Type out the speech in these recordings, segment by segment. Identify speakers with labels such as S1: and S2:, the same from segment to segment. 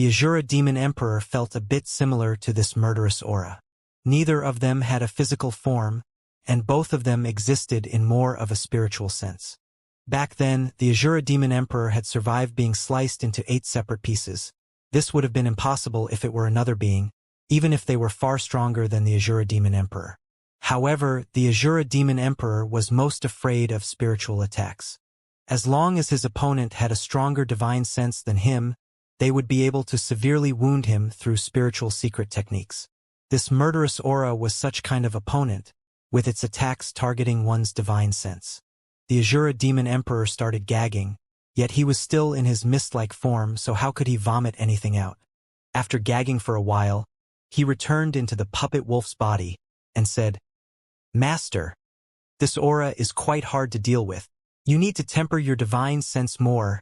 S1: The Azura Demon Emperor felt a bit similar to this murderous aura. Neither of them had a physical form, and both of them existed in more of a spiritual sense. Back then, the Azura Demon Emperor had survived being sliced into 8 separate pieces. This would have been impossible if it were another being, even if they were far stronger than the Azura Demon Emperor. However, the Azura Demon Emperor was most afraid of spiritual attacks. As long as his opponent had a stronger divine sense than him, they would be able to severely wound him through spiritual secret techniques. This murderous aura was such kind of opponent, with its attacks targeting one's divine sense. The Azura Demon Emperor started gagging, yet he was still in his mist-like form, so how could he vomit anything out? After gagging for a while, he returned into the puppet wolf's body and said, "Master, this aura is quite hard to deal with. You need to temper your divine sense more,"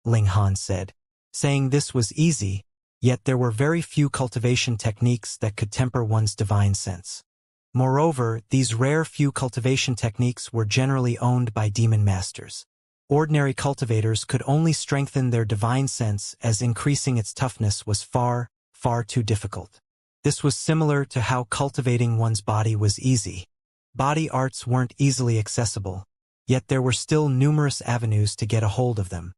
S1: Ling Han said. Saying this was easy, yet there were very few cultivation techniques that could temper one's divine sense. Moreover, these rare few cultivation techniques were generally owned by demon masters. Ordinary cultivators could only strengthen their divine sense, as increasing its toughness was far, far too difficult. This was similar to how cultivating one's body was easy. Body arts weren't easily accessible, yet there were still numerous avenues to get a hold of them.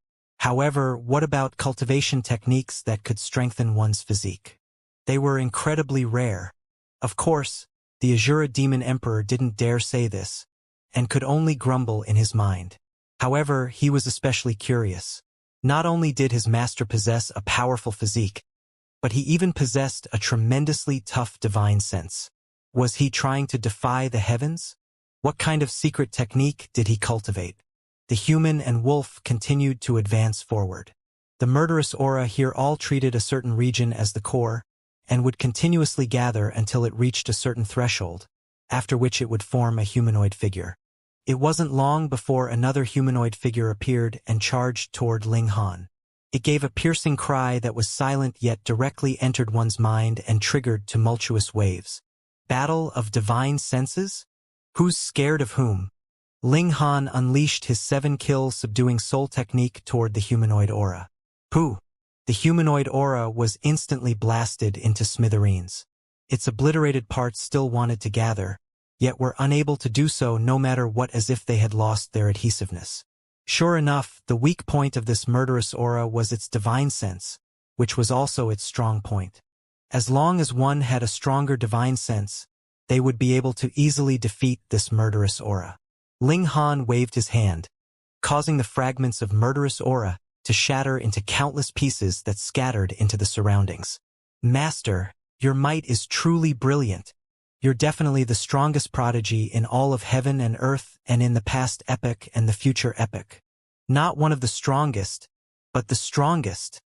S1: However, what about cultivation techniques that could strengthen one's physique? They were incredibly rare. Of course, the Azura Demon Emperor didn't dare say this, and could only grumble in his mind. However, he was especially curious. Not only did his master possess a powerful physique, but he even possessed a tremendously tough divine sense. Was he trying to defy the heavens? What kind of secret technique did he cultivate? The human and wolf continued to advance forward. The murderous aura here all treated a certain region as the core, and would continuously gather until it reached a certain threshold, after which it would form a humanoid figure. It wasn't long before another humanoid figure appeared and charged toward Ling Han. It gave a piercing cry that was silent yet directly entered one's mind and triggered tumultuous waves. Battle of divine senses? Who's scared of whom? Ling Han unleashed his 7-kill subduing soul technique toward the humanoid aura. Pooh! The humanoid aura was instantly blasted into smithereens. Its obliterated parts still wanted to gather, yet were unable to do so no matter what, as if they had lost their adhesiveness. Sure enough, the weak point of this murderous aura was its divine sense, which was also its strong point. As long as one had a stronger divine sense, they would be able to easily defeat this murderous aura. Ling Han waved his hand, causing the fragments of murderous aura to shatter into countless pieces that scattered into the surroundings. "Master, your might is truly brilliant. You're definitely the strongest prodigy in all of heaven and earth, and in the past epoch and the future epoch. Not one of the strongest, but the strongest."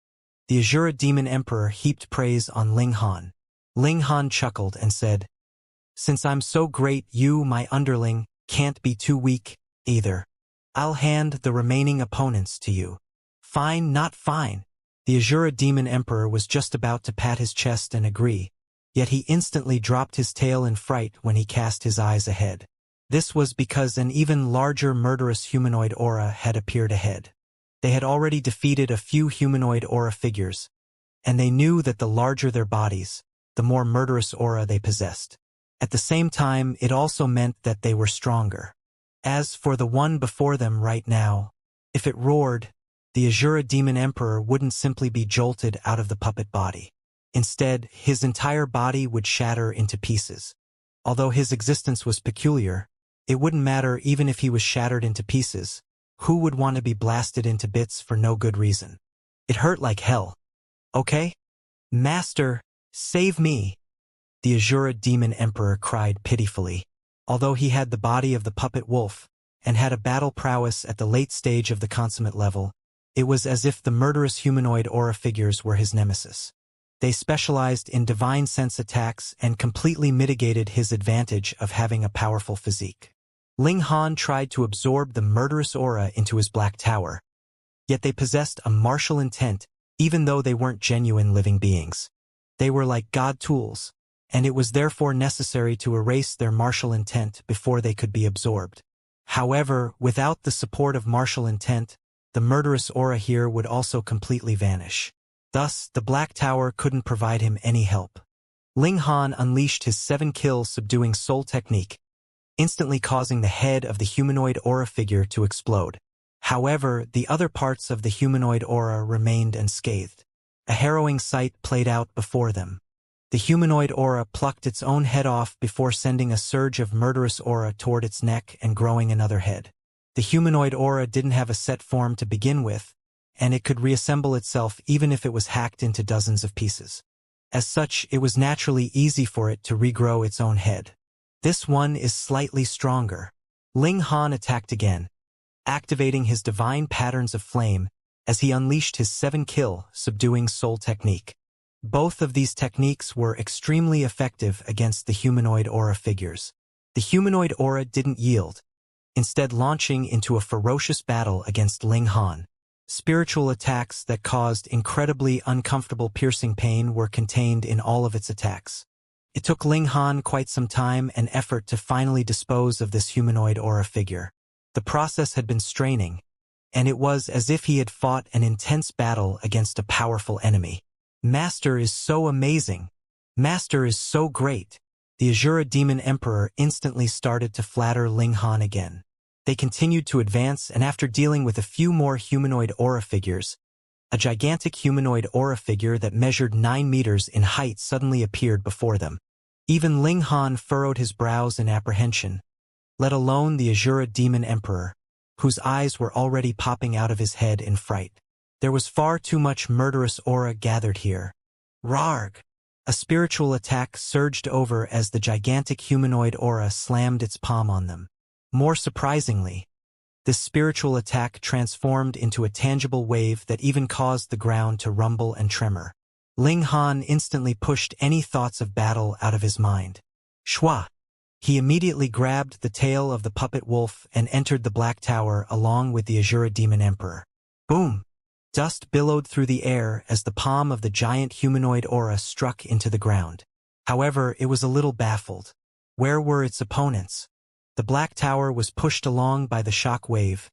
S1: The Azura Demon Emperor heaped praise on Ling Han. Ling Han chuckled and said, "Since I'm so great, you, my underling, can't be too weak, either. I'll hand the remaining opponents to you." "Fine, not fine." The Azura Demon Emperor was just about to pat his chest and agree, yet he instantly dropped his tail in fright when he cast his eyes ahead. This was because an even larger murderous humanoid aura had appeared ahead. They had already defeated a few humanoid aura figures, and they knew that the larger their bodies, the more murderous aura they possessed. At the same time, it also meant that they were stronger. As for the one before them right now, if it roared, the Azura Demon Emperor wouldn't simply be jolted out of the puppet body. Instead, his entire body would shatter into pieces. Although his existence was peculiar, it wouldn't matter even if he was shattered into pieces. Who would want to be blasted into bits for no good reason? It hurt like hell. "Okay? Master, save me!" The Azura Demon Emperor cried pitifully. Although he had the body of the puppet wolf, and had a battle prowess at the late stage of the consummate level, it was as if the murderous humanoid aura figures were his nemesis. They specialized in divine sense attacks and completely mitigated his advantage of having a powerful physique. Ling Han tried to absorb the murderous aura into his black tower, yet they possessed a martial intent even though they weren't genuine living beings. They were like god tools, and it was therefore necessary to erase their martial intent before they could be absorbed. However, without the support of martial intent, the murderous aura here would also completely vanish. Thus, the Black Tower couldn't provide him any help. Ling Han unleashed his 7-kill subduing soul technique, instantly causing the head of the humanoid aura figure to explode. However, the other parts of the humanoid aura remained unscathed. A harrowing sight played out before them. The humanoid aura plucked its own head off before sending a surge of murderous aura toward its neck and growing another head. The humanoid aura didn't have a set form to begin with, and it could reassemble itself even if it was hacked into dozens of pieces. As such, it was naturally easy for it to regrow its own head. This one is slightly stronger. Ling Han attacked again, activating his divine patterns of flame as he unleashed his 7-kill subduing soul technique. Both of these techniques were extremely effective against the humanoid aura figures. The humanoid aura didn't yield, instead launching into a ferocious battle against Ling Han. Spiritual attacks that caused incredibly uncomfortable piercing pain were contained in all of its attacks. It took Ling Han quite some time and effort to finally dispose of this humanoid aura figure. The process had been straining, and it was as if he had fought an intense battle against a powerful enemy. Master is so amazing. Master is so great. The Azura Demon Emperor instantly started to flatter Ling Han again. They continued to advance, and after dealing with a few more humanoid aura figures, a gigantic humanoid aura figure that measured 9 meters in height suddenly appeared before them. Even Ling Han furrowed his brows in apprehension, let alone the Azura Demon Emperor, whose eyes were already popping out of his head in fright. There was far too much murderous aura gathered here. Rarg! A spiritual attack surged over as the gigantic humanoid aura slammed its palm on them. More surprisingly, this spiritual attack transformed into a tangible wave that even caused the ground to rumble and tremor. Ling Han instantly pushed any thoughts of battle out of his mind. Shwa! He immediately grabbed the tail of the puppet wolf and entered the Black Tower along with the Azura Demon Emperor. Boom! Dust billowed through the air as the palm of the giant humanoid aura struck into the ground. However, it was a little baffled. Where were its opponents? The Black Tower was pushed along by the shock wave,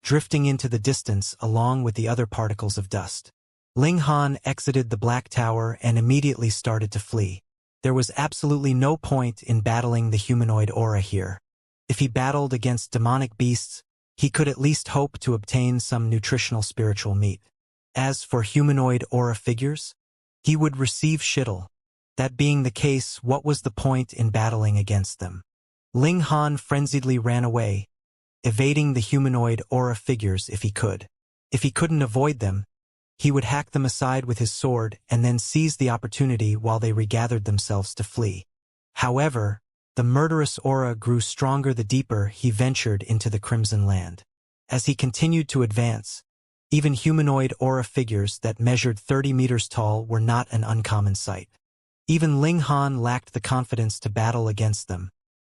S1: drifting into the distance along with the other particles of dust. Ling Han exited the Black Tower and immediately started to flee. There was absolutely no point in battling the humanoid aura here. If he battled against demonic beasts, he could at least hope to obtain some nutritional spiritual meat. As for humanoid aura figures, he would receive shittle. That being the case, what was the point in battling against them? Ling Han frenziedly ran away, evading the humanoid aura figures if he could. If he couldn't avoid them, he would hack them aside with his sword and then seize the opportunity while they regathered themselves to flee. However, the murderous aura grew stronger the deeper he ventured into the Crimson Land. As he continued to advance, even humanoid aura figures that measured 30 meters tall were not an uncommon sight. Even Ling Han lacked the confidence to battle against them,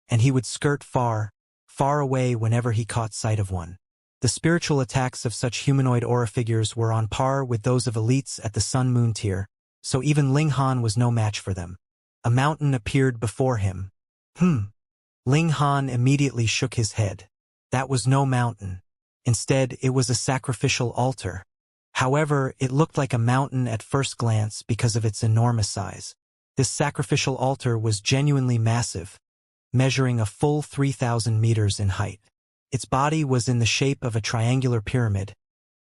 S1: and he would skirt far, far away whenever he caught sight of one. The spiritual attacks of such humanoid aura figures were on par with those of elites at the Sun-Moon tier, so even Ling Han was no match for them. A mountain appeared before him. Ling Han immediately shook his head. That was no mountain. Instead, it was a sacrificial altar. However, it looked like a mountain at first glance because of its enormous size. This sacrificial altar was genuinely massive, measuring a full 3,000 meters in height. Its body was in the shape of a triangular pyramid,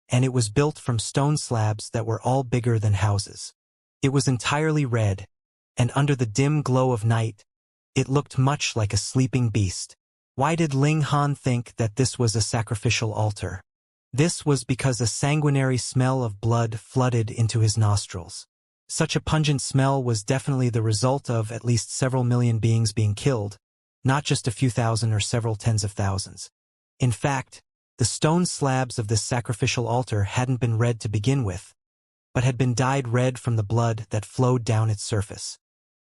S1: and it was built from stone slabs that were all bigger than houses. It was entirely red, and under the dim glow of night, it looked much like a sleeping beast. Why did Ling Han think that this was a sacrificial altar? This was because a sanguinary smell of blood flooded into his nostrils. Such a pungent smell was definitely the result of at least several million beings being killed, not just a few thousand or several tens of thousands. In fact, the stone slabs of this sacrificial altar hadn't been red to begin with, but had been dyed red from the blood that flowed down its surface.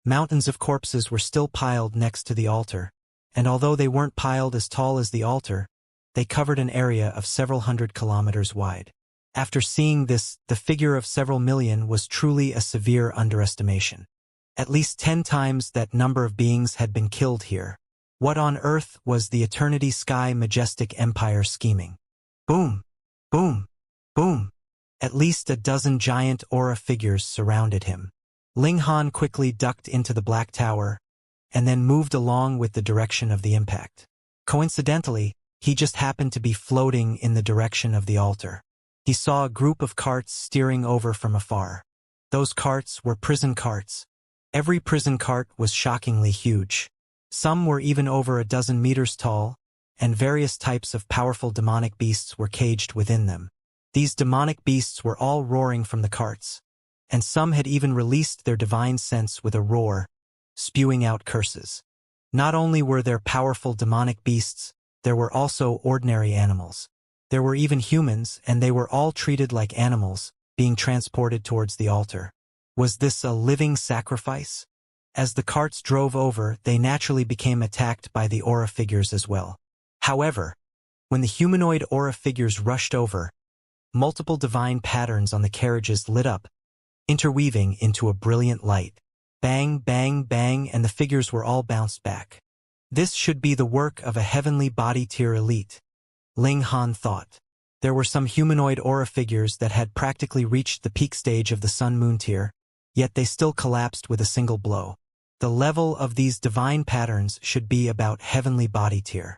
S1: Mountains of corpses were still piled next to the altar, and although they weren't piled as tall as the altar, they covered an area of several hundred kilometers wide. After seeing this, the figure of several million was truly a severe underestimation. At least 10 times that number of beings had been killed here. What on earth was the Eternity Sky Majestic Empire scheming? Boom! Boom! Boom! At least a dozen giant aura figures surrounded him. Ling Han quickly ducked into the Black Tower, and then moved along with the direction of the impact. Coincidentally, he just happened to be floating in the direction of the altar. He saw a group of carts steering over from afar. Those carts were prison carts. Every prison cart was shockingly huge. Some were even over a dozen meters tall, and various types of powerful demonic beasts were caged within them. These demonic beasts were all roaring from the carts, and some had even released their divine sense with a roar, spewing out curses. Not only were there powerful demonic beasts, there were also ordinary animals. There were even humans, and they were all treated like animals, being transported towards the altar. Was this a living sacrifice? As the carts drove over, they naturally became attacked by the aura figures as well. However, when the humanoid aura figures rushed over, multiple divine patterns on the carriages lit up, interweaving into a brilliant light. Bang, bang, bang, and the figures were all bounced back. This should be the work of a heavenly body tier elite, Ling Han thought. There were some humanoid aura figures that had practically reached the peak stage of the Sun-Moon tier, yet they still collapsed with a single blow. The level of these divine patterns should be about heavenly body tier.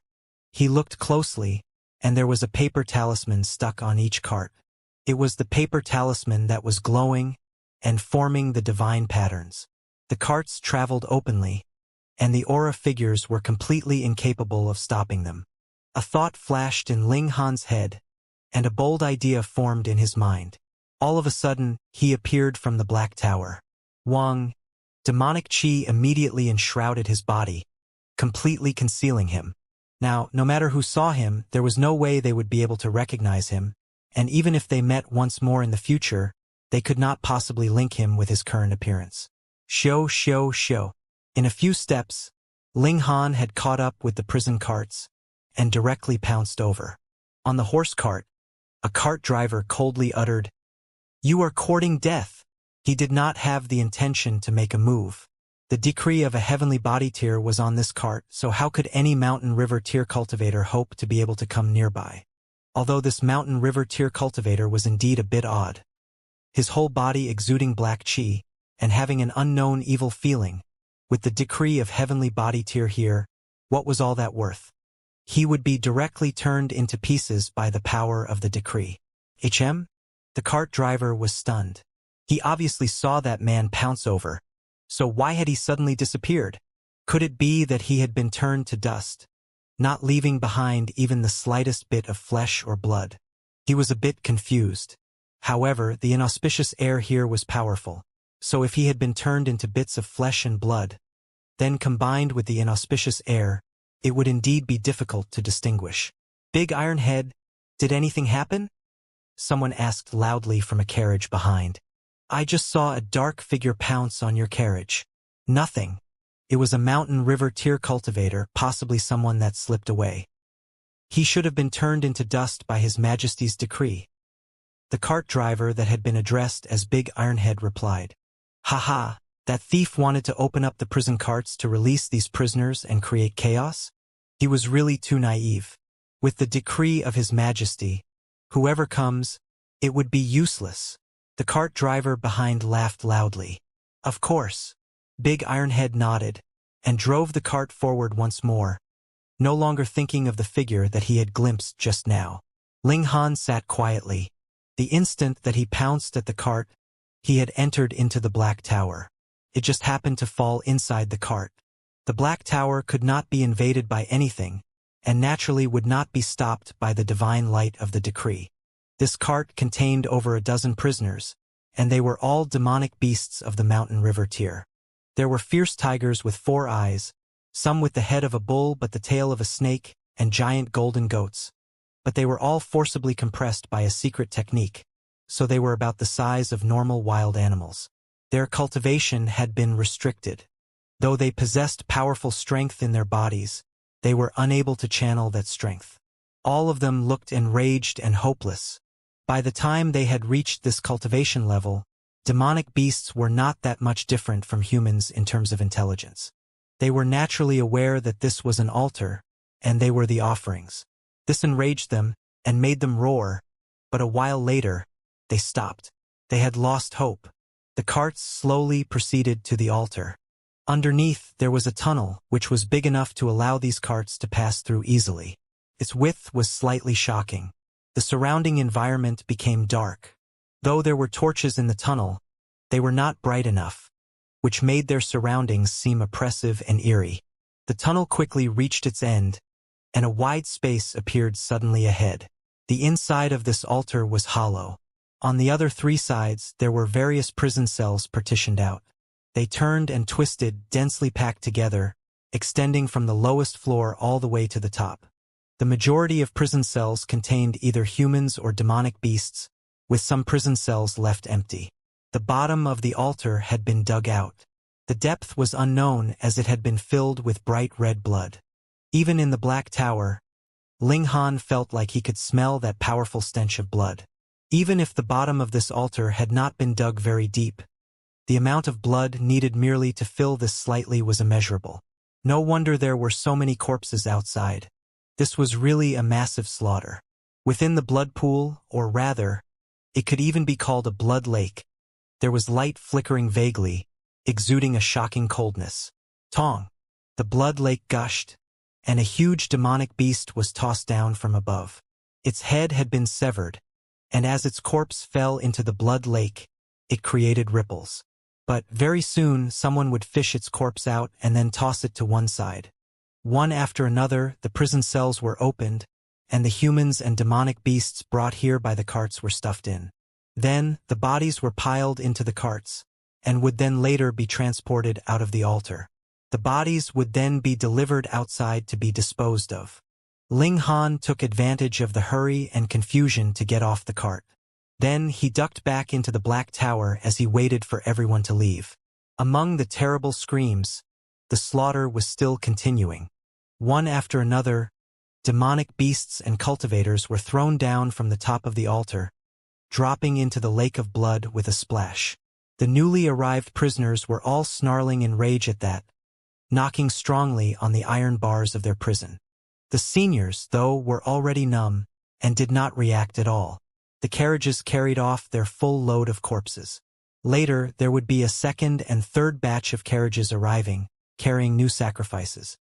S1: He looked closely, and there was a paper talisman stuck on each cart. It was the paper talisman that was glowing and forming the divine patterns. The carts traveled openly, and the aura figures were completely incapable of stopping them. A thought flashed in Ling Han's head, and a bold idea formed in his mind. All of a sudden, he appeared from the Black Tower. Wang, demonic chi immediately enshrouded his body, completely concealing him. Now, no matter who saw him, there was no way they would be able to recognize him, and even if they met once more in the future, they could not possibly link him with his current appearance. Shoo. In a few steps, Ling Han had caught up with the prison carts and directly pounced over. On the horse cart, a cart driver coldly uttered, "You are courting death." He did not have the intention to make a move. The decree of a heavenly body tier was on this cart, so how could any mountain river tier cultivator hope to be able to come nearby? Although this mountain river tier cultivator was indeed a bit odd. His whole body exuding black chi, and having an unknown evil feeling, with the decree of heavenly body tier here, what was all that worth? He would be directly turned into pieces by the power of the decree. The cart driver was stunned. He obviously saw that man pounce over, so why had he suddenly disappeared? Could it be that he had been turned to dust, not leaving behind even the slightest bit of flesh or blood? He was a bit confused. However, the inauspicious air here was powerful, so if he had been turned into bits of flesh and blood, then combined with the inauspicious air, it would indeed be difficult to distinguish. Big Iron Head, did anything happen? Someone asked loudly from a carriage behind. I just saw a dark figure pounce on your carriage. Nothing. It was a mountain river tier cultivator, possibly someone that slipped away. He should have been turned into dust by His Majesty's decree. The cart driver that had been addressed as Big Ironhead replied. Haha, that thief wanted to open up the prison carts to release these prisoners and create chaos? He was really too naive. With the decree of His Majesty, whoever comes, it would be useless. The cart driver behind laughed loudly. Of course. Big Ironhead nodded, and drove the cart forward once more, no longer thinking of the figure that he had glimpsed just now. Ling Han sat quietly. The instant that he pounced at the cart, he had entered into the Black Tower. It just happened to fall inside the cart. The Black Tower could not be invaded by anything, and naturally would not be stopped by the divine light of the decree. This cart contained over a dozen prisoners, and they were all demonic beasts of the mountain river tier. There were fierce tigers with 4 eyes, some with the head of a bull but the tail of a snake, and giant golden goats. But they were all forcibly compressed by a secret technique, so they were about the size of normal wild animals. Their cultivation had been restricted. Though they possessed powerful strength in their bodies, they were unable to channel that strength. All of them looked enraged and hopeless. By the time they had reached this cultivation level, demonic beasts were not that much different from humans in terms of intelligence. They were naturally aware that this was an altar, and they were the offerings. This enraged them and made them roar, but a while later, they stopped. They had lost hope. The carts slowly proceeded to the altar. Underneath, there was a tunnel, which was big enough to allow these carts to pass through easily. Its width was slightly shocking. The surrounding environment became dark. Though there were torches in the tunnel, they were not bright enough, which made their surroundings seem oppressive and eerie. The tunnel quickly reached its end, and a wide space appeared suddenly ahead. The inside of this altar was hollow. On the other 3 sides, there were various prison cells partitioned out. They turned and twisted, densely packed together, extending from the lowest floor all the way to the top. The majority of prison cells contained either humans or demonic beasts, with some prison cells left empty. The bottom of the altar had been dug out. The depth was unknown as it had been filled with bright red blood. Even in the Black Tower, Ling Han felt like he could smell that powerful stench of blood. Even if the bottom of this altar had not been dug very deep, the amount of blood needed merely to fill this slightly was immeasurable. No wonder there were so many corpses outside. This was really a massive slaughter. Within the blood pool, or rather, it could even be called a blood lake, there was light flickering vaguely, exuding a shocking coldness. Tong! The blood lake gushed, and a huge demonic beast was tossed down from above. Its head had been severed, and as its corpse fell into the blood lake, it created ripples. But very soon someone would fish its corpse out and then toss it to one side. One after another, the prison cells were opened, and the humans and demonic beasts brought here by the carts were stuffed in. Then, the bodies were piled into the carts, and would then later be transported out of the altar. The bodies would then be delivered outside to be disposed of. Ling Han took advantage of the hurry and confusion to get off the cart. Then he ducked back into the Black Tower as he waited for everyone to leave. Among the terrible screams, the slaughter was still continuing. One after another, demonic beasts and cultivators were thrown down from the top of the altar, dropping into the lake of blood with a splash. The newly arrived prisoners were all snarling in rage at that, knocking strongly on the iron bars of their prison. The seniors, though, were already numb and did not react at all. The carriages carried off their full load of corpses. Later, there would be a second and third batch of carriages arriving, carrying new sacrifices.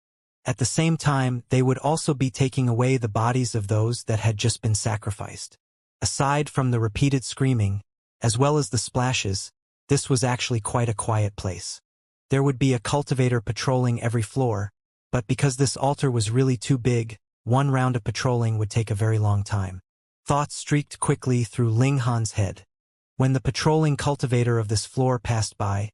S1: At the same time, they would also be taking away the bodies of those that had just been sacrificed. Aside from the repeated screaming, as well as the splashes, this was actually quite a quiet place. There would be a cultivator patrolling every floor, but because this altar was really too big, one round of patrolling would take a very long time. Thoughts streaked quickly through Ling Han's head. When the patrolling cultivator of this floor passed by,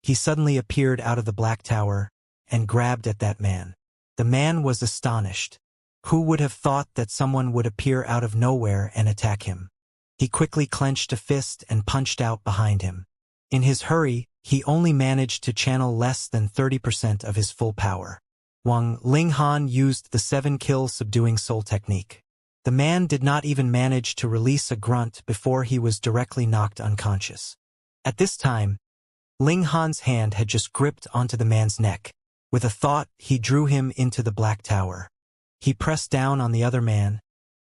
S1: he suddenly appeared out of the Black Tower and grabbed at that man. The man was astonished. Who would have thought that someone would appear out of nowhere and attack him? He quickly clenched a fist and punched out behind him. In his hurry, he only managed to channel less than 30% of his full power. Ling Han used the 7-kill subduing soul technique. The man did not even manage to release a grunt before he was directly knocked unconscious. At this time, Ling Han's hand had just gripped onto the man's neck. With a thought, he drew him into the Black Tower. He pressed down on the other man,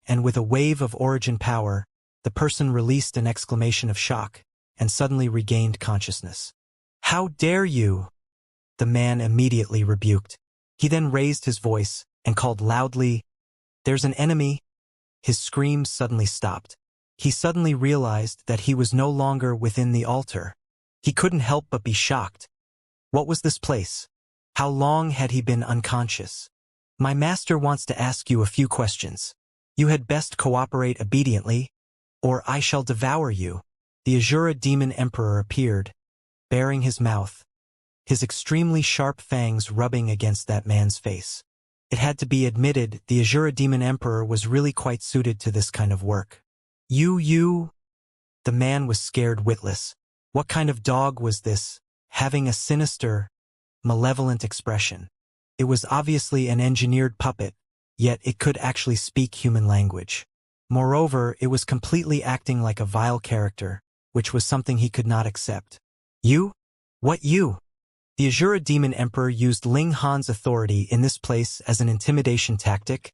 S1: and with a wave of origin power, the person released an exclamation of shock and suddenly regained consciousness. "How dare you?" the man immediately rebuked. He then raised his voice and called loudly, "There's an enemy." His screams suddenly stopped. He suddenly realized that he was no longer within the altar. He couldn't help but be shocked. What was this place? How long had he been unconscious? "My master wants to ask you a few questions. You had best cooperate obediently, or I shall devour you." The Azura Demon Emperor appeared, baring his mouth, his extremely sharp fangs rubbing against that man's face. It had to be admitted, the Azura Demon Emperor was really quite suited to this kind of work. You... The man was scared witless. What kind of dog was this, having a sinister, malevolent expression? It was obviously an engineered puppet, yet it could actually speak human language. Moreover, it was completely acting like a vile character, which was something he could not accept. "You? What you?" The Azura Demon Emperor used Ling Han's authority in this place as an intimidation tactic,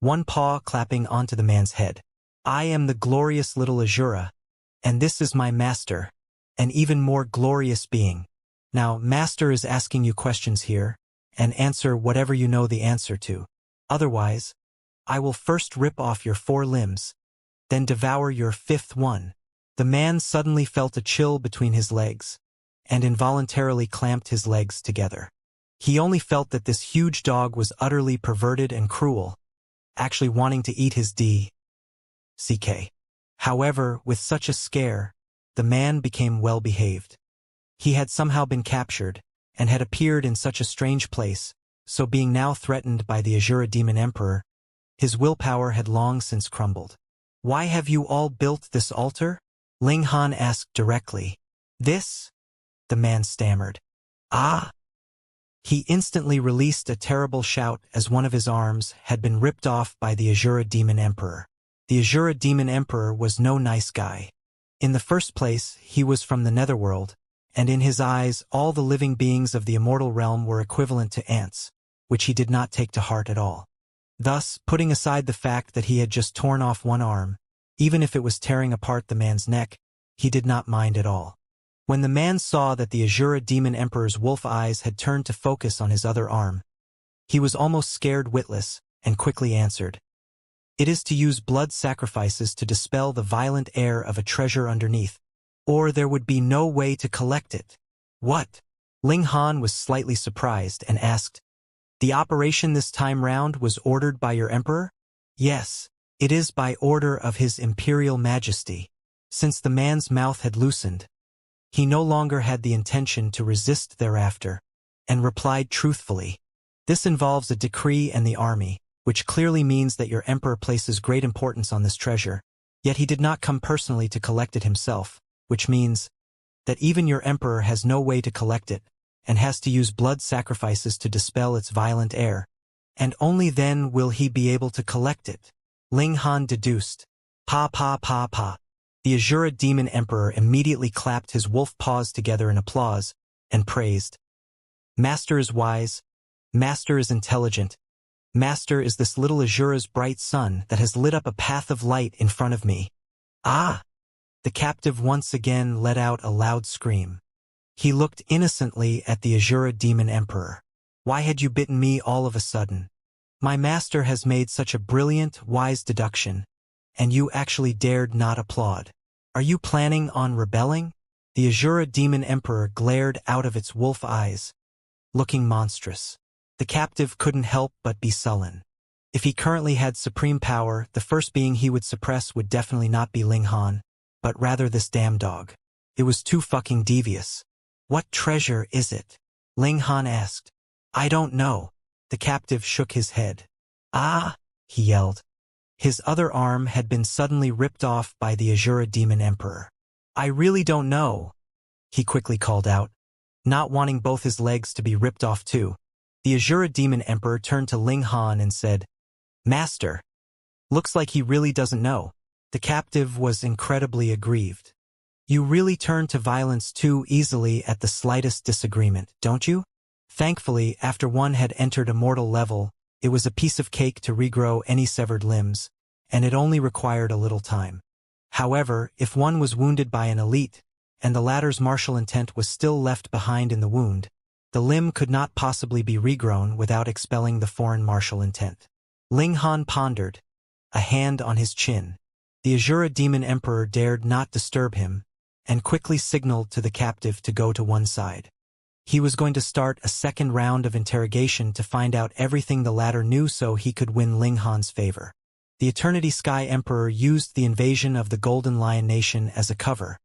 S1: one paw clapping onto the man's head. "I am the glorious little Azura, And this is my master, an even more glorious being. Now, master is asking you questions here, and answer whatever you know the answer to. Otherwise, I will first rip off your 4 limbs, then devour your 5th one. The man suddenly felt a chill between his legs, and involuntarily clamped his legs together. He only felt that this huge dog was utterly perverted and cruel, actually wanting to eat his D.C.K. However, with such a scare, the man became well-behaved. He had somehow been captured, and had appeared in such a strange place, so being now threatened by the Azura Demon Emperor, his willpower had long since crumbled. "Why have you all built this altar?" Ling Han asked directly. "This?" the man stammered. "Ah!" He instantly released a terrible shout as one of his arms had been ripped off by the Azura Demon Emperor. The Azura Demon Emperor was no nice guy. In the first place, he was from the Netherworld, and in his eyes all the living beings of the immortal realm were equivalent to ants, which he did not take to heart at all. Thus, putting aside the fact that he had just torn off one arm, even if it was tearing apart the man's neck, he did not mind at all. When the man saw that the Azura Demon Emperor's wolf eyes had turned to focus on his other arm, he was almost scared witless, and quickly answered, "It is to use blood sacrifices to dispel the violent air of a treasure underneath, or there would be no way to collect it." "What?" Ling Han was slightly surprised and asked, "The operation this time round was ordered by your emperor?" "Yes, it is by order of his Imperial Majesty." Since the man's mouth had loosened, he no longer had the intention to resist thereafter, and replied truthfully, "This involves a decree and the army, which clearly means that your emperor places great importance on this treasure, yet he did not come personally to collect it himself, which means that even your emperor has no way to collect it, and has to use blood sacrifices to dispel its violent air, and only then will he be able to collect it." Ling Han deduced. "Pa pa pa pa." The Azura Demon Emperor immediately clapped his wolf paws together in applause, and praised. "Master is wise, Master is intelligent, Master is this little Azura's bright sun that has lit up a path of light in front of me." "Ah!" The captive once again let out a loud scream. He looked innocently at the Azura Demon Emperor. "Why had you bitten me all of a sudden? My master has made such a brilliant, wise deduction, and you actually dared not applaud. Are you planning on rebelling?" The Azura Demon Emperor glared out of its wolf eyes, looking monstrous. The captive couldn't help but be sullen. If he currently had supreme power, the first being he would suppress would definitely not be Ling Han, but rather this damn dog. It was too fucking devious. "What treasure is it?" Ling Han asked. "I don't know." The captive shook his head. "Ah!" he yelled. His other arm had been suddenly ripped off by the Azura Demon Emperor. "I really don't know," he quickly called out, not wanting both his legs to be ripped off too. The Azura Demon Emperor turned to Ling Han and said, "Master, looks like he really doesn't know." The captive was incredibly aggrieved. "You really turn to violence too easily at the slightest disagreement, don't you?" Thankfully, after one had entered Immortal level, it was a piece of cake to regrow any severed limbs, and it only required a little time. However, if one was wounded by an elite, and the latter's martial intent was still left behind in the wound, the limb could not possibly be regrown without expelling the foreign martial intent. Ling Han pondered, a hand on his chin. The Azura Demon Emperor dared not disturb him, and quickly signaled to the captive to go to one side. He was going to start a second round of interrogation to find out everything the latter knew so he could win Ling Han's favor. The Eternity Sky Emperor used the invasion of the Golden Lion Nation as a cover,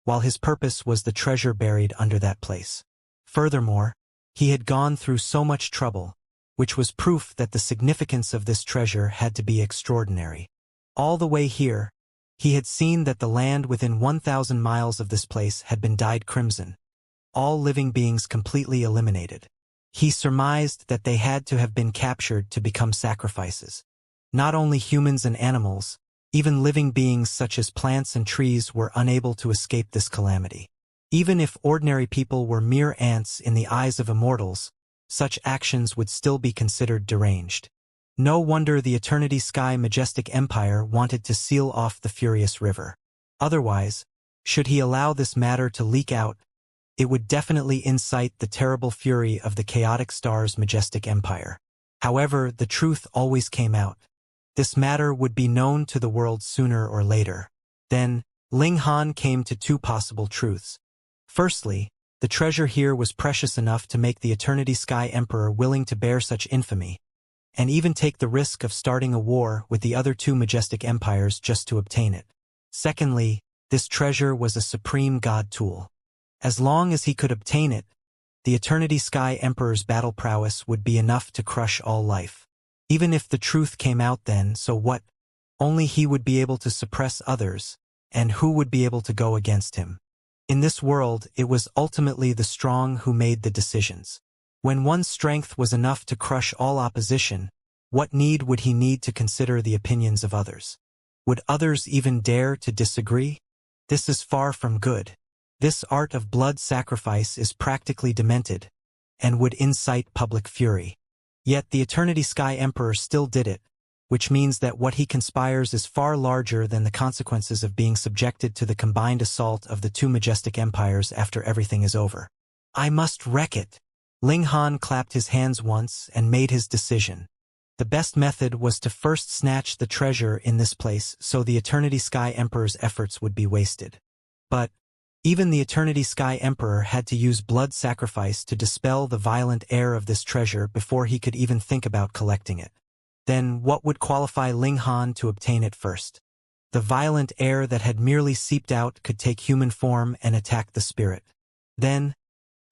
S1: while his purpose was the treasure buried under that place. Furthermore, he had gone through so much trouble, which was proof that the significance of this treasure had to be extraordinary. All the way here, he had seen that the land within 1,000 miles of this place had been dyed crimson, all living beings completely eliminated. He surmised that they had to have been captured to become sacrifices. Not only humans and animals, even living beings such as plants and trees were unable to escape this calamity. Even if ordinary people were mere ants in the eyes of immortals, such actions would still be considered deranged. No wonder the Eternity Sky Majestic Empire wanted to seal off the furious river. Otherwise, Should he allow this matter to leak out, it would definitely incite the terrible fury of the chaotic star's majestic empire. However, the truth always came out. This matter would be known to the world sooner or later. Then, Ling Han came to two possible truths. Firstly, the treasure here was precious enough to make the Eternity Sky Emperor willing to bear such infamy, and even take the risk of starting a war with the other two majestic empires just to obtain it. Secondly, this treasure was a supreme god tool. As long as he could obtain it, the Eternity Sky Emperor's battle prowess would be enough to crush all life. Even if the truth came out then, so what? Only he would be able to suppress others, and who would be able to go against him? In this world, it was ultimately the strong who made the decisions. When one's strength was enough to crush all opposition, what need would he need to consider the opinions of others? Would others even dare to disagree? This is far from good. This art of blood sacrifice is practically demented, and would incite public fury. Yet the Eternity Sky Emperor still did it, which means that what he conspires is far larger than the consequences of being subjected to the combined assault of the two majestic empires after everything is over. I must wreck it. Ling Han clapped his hands once and made his decision. The best method was to first snatch the treasure in this place so the Eternity Sky Emperor's efforts would be wasted. But even the Eternity Sky Emperor had to use blood sacrifice to dispel the violent air of this treasure before he could even think about collecting it. Then what would qualify Ling Han to obtain it first? The violent air that had merely seeped out could take human form and attack the spirit. Then,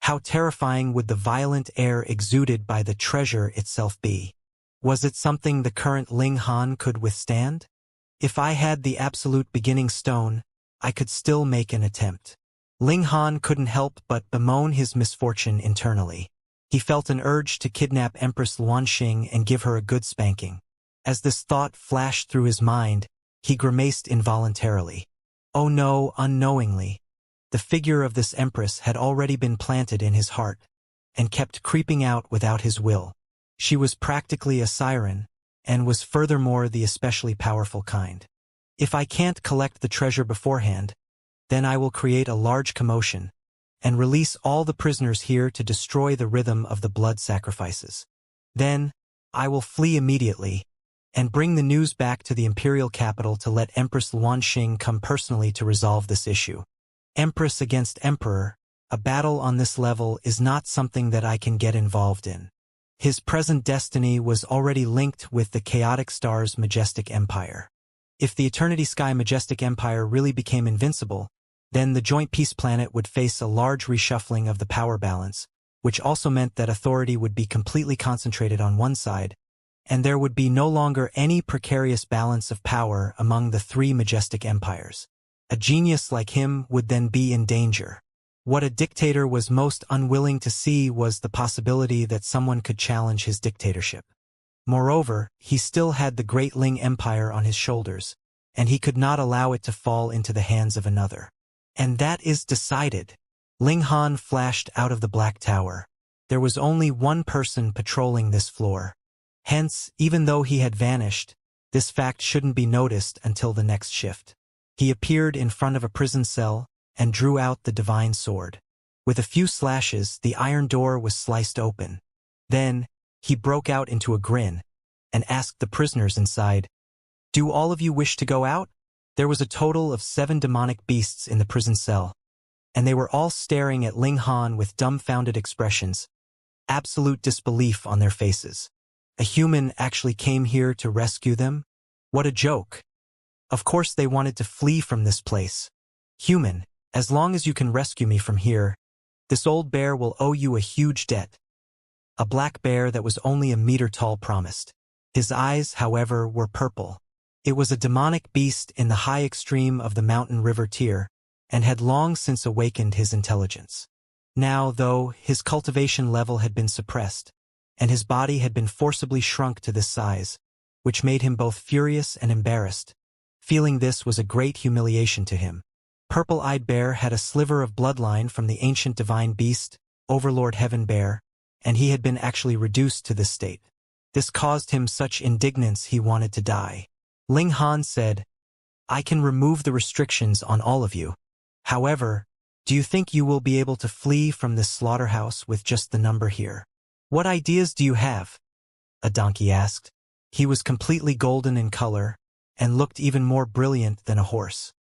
S1: how terrifying would the violent air exuded by the treasure itself be? Was it something the current Ling Han could withstand? If I had the absolute beginning stone, I could still make an attempt. Ling Han couldn't help but bemoan his misfortune internally. He felt an urge to kidnap Empress Luanxing and give her a good spanking. As this thought flashed through his mind, he grimaced involuntarily. Oh no, unknowingly. The figure of this empress had already been planted in his heart, and kept creeping out without his will. She was practically a siren, and was furthermore the especially powerful kind. If I can't collect the treasure beforehand, then I will create a large commotion, and release all the prisoners here to destroy the rhythm of the blood sacrifices. Then, I will flee immediately, and bring the news back to the imperial capital to let Empress Luanxing come personally to resolve this issue. Empress against Emperor, a battle on this level is not something that I can get involved in. His present destiny was already linked with the chaotic star's majestic empire. If the Eternity Sky Majestic Empire really became invincible, then the joint peace planet would face a large reshuffling of the power balance, which also meant that authority would be completely concentrated on one side, and there would be no longer any precarious balance of power among the three majestic empires. A genius like him would then be in danger. What a dictator was most unwilling to see was the possibility that someone could challenge his dictatorship. Moreover, he still had the Great Ling Empire on his shoulders, and he could not allow it to fall into the hands of another. And that is decided. Ling Han flashed out of the Black Tower. There was only one person patrolling this floor. Hence, even though he had vanished, this fact shouldn't be noticed until the next shift. He appeared in front of a prison cell and drew out the divine sword. With a few slashes, the iron door was sliced open. Then, he broke out into a grin and asked the prisoners inside, "Do all of you wish to go out?" There was a total of 7 demonic beasts in the prison cell, and they were all staring at Ling Han with dumbfounded expressions, absolute disbelief on their faces. A human actually came here to rescue them? What a joke. Of course they wanted to flee from this place. Human, as long as you can rescue me from here, this old bear will owe you a huge debt. A black bear that was only a meter tall promised. His eyes, however, were purple. It was a demonic beast in the high extreme of the mountain river tier, and had long since awakened his intelligence. Now, though, his cultivation level had been suppressed, and his body had been forcibly shrunk to this size, which made him both furious and embarrassed. Feeling this was a great humiliation to him. Purple-eyed Bear had a sliver of bloodline from the ancient divine beast, Overlord Heaven Bear, and he had been actually reduced to this state. This caused him such indignance he wanted to die. Ling Han said, "I can remove the restrictions on all of you. However, do you think you will be able to flee from this slaughterhouse with just the number here? What ideas do you have? A donkey asked. He was completely golden in color and looked even more brilliant than a horse.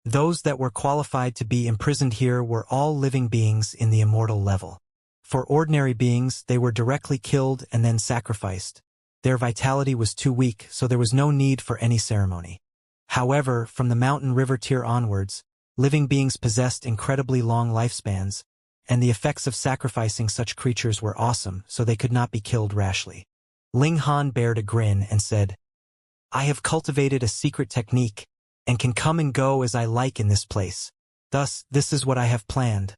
S1: Those that were qualified to be imprisoned here were all living beings in the immortal level. For ordinary beings, they were directly killed and then sacrificed. Their vitality was too weak, so there was no need for any ceremony. However, from the mountain river tier onwards, living beings possessed incredibly long lifespans, and the effects of sacrificing such creatures were awesome, so they could not be killed rashly. Ling Han bared a grin and said, I have cultivated a secret technique, and can come and go as I like in this place. Thus, this is what I have planned.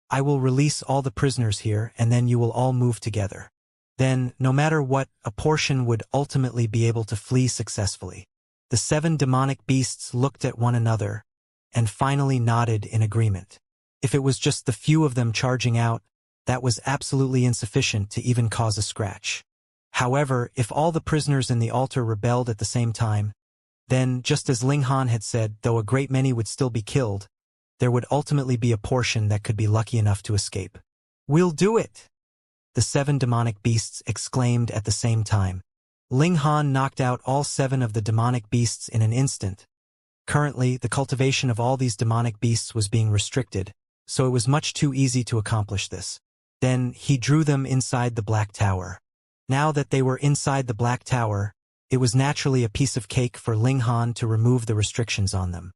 S1: I will release all the prisoners here, and then you will all move together. Then, no matter what, a portion would ultimately be able to flee successfully. The 7 demonic beasts looked at one another, and finally nodded in agreement. If it was just the few of them charging out, that was absolutely insufficient to even cause a scratch. However, if all the prisoners in the altar rebelled at the same time, then, just as Ling Han had said, though a great many would still be killed, there would ultimately be a portion that could be lucky enough to escape. We'll do it! The 7 demonic beasts exclaimed at the same time. Ling Han knocked out all 7 of the demonic beasts in an instant. Currently, the cultivation of all these demonic beasts was being restricted, so it was much too easy to accomplish this. Then, he drew them inside the Black Tower. Now that they were inside the Black Tower, it was naturally a piece of cake for Ling Han to remove the restrictions on them.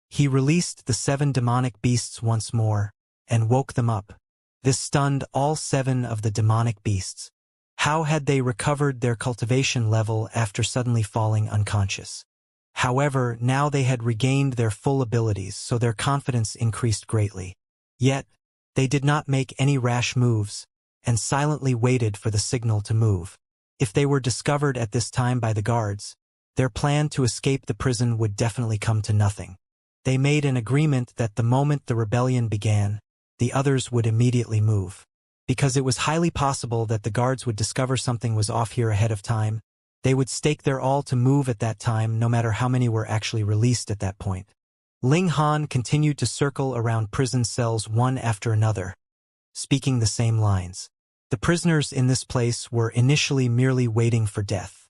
S1: He released the 7 demonic beasts once more, and woke them up. This stunned all 7 of the demonic beasts. How had they recovered their cultivation level after suddenly falling unconscious? However, now they had regained their full abilities, so their confidence increased greatly. Yet, they did not make any rash moves, and silently waited for the signal to move. If they were discovered at this time by the guards, their plan to escape the prison would definitely come to nothing. They made an agreement that the moment the rebellion began, the others would immediately move. Because it was highly possible that the guards would discover something was off here ahead of time, they would stake their all to move at that time, no matter how many were actually released at that point. Ling Han continued to circle around prison cells one after another, speaking the same lines. The prisoners in this place were initially merely waiting for death.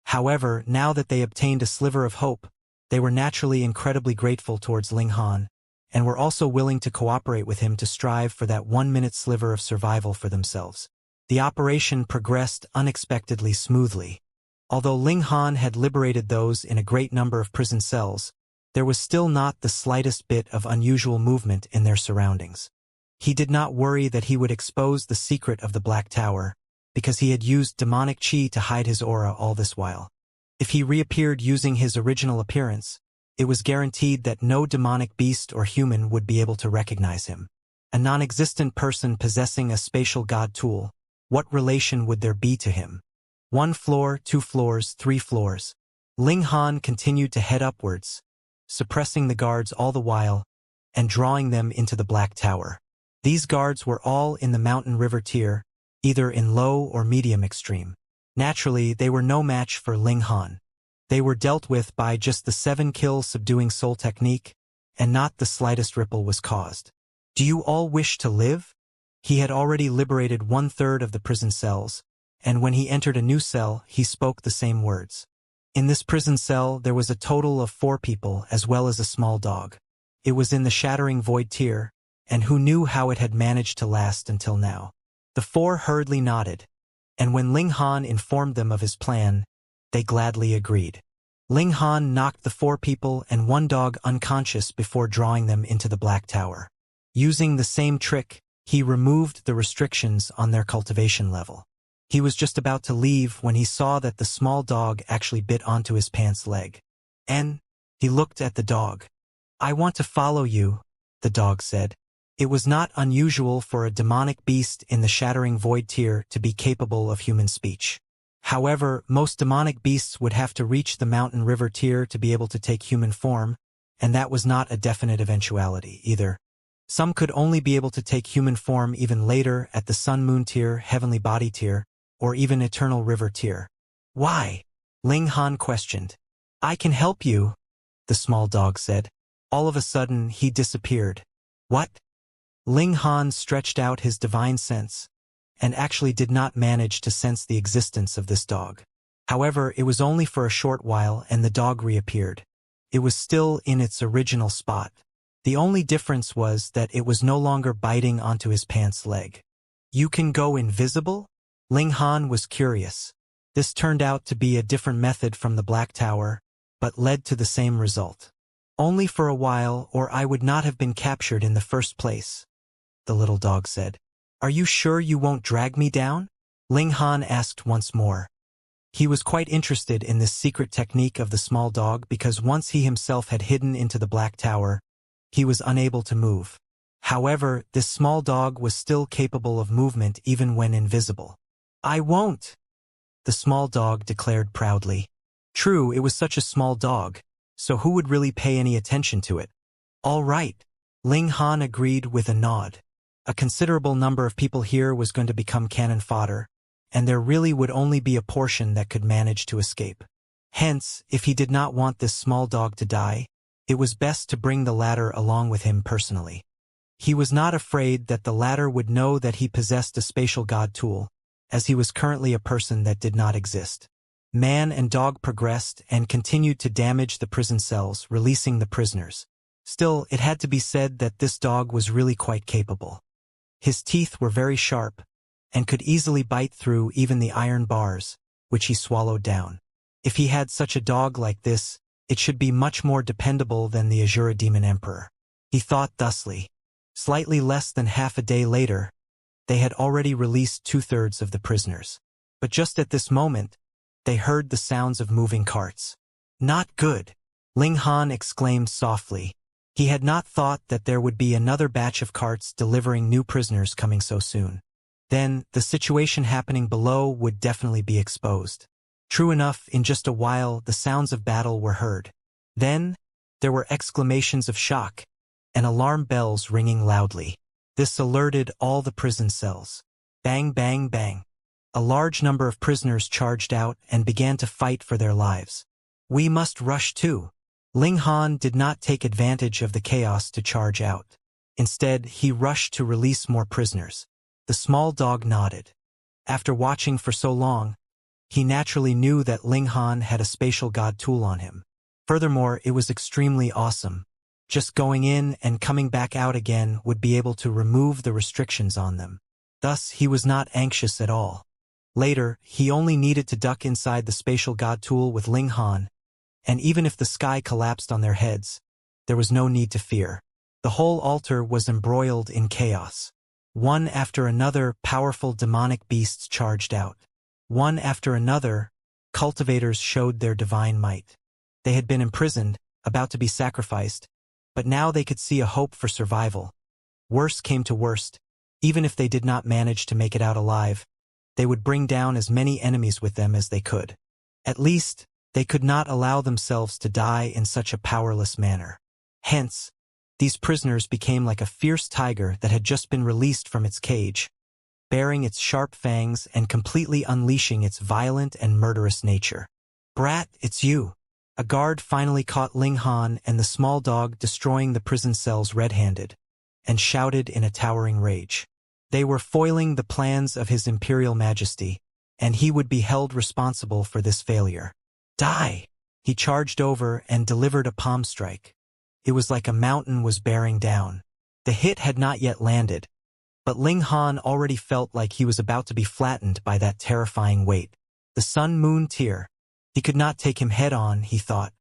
S1: However, now that they obtained a sliver of hope, they were naturally incredibly grateful towards Ling Han, and were also willing to cooperate with him to strive for that 1-minute sliver of survival for themselves. The operation progressed unexpectedly smoothly. Although Ling Han had liberated those in a great number of prison cells, there was still not the slightest bit of unusual movement in their surroundings. He did not worry that he would expose the secret of the Black Tower, because he had used demonic chi to hide his aura all this while. If he reappeared using his original appearance, it was guaranteed that no demonic beast or human would be able to recognize him. A non-existent person possessing a spatial god tool, what relation would there be to him? 1 floor, 2 floors, 3 floors. Ling Han continued to head upwards, suppressing the guards all the while, and drawing them into the Black Tower. These guards were all in the mountain river tier, either in low or medium extreme. Naturally, they were no match for Ling Han. They were dealt with by just the 7-kill subduing soul technique, and not the slightest ripple was caused. Do you all wish to live? He had already liberated 1/3 of the prison cells, and when he entered a new cell, he spoke the same words. In this prison cell, there was a total of 4 people as well as a small dog. It was in the shattering void tier, and who knew how it had managed to last until now. The 4 hurriedly nodded, and when Ling Han informed them of his plan, they gladly agreed. Ling Han knocked the 4 people and 1 dog unconscious before drawing them into the Black Tower. Using the same trick, he removed the restrictions on their cultivation level. He was just about to leave when he saw that the small dog actually bit onto his pants leg. And he looked at the dog. I want to follow you, the dog said. It was not unusual for a demonic beast in the shattering void tier to be capable of human speech. However, most demonic beasts would have to reach the mountain river tier to be able to take human form, and that was not a definite eventuality either. Some could only be able to take human form even later at the sun-moon tier, heavenly body tier, or even eternal river tier. Why? Ling Han questioned. I can help you, the small dog said. All of a sudden, he disappeared, What? Ling Han stretched out his divine sense, and actually did not manage to sense the existence of this dog. However, it was only for a short while and the dog reappeared. It was still in its original spot. The only difference was that it was no longer biting onto his pants leg. You can go invisible? Ling Han was curious. This turned out to be a different method from the Black Tower, but led to the same result. Only for a while, or I would not have been captured in the first place, the little dog said. Are you sure you won't drag me down? Ling Han asked once more. He was quite interested in this secret technique of the small dog because once he himself had hidden into the Black Tower, he was unable to move. However, this small dog was still capable of movement even when invisible. I won't, the small dog declared proudly. True, it was such a small dog, so who would really pay any attention to it? All right, Ling Han agreed with a nod. A considerable number of people here was going to become cannon fodder, and there really would only be a portion that could manage to escape. Hence, if he did not want this small dog to die, it was best to bring the latter along with him personally. He was not afraid that the latter would know that he possessed a spatial god tool, as he was currently a person that did not exist. Man and dog progressed and continued to damage the prison cells, releasing the prisoners. Still, it had to be said that this dog was really quite capable. His teeth were very sharp, and could easily bite through even the iron bars, which he swallowed down. If he had such a dog like this, it should be much more dependable than the Azura Demon Emperor. He thought thusly. Slightly less than half a day later, they had already released 2/3 of the prisoners. But just at this moment, they heard the sounds of moving carts. Not good, Ling Han exclaimed softly. He had not thought that there would be another batch of carts delivering new prisoners coming so soon. Then, the situation happening below would definitely be exposed. True enough, in just a while, the sounds of battle were heard. Then, there were exclamations of shock, and alarm bells ringing loudly. This alerted all the prison cells. Bang, bang, bang. A large number of prisoners charged out and began to fight for their lives. We must rush too. Ling Han did not take advantage of the chaos to charge out. Instead, he rushed to release more prisoners. The small dog nodded. After watching for so long, he naturally knew that Ling Han had a spatial god tool on him. Furthermore, it was extremely awesome. Just going in and coming back out again would be able to remove the restrictions on them. Thus, he was not anxious at all. Later, he only needed to duck inside the spatial god tool with Ling Han, and even if the sky collapsed on their heads, there was no need to fear. The whole altar was embroiled in chaos. One after another, powerful demonic beasts charged out. One after another, cultivators showed their divine might. They had been imprisoned, about to be sacrificed, but now they could see a hope for survival. Worst came to worst, even if they did not manage to make it out alive, they would bring down as many enemies with them as they could. At least, they could not allow themselves to die in such a powerless manner. Hence, these prisoners became like a fierce tiger that had just been released from its cage, baring its sharp fangs and completely unleashing its violent and murderous nature. Brat, it's you. A guard finally caught Ling Han and the small dog destroying the prison cells red-handed, and shouted in a towering rage. They were foiling the plans of His Imperial Majesty, and he would be held responsible for this failure. Die! He charged over and delivered a palm strike. It was like a mountain was bearing down. The hit had not yet landed, but Ling Han already felt like he was about to be flattened by that terrifying weight. The sun-moon tear. He could not take him head-on, he thought.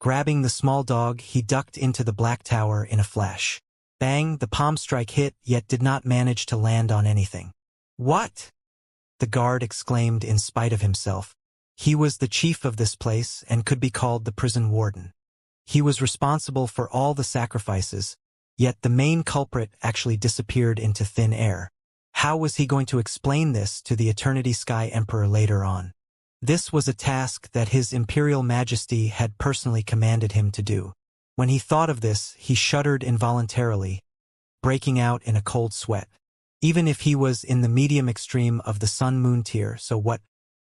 S1: Grabbing the small dog, he ducked into the Black Tower in a flash. Bang, the palm strike hit, yet did not manage to land on anything. What? The guard exclaimed in spite of himself. He was the chief of this place and could be called the prison warden. He was responsible for all the sacrifices, yet the main culprit actually disappeared into thin air. How was he going to explain this to the Eternity Sky Emperor later on? This was a task that His Imperial Majesty had personally commanded him to do. When he thought of this, he shuddered involuntarily, breaking out in a cold sweat. Even if he was in the medium extreme of the sun-moon tier, so what?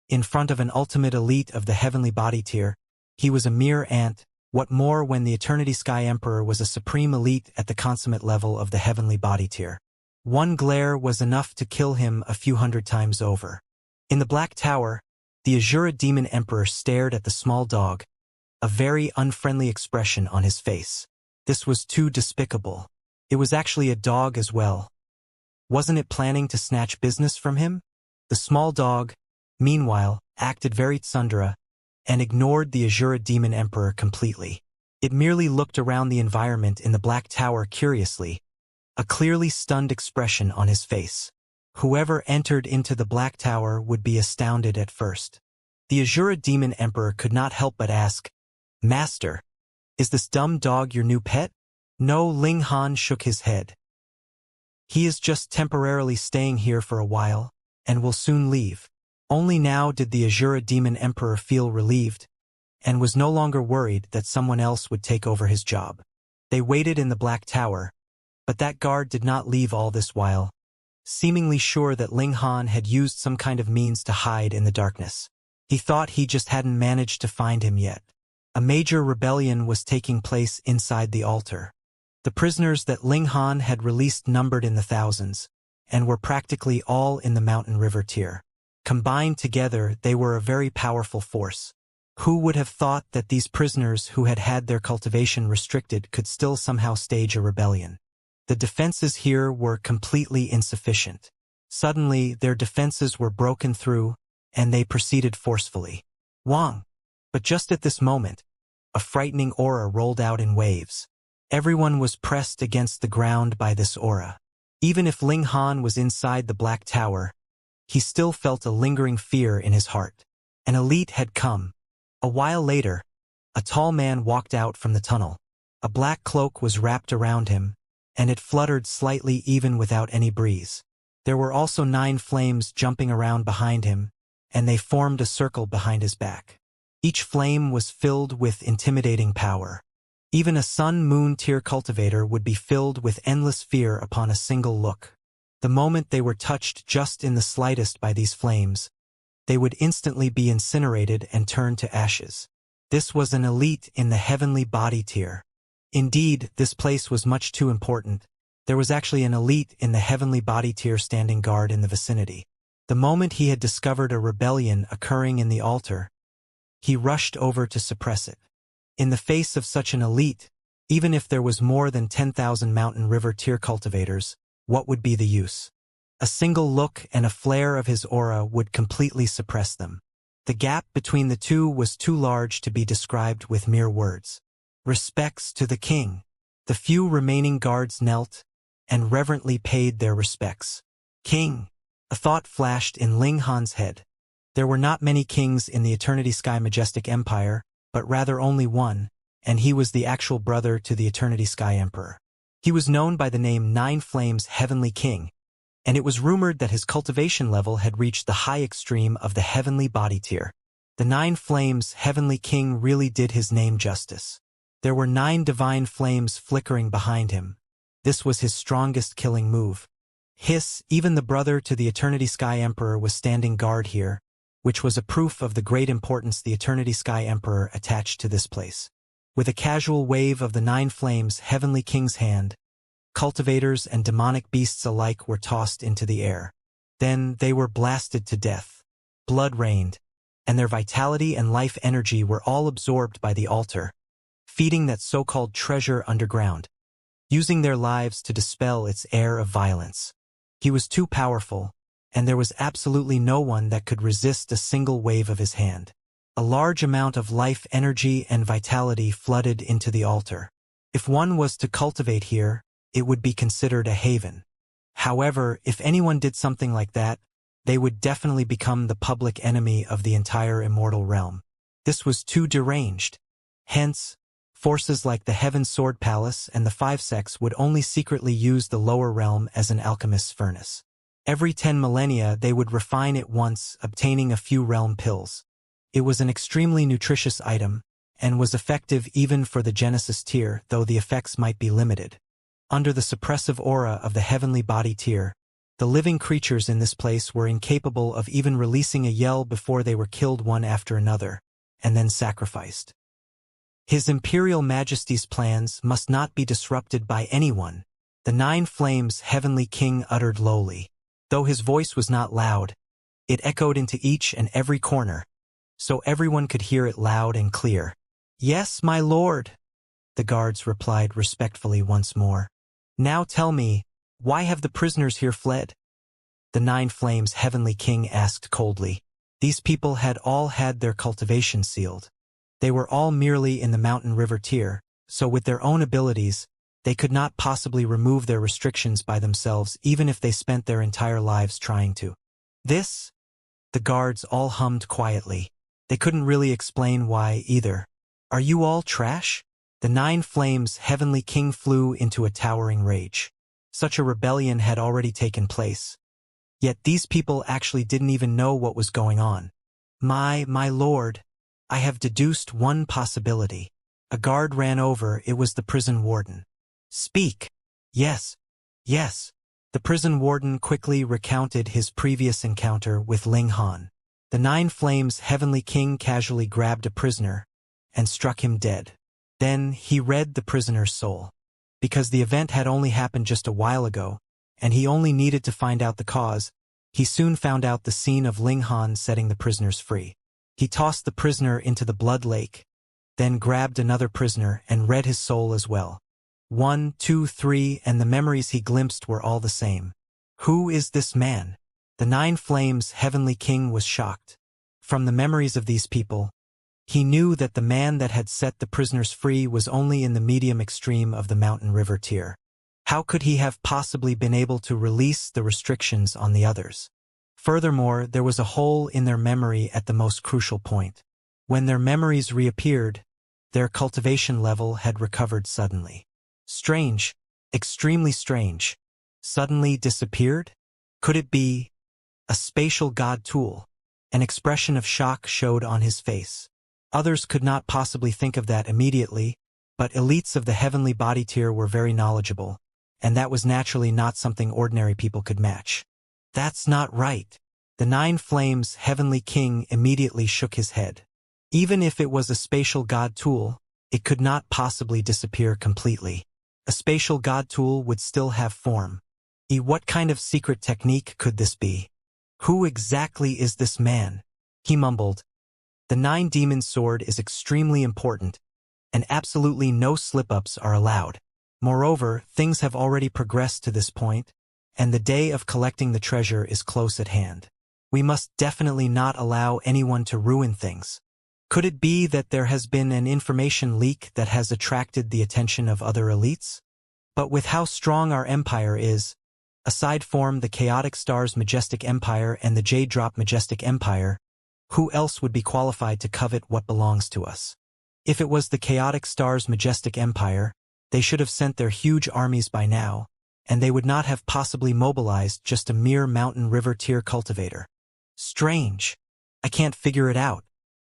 S1: In front of an ultimate elite of the heavenly body tier, he was a mere ant, What more when the Eternity Sky Emperor was a supreme elite at the consummate level of the heavenly body tier. One glare was enough to kill him a few hundred times over. In the Black Tower, the Azura Demon Emperor stared at the small dog, a very unfriendly expression on his face. This was too despicable. It was actually a dog as well. Wasn't it planning to snatch business from him? The small dog, meanwhile, acted very tsundere and ignored the Azura Demon Emperor completely. It merely looked around the environment in the Black Tower curiously, a clearly stunned expression on his face. Whoever entered into the Black Tower would be astounded at first. The Azura Demon Emperor could not help but ask, "Master, is this dumb dog your new pet?" No, Ling Han shook his head. He is just temporarily staying here for a while, and will soon leave. Only now did the Azura Demon Emperor feel relieved, and was no longer worried that someone else would take over his job. They waited in the Black Tower, but that guard did not leave all this while, seemingly sure that Ling Han had used some kind of means to hide in the darkness. He thought he just hadn't managed to find him yet. A major rebellion was taking place inside the altar. The prisoners that Ling Han had released numbered in the thousands, and were practically all in the Mountain River tier. Combined together, they were a very powerful force. Who would have thought that these prisoners who had had their cultivation restricted could still somehow stage a rebellion? The defenses here were completely insufficient. Suddenly, their defenses were broken through, and they proceeded forcefully. Wang! But just at this moment, a frightening aura rolled out in waves. Everyone was pressed against the ground by this aura. Even if Ling Han was inside the Black Tower, he still felt a lingering fear in his heart. An elite had come. A while later, a tall man walked out from the tunnel. A black cloak was wrapped around him, and it fluttered slightly even without any breeze. There were also 9 flames jumping around behind him, and they formed a circle behind his back. Each flame was filled with intimidating power. Even a sun-moon tier cultivator would be filled with endless fear upon a single look. The moment they were touched just in the slightest by these flames, they would instantly be incinerated and turned to ashes. This was an elite in the heavenly body tier. Indeed, this place was much too important. There was actually an elite in the heavenly body tier standing guard in the vicinity. The moment he had discovered a rebellion occurring in the altar, he rushed over to suppress it. In the face of such an elite, even if there was more than 10,000 Mountain River tier cultivators, what would be the use? A single look and a flare of his aura would completely suppress them. The gap between the two was too large to be described with mere words. Respects to the king. The few remaining guards knelt and reverently paid their respects. King! A thought flashed in Ling Han's head. There were not many kings in the Eternity Sky Majestic Empire, but rather only one, and he was the actual brother to the Eternity Sky Emperor. He was known by the name 9 Flames Heavenly King, and it was rumored that his cultivation level had reached the high extreme of the heavenly body tier. The 9 Flames Heavenly King really did his name justice. There were 9 divine flames flickering behind him. This was his strongest killing move. Hiss, even the brother to the Eternity Sky Emperor was standing guard here, which was a proof of the great importance the Eternity Sky Emperor attached to this place. With a casual wave of the 9 Flames Heavenly King's hand, cultivators and demonic beasts alike were tossed into the air. Then they were blasted to death. Blood rained, and their vitality and life energy were all absorbed by the altar, feeding that so-called treasure underground, using their lives to dispel its air of violence. He was too powerful, and there was absolutely no one that could resist a single wave of his hand. A large amount of life energy and vitality flooded into the altar. If one was to cultivate here, it would be considered a haven. However, if anyone did something like that, they would definitely become the public enemy of the entire immortal realm. This was too deranged. Hence, forces like the Heaven Sword Palace and the Five Sects would only secretly use the lower realm as an alchemist's furnace. Every 10 millennia they would refine it once, obtaining a few realm pills. It was an extremely nutritious item, and was effective even for the Genesis tier, though the effects might be limited. Under the suppressive aura of the heavenly body tier, the living creatures in this place were incapable of even releasing a yell before they were killed one after another, and then sacrificed. His Imperial Majesty's plans must not be disrupted by anyone, the Nine Flames' heavenly king uttered lowly. Though his voice was not loud, it echoed into each and every corner, so everyone could hear it loud and clear. "Yes, my lord," the guards replied respectfully once more. "Now tell me, why have the prisoners here fled?" The Nine Flames' heavenly king asked coldly. These people had all had their cultivation sealed. They were all merely in the mountain river tier, so with their own abilities, they could not possibly remove their restrictions by themselves even if they spent their entire lives trying to. "This?" The guards all hummed quietly. They couldn't really explain why either. "Are you all trash?" The Nine Flames' heavenly king flew into a towering rage. Such a rebellion had already taken place. Yet these people actually didn't even know what was going on. My lord, I have deduced one possibility." A guard ran over. It was the prison warden. "Speak." Yes. The prison warden quickly recounted his previous encounter with Ling Han. The Nine Flames' heavenly king casually grabbed a prisoner and struck him dead. Then he read the prisoner's soul. Because the event had only happened just a while ago, and he only needed to find out the cause, he soon found out the scene of Ling Han setting the prisoners free. He tossed the prisoner into the blood lake, then grabbed another prisoner and read his soul as well. 1, 2, 3, and the memories he glimpsed were all the same. Who is this man? The Nine Flames' heavenly king was shocked. From the memories of these people, he knew that the man that had set the prisoners free was only in the medium extreme of the mountain river tier. How could he have possibly been able to release the restrictions on the others? Furthermore, there was a hole in their memory at the most crucial point. When their memories reappeared, their cultivation level had recovered suddenly. Strange, extremely strange. Suddenly disappeared? Could it be a spatial god tool? An expression of shock showed on his face. Others could not possibly think of that immediately, but elites of the heavenly body tier were very knowledgeable, and that was naturally not something ordinary people could match. That's not right. The Nine Flames' heavenly king immediately shook his head. Even if it was a spatial god tool, it could not possibly disappear completely. A spatial god tool would still have form. What kind of secret technique could this be? Who exactly is this man? He mumbled. The Nine Demon Sword is extremely important, and absolutely no slip-ups are allowed. Moreover, things have already progressed to this point, and the day of collecting the treasure is close at hand. We must definitely not allow anyone to ruin things. Could it be that there has been an information leak that has attracted the attention of other elites? But with how strong our empire is, aside from the Chaotic Star's Majestic Empire and the Jade Drop Majestic Empire, who else would be qualified to covet what belongs to us? If it was the Chaotic Star's Majestic Empire, they should have sent their huge armies by now, and they would not have possibly mobilized just a mere mountain river tier cultivator. Strange. I can't figure it out.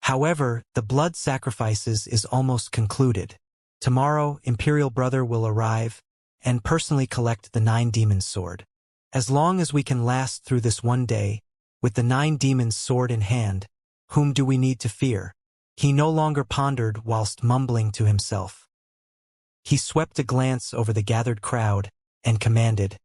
S1: However, the blood sacrifices is almost concluded. Tomorrow, Imperial Brother will arrive and personally collect the Nine Demons' Sword. As long as we can last through this one day, with the Nine Demons' Sword in hand, whom do we need to fear? He no longer pondered whilst mumbling to himself. He swept a glance over the gathered crowd and commanded,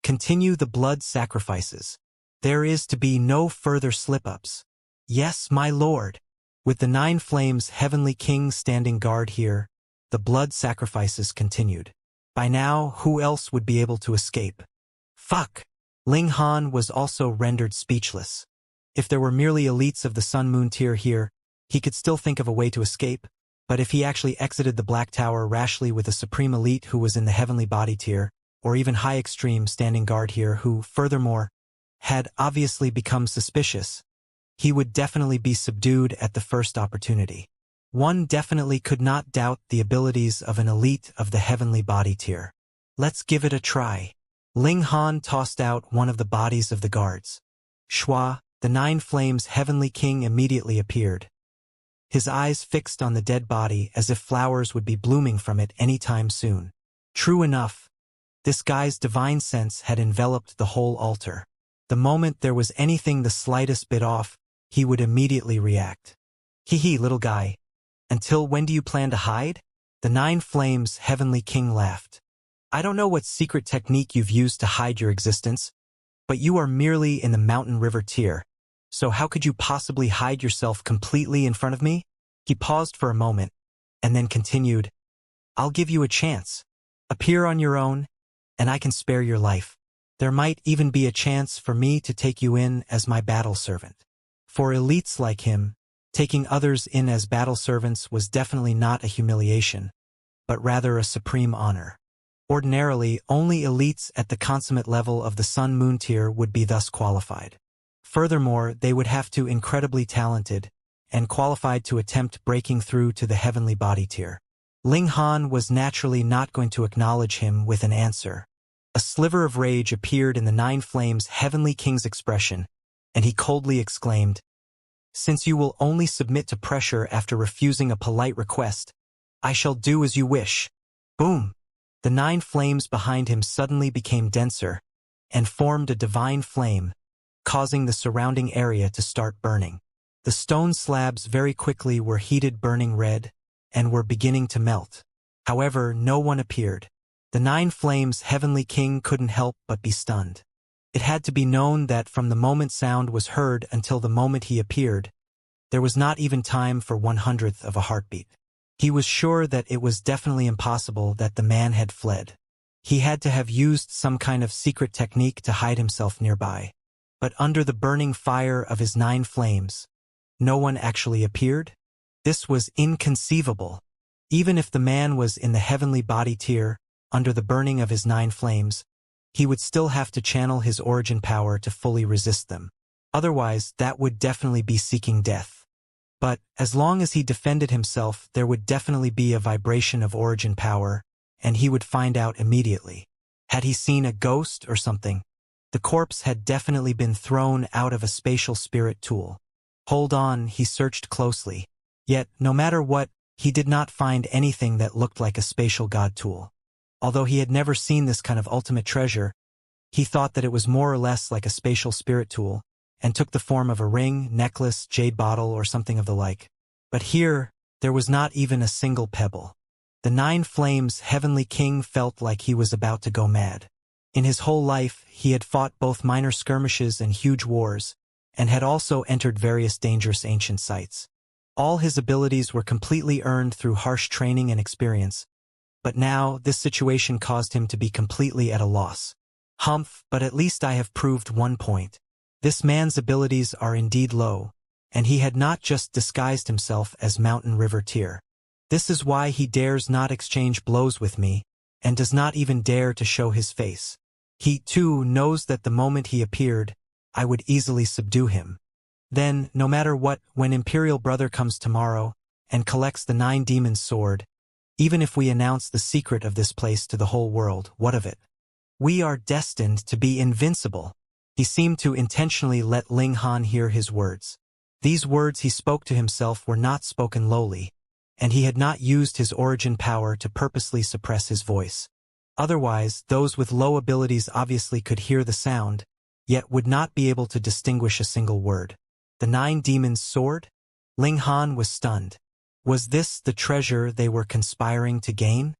S1: "Continue the blood sacrifices. There is to be no further slip-ups." "Yes, my lord." With the Nine Flames' heavenly king standing guard here, the blood sacrifices continued. By now, who else would be able to escape? Fuck! Ling Han was also rendered speechless. If there were merely elites of the Sun Moon tier here, he could still think of a way to escape, but if he actually exited the Black Tower rashly with a supreme elite who was in the heavenly body tier, or even high extreme standing guard here who, furthermore, had obviously become suspicious, he would definitely be subdued at the first opportunity. One definitely could not doubt the abilities of an elite of the heavenly body tier. Let's give it a try. Ling Han tossed out one of the bodies of the guards. Shua, the Nine Flames' heavenly king, immediately appeared. His eyes fixed on the dead body as if flowers would be blooming from it any time soon. True enough, this guy's divine sense had enveloped the whole altar. The moment there was anything the slightest bit off, he would immediately react. Hee, little guy. Until when do you plan to hide? The Nine Flames Heavenly King laughed. I don't know what secret technique you've used to hide your existence, but you are merely in the mountain river tier. So how could you possibly hide yourself completely in front of me? He paused for a moment, and then continued, I'll give you a chance. Appear on your own, and I can spare your life. There might even be a chance for me to take you in as my battle servant. For elites like him, taking others in as battle servants was definitely not a humiliation, but rather a supreme honor. Ordinarily, only elites at the consummate level of the Sun-Moon tier would be thus qualified. Furthermore, they would have to be incredibly talented and qualified to attempt breaking through to the heavenly body tier. Ling Han was naturally not going to acknowledge him with an answer. A sliver of rage appeared in the Nine Flames Heavenly King's expression, and he coldly exclaimed, Since you will only submit to pressure after refusing a polite request, I shall do as you wish. Boom! The Nine Flames behind him suddenly became denser and formed a divine flame, causing the surrounding area to start burning. The stone slabs very quickly were heated burning red and were beginning to melt. However, no one appeared. The Nine Flames Heavenly King couldn't help but be stunned. It had to be known that from the moment sound was heard until the moment he appeared, there was not even time for 1/100th of a heartbeat. He was sure that it was definitely impossible that the man had fled. He had to have used some kind of secret technique to hide himself nearby. But under the burning fire of his nine flames, no one actually appeared? This was inconceivable. Even if the man was in the heavenly body tier, under the burning of his nine flames, he would still have to channel his origin power to fully resist them. Otherwise, that would definitely be seeking death. But, as long as he defended himself, there would definitely be a vibration of origin power, and he would find out immediately. Had he seen a ghost or something? The corpse had definitely been thrown out of a spatial spirit tool. Hold on, he searched closely. Yet, no matter what, he did not find anything that looked like a spatial god tool. Although he had never seen this kind of ultimate treasure, he thought that it was more or less like a spatial spirit tool, and took the form of a ring, necklace, jade bottle, or something of the like. But here, there was not even a single pebble. The Nine Flames Heavenly King felt like he was about to go mad. In his whole life, he had fought both minor skirmishes and huge wars, and had also entered various dangerous ancient sites. All his abilities were completely earned through harsh training and experience, but now this situation caused him to be completely at a loss. Humph, but at least I have proved one point. This man's abilities are indeed low, and he had not just disguised himself as Mountain River Tier. This is why he dares not exchange blows with me, and does not even dare to show his face. He, too, knows that the moment he appeared, I would easily subdue him. Then, no matter what, when Imperial Brother comes tomorrow, and collects the Nine Demons' sword, even if we announce the secret of this place to the whole world, what of it? We are destined to be invincible. He seemed to intentionally let Ling Han hear his words. These words he spoke to himself were not spoken lowly, and he had not used his origin power to purposely suppress his voice. Otherwise, those with low abilities obviously could hear the sound, yet would not be able to distinguish a single word. The Nine Demons' sword? Ling Han was stunned. Was this the treasure they were conspiring to gain?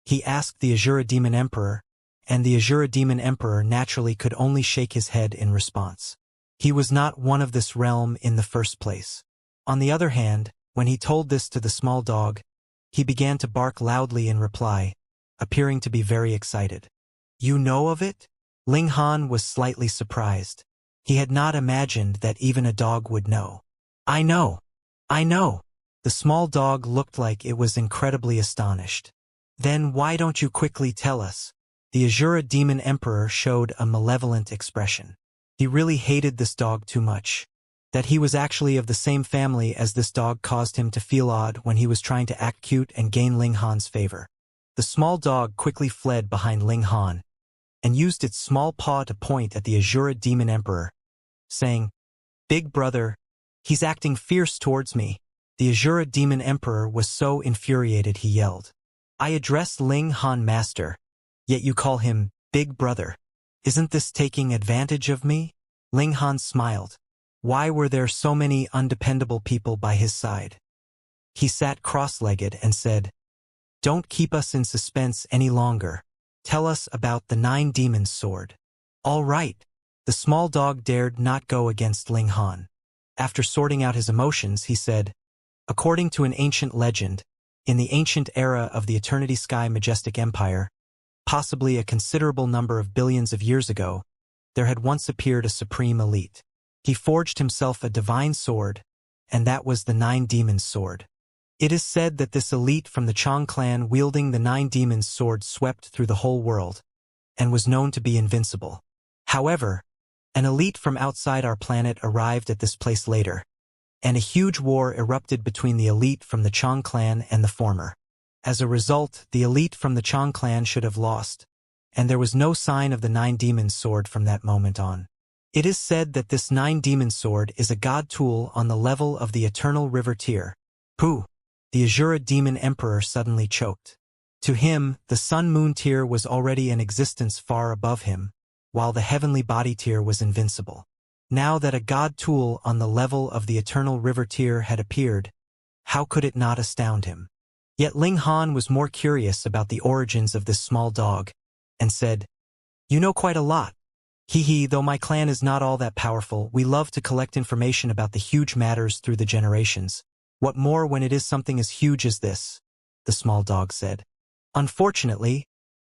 S1: He asked the Azura Demon Emperor, and the Azura Demon Emperor naturally could only shake his head in response. He was not one of this realm in the first place. On the other hand, when he told this to the small dog, he began to bark loudly in reply, appearing to be very excited. You know of it? Ling Han was slightly surprised. He had not imagined that even a dog would know. I know. I know. The small dog looked like it was incredibly astonished. Then why don't you quickly tell us? The Azura Demon Emperor showed a malevolent expression. He really hated this dog too much. That he was actually of the same family as this dog caused him to feel odd when he was trying to act cute and gain Ling Han's favor. The small dog quickly fled behind Ling Han, and used its small paw to point at the Azura Demon Emperor, saying, Big brother, he's acting fierce towards me. The Azura Demon Emperor was so infuriated he yelled. I address Ling Han Master, yet you call him Big Brother. Isn't this taking advantage of me? Ling Han smiled. Why were there so many undependable people by his side? He sat cross-legged and said, "Don't keep us in suspense any longer. Tell us about the Nine Demons' sword." "All right." The small dog dared not go against Ling Han. After sorting out his emotions, he said, "According to an ancient legend, in the ancient era of the Eternity Sky Majestic Empire, possibly a considerable number of billions of years ago, there had once appeared a supreme elite. He forged himself a divine sword, and that was the Nine Demons' sword. It is said that this elite from the Chong clan wielding the Nine Demons' sword swept through the whole world, and was known to be invincible. However, an elite from outside our planet arrived at this place later, and a huge war erupted between the elite from the Chong clan and the former. As a result, the elite from the Chong clan should have lost, and there was no sign of the Nine Demons' sword from that moment on. It is said that this Nine Demons' sword is a god tool on the level of the Eternal River Tier. Pooh! The Azura Demon Emperor suddenly choked. To him, the Sun-Moon Tier was already in existence far above him, while the Heavenly Body Tier was invincible. Now that a god tool on the level of the Eternal River Tier had appeared, how could it not astound him? Yet Ling Han was more curious about the origins of this small dog, and said, "You know quite a lot. Hee, though my clan is not all that powerful, we love to collect information about the huge matters through the generations. What more when it is something as huge as this?" the small dog said. "Unfortunately,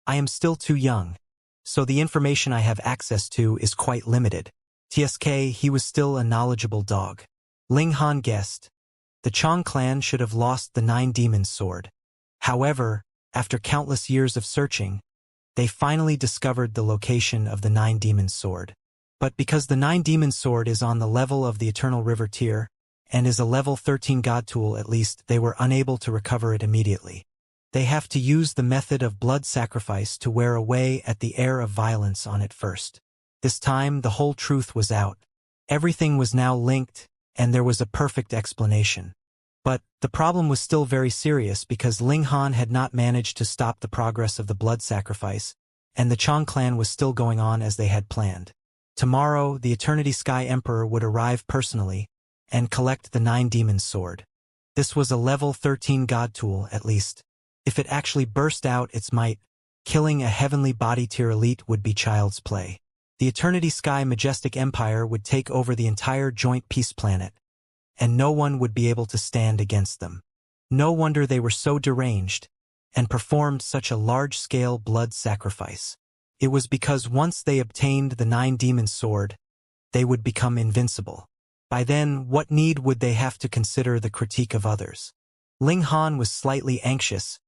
S1: I am still too young, so the information I have access to is quite limited." TSK, he was still a knowledgeable dog. Ling Han guessed. The Chong clan should have lost the Nine Demons' sword. However, after countless years of searching, they finally discovered the location of the Nine Demons' sword. But because the Nine Demons' sword is on the level of the Eternal River Tier, and is a level 13 god tool at least, they were unable to recover it immediately. They have to use the method of blood sacrifice to wear away at the air of violence on it first. This time the whole truth was out. Everything was now linked, and there was a perfect explanation. But the problem was still very serious because Ling Han had not managed to stop the progress of the blood sacrifice, and the Chong clan was still going on as they had planned. Tomorrow, the Eternity Sky Emperor would arrive personally and collect the Nine Demons' sword. This was a level 13 god tool, at least. If it actually burst out its might, killing a Heavenly Body Tier elite would be child's play. The Eternity Sky Majestic Empire would take over the entire joint peace planet, and no one would be able to stand against them. No wonder they were so deranged, and performed such a large-scale blood sacrifice. It was because once they obtained the Nine Demons' sword, they would become invincible. By then, what need would they have to consider the critique of others? Ling Han was slightly anxious,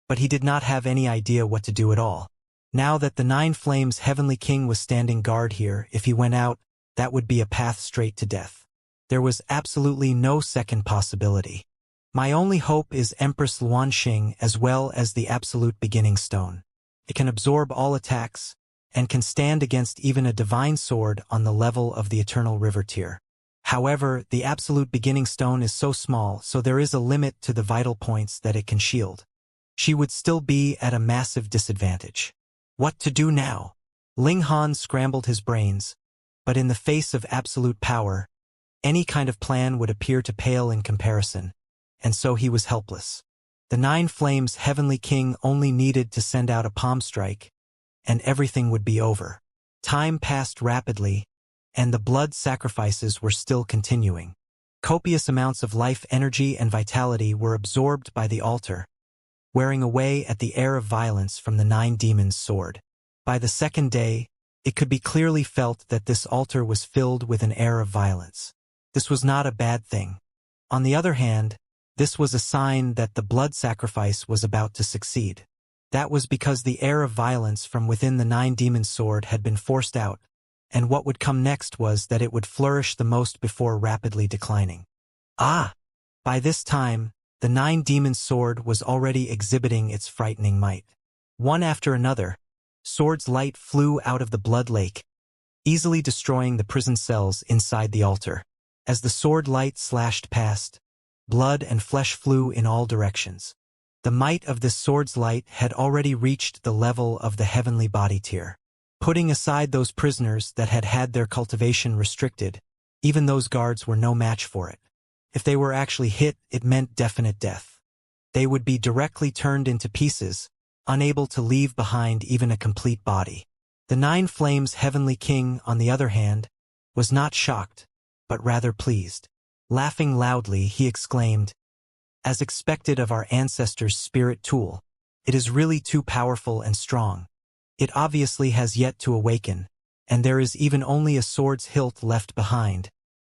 S1: but he did not have any idea what to do at all. Now that the Nine Flames Heavenly King was standing guard here, if he went out, that would be a path straight to death. There was absolutely no second possibility. My only hope is Empress Luanxing as well as the Absolute Beginning Stone. It can absorb all attacks, and can stand against even a divine sword on the level of the Eternal River Tier. However, the Absolute Beginning Stone is so small, so there is a limit to the vital points that it can shield. She would still be at a massive disadvantage. What to do now? Ling Han scrambled his brains, but in the face of absolute power, any kind of plan would appear to pale in comparison, and so he was helpless. The Nine Flames Heavenly King only needed to send out a palm strike, and everything would be over. Time passed rapidly, and the blood sacrifices were still continuing. Copious amounts of life energy and vitality were absorbed by the altar, wearing away at the air of violence from the Nine Demons' sword. By the second day, it could be clearly felt that this altar was filled with an air of violence. This was not a bad thing. On the other hand, this was a sign that the blood sacrifice was about to succeed. That was because the air of violence from within the Nine Demons' sword had been forced out, and what would come next was that it would flourish the most before rapidly declining. Ah! By this time, the Nine Demons' sword was already exhibiting its frightening might. One after another, swords light flew out of the blood lake, easily destroying the prison cells inside the altar. As the sword light slashed past, blood and flesh flew in all directions. The might of this sword's light had already reached the level of the Heavenly Body Tier. Putting aside those prisoners that had had their cultivation restricted, even those guards were no match for it. If they were actually hit, it meant definite death. They would be directly turned into pieces, unable to leave behind even a complete body. The Nine Flames' heavenly king, on the other hand, was not shocked, but rather pleased. Laughing loudly, he exclaimed, "As expected of our ancestors' spirit tool, it is really too powerful and strong. It obviously has yet to awaken, and there is even only a sword's hilt left behind,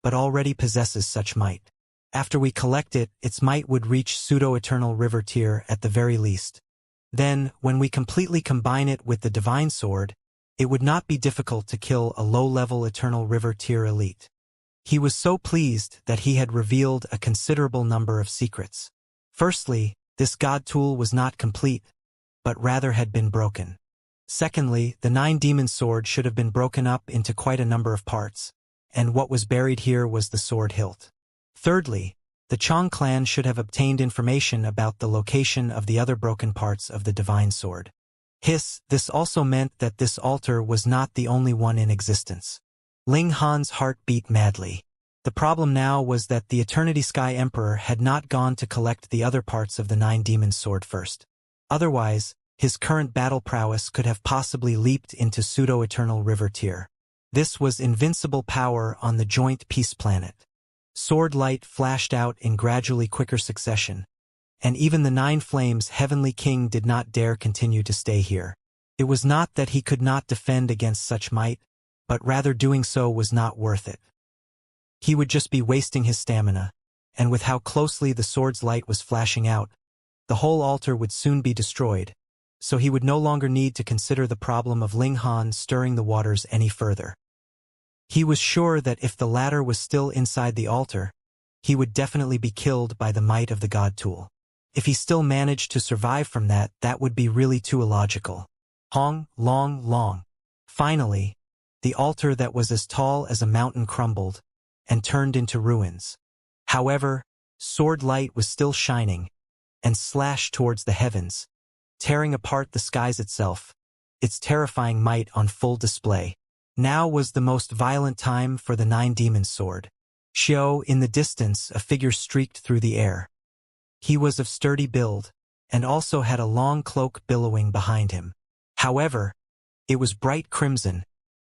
S1: but already possesses such might. After we collect it, its might would reach pseudo-eternal river tier at the very least. Then, when we completely combine it with the divine sword, it would not be difficult to kill a low-level eternal river tier elite." He was so pleased that he had revealed a considerable number of secrets. Firstly, this god tool was not complete, but rather had been broken. Secondly, the Nine-Demon sword should have been broken up into quite a number of parts, and what was buried here was the sword hilt. Thirdly, the Chong clan should have obtained information about the location of the other broken parts of the divine sword. This also meant that this altar was not the only one in existence. Ling Han's heart beat madly. The problem now was that the Eternity Sky Emperor had not gone to collect the other parts of the Nine-Demon sword first. Otherwise, his current battle prowess could have possibly leaped into pseudo-eternal river tier. This was invincible power on the joint peace planet. Sword light flashed out in gradually quicker succession, and even the Nine Flames' heavenly king did not dare continue to stay here. It was not that he could not defend against such might, but rather doing so was not worth it. He would just be wasting his stamina, and with how closely the sword's light was flashing out, the whole altar would soon be destroyed, so he would no longer need to consider the problem of Ling Han stirring the waters any further. He was sure that if the latter was still inside the altar, he would definitely be killed by the might of the god tool. If he still managed to survive from that, that would be really too illogical. Long. Finally, the altar that was as tall as a mountain crumbled and turned into ruins. However, sword light was still shining and slashed towards the heavens, tearing apart the skies itself, its terrifying might on full display. Now was the most violent time for the Nine-Demon sword. In the distance, a figure streaked through the air. He was of sturdy build, and also had a long cloak billowing behind him. However, it was bright crimson,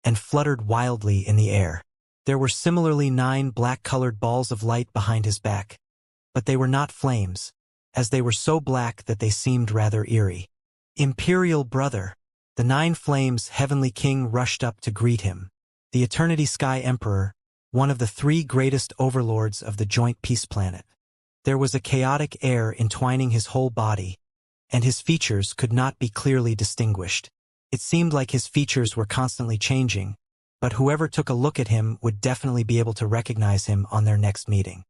S1: and fluttered wildly in the air. There were similarly 9 black-colored balls of light behind his back, but they were not flames, as they were so black that they seemed rather eerie. Imperial brother! The Nine Flames' heavenly king rushed up to greet him. The Eternity Sky Emperor, one of the 3 greatest overlords of the joint peace planet. There was a chaotic air entwining his whole body, and his features could not be clearly distinguished. It seemed like his features were constantly changing, but whoever took a look at him would definitely be able to recognize him on their next meeting.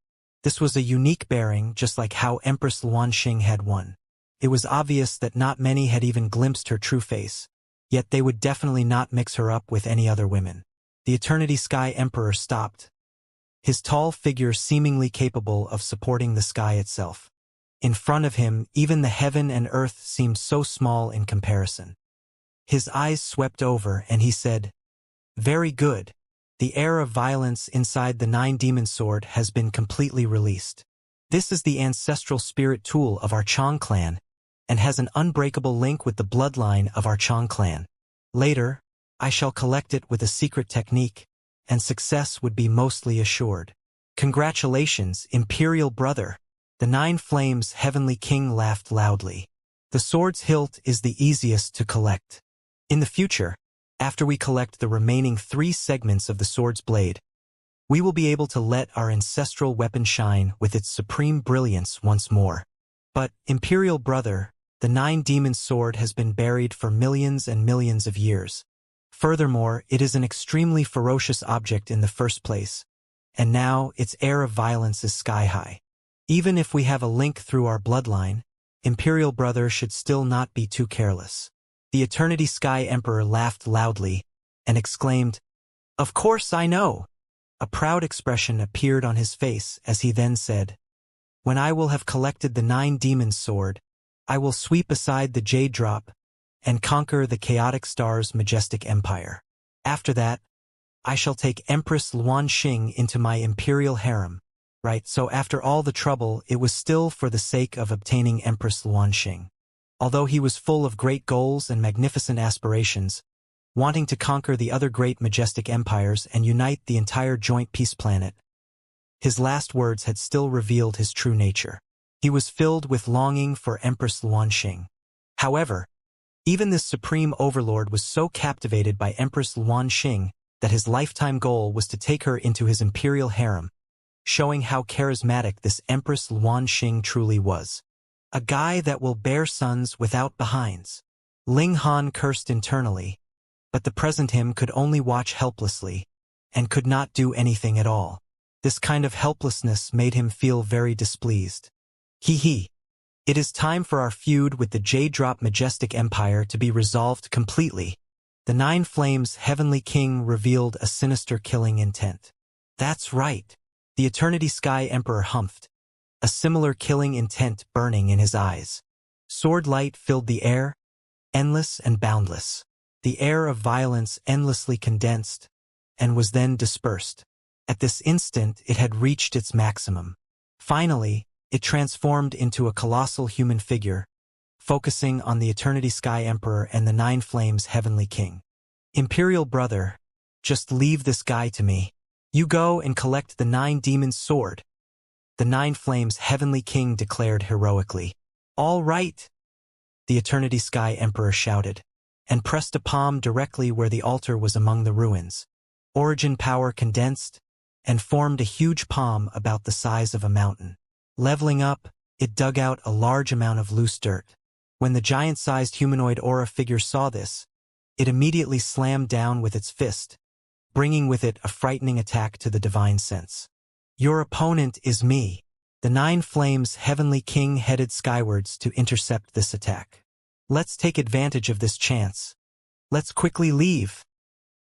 S1: This was a unique bearing, just like how Empress Luanxing had one. It was obvious that not many had even glimpsed her true face, yet they would definitely not mix her up with any other women. The Eternity Sky Emperor stopped, his tall figure seemingly capable of supporting the sky itself. In front of him, even the heaven and earth seemed so small in comparison. His eyes swept over, and he said, "Very good. The air of violence inside the Nine-Demon sword has been completely released. This is the ancestral spirit tool of our Chong clan, and has an unbreakable link with the bloodline of our Chong clan. Later, I shall collect it with a secret technique, and success would be mostly assured. Congratulations, Imperial brother." The Nine Flames' heavenly king laughed loudly. "The sword's hilt is the easiest to collect. In the future, after we collect the remaining 3 segments of the sword's blade, we will be able to let our ancestral weapon shine with its supreme brilliance once more. But, Imperial brother, the Nine-Demon sword has been buried for millions and millions of years. Furthermore, it is an extremely ferocious object in the first place, and now its air of violence is sky-high. Even if we have a link through our bloodline, Imperial brother should still not be too careless." The Eternity Sky Emperor laughed loudly and exclaimed, "Of course I know." A proud expression appeared on his face as he then said, "When I will have collected the Nine-Demon sword, I will sweep aside the Jade Drop and conquer the Chaotic Star's majestic empire. After that, I shall take Empress Luanxing into my imperial harem, right? So after all the trouble, it was still for the sake of obtaining Empress Luanxing. Although he was full of great goals and magnificent aspirations, wanting to conquer the other great majestic empires and unite the entire joint peace planet, his last words had still revealed his true nature. He was filled with longing for Empress Luanxing. However, even this supreme overlord was so captivated by Empress Luanxing that his lifetime goal was to take her into his imperial harem, showing how charismatic this Empress Luanxing truly was. A guy that will bear sons without behinds. Ling Han cursed internally, but the present him could only watch helplessly, and could not do anything at all. This kind of helplessness made him feel very displeased. Hee. It is time for our feud with the J-Drop Majestic Empire to be resolved completely. The Nine Flames Heavenly King revealed a sinister killing intent. That's right. The Eternity Sky Emperor humphed, a similar killing intent burning in his eyes. Sword light filled the air, endless and boundless. The air of violence endlessly condensed, and was then dispersed. At this instant it had reached its maximum. Finally, it transformed into a colossal human figure, focusing on the Eternity Sky Emperor and the Nine Flames Heavenly King. Imperial brother, just leave this guy to me. You go and collect the Nine Demons' sword, the Nine Flames Heavenly King declared heroically. All right, the Eternity Sky Emperor shouted, and pressed a palm directly where the altar was among the ruins. Origin power condensed, and formed a huge palm about the size of a mountain. Leveling up, it dug out a large amount of loose dirt. When the giant-sized humanoid aura figure saw this, it immediately slammed down with its fist, bringing with it a frightening attack to the divine sense. Your opponent is me. The Nine Flames Heavenly King headed skywards to intercept this attack. Let's take advantage of this chance. Let's quickly leave,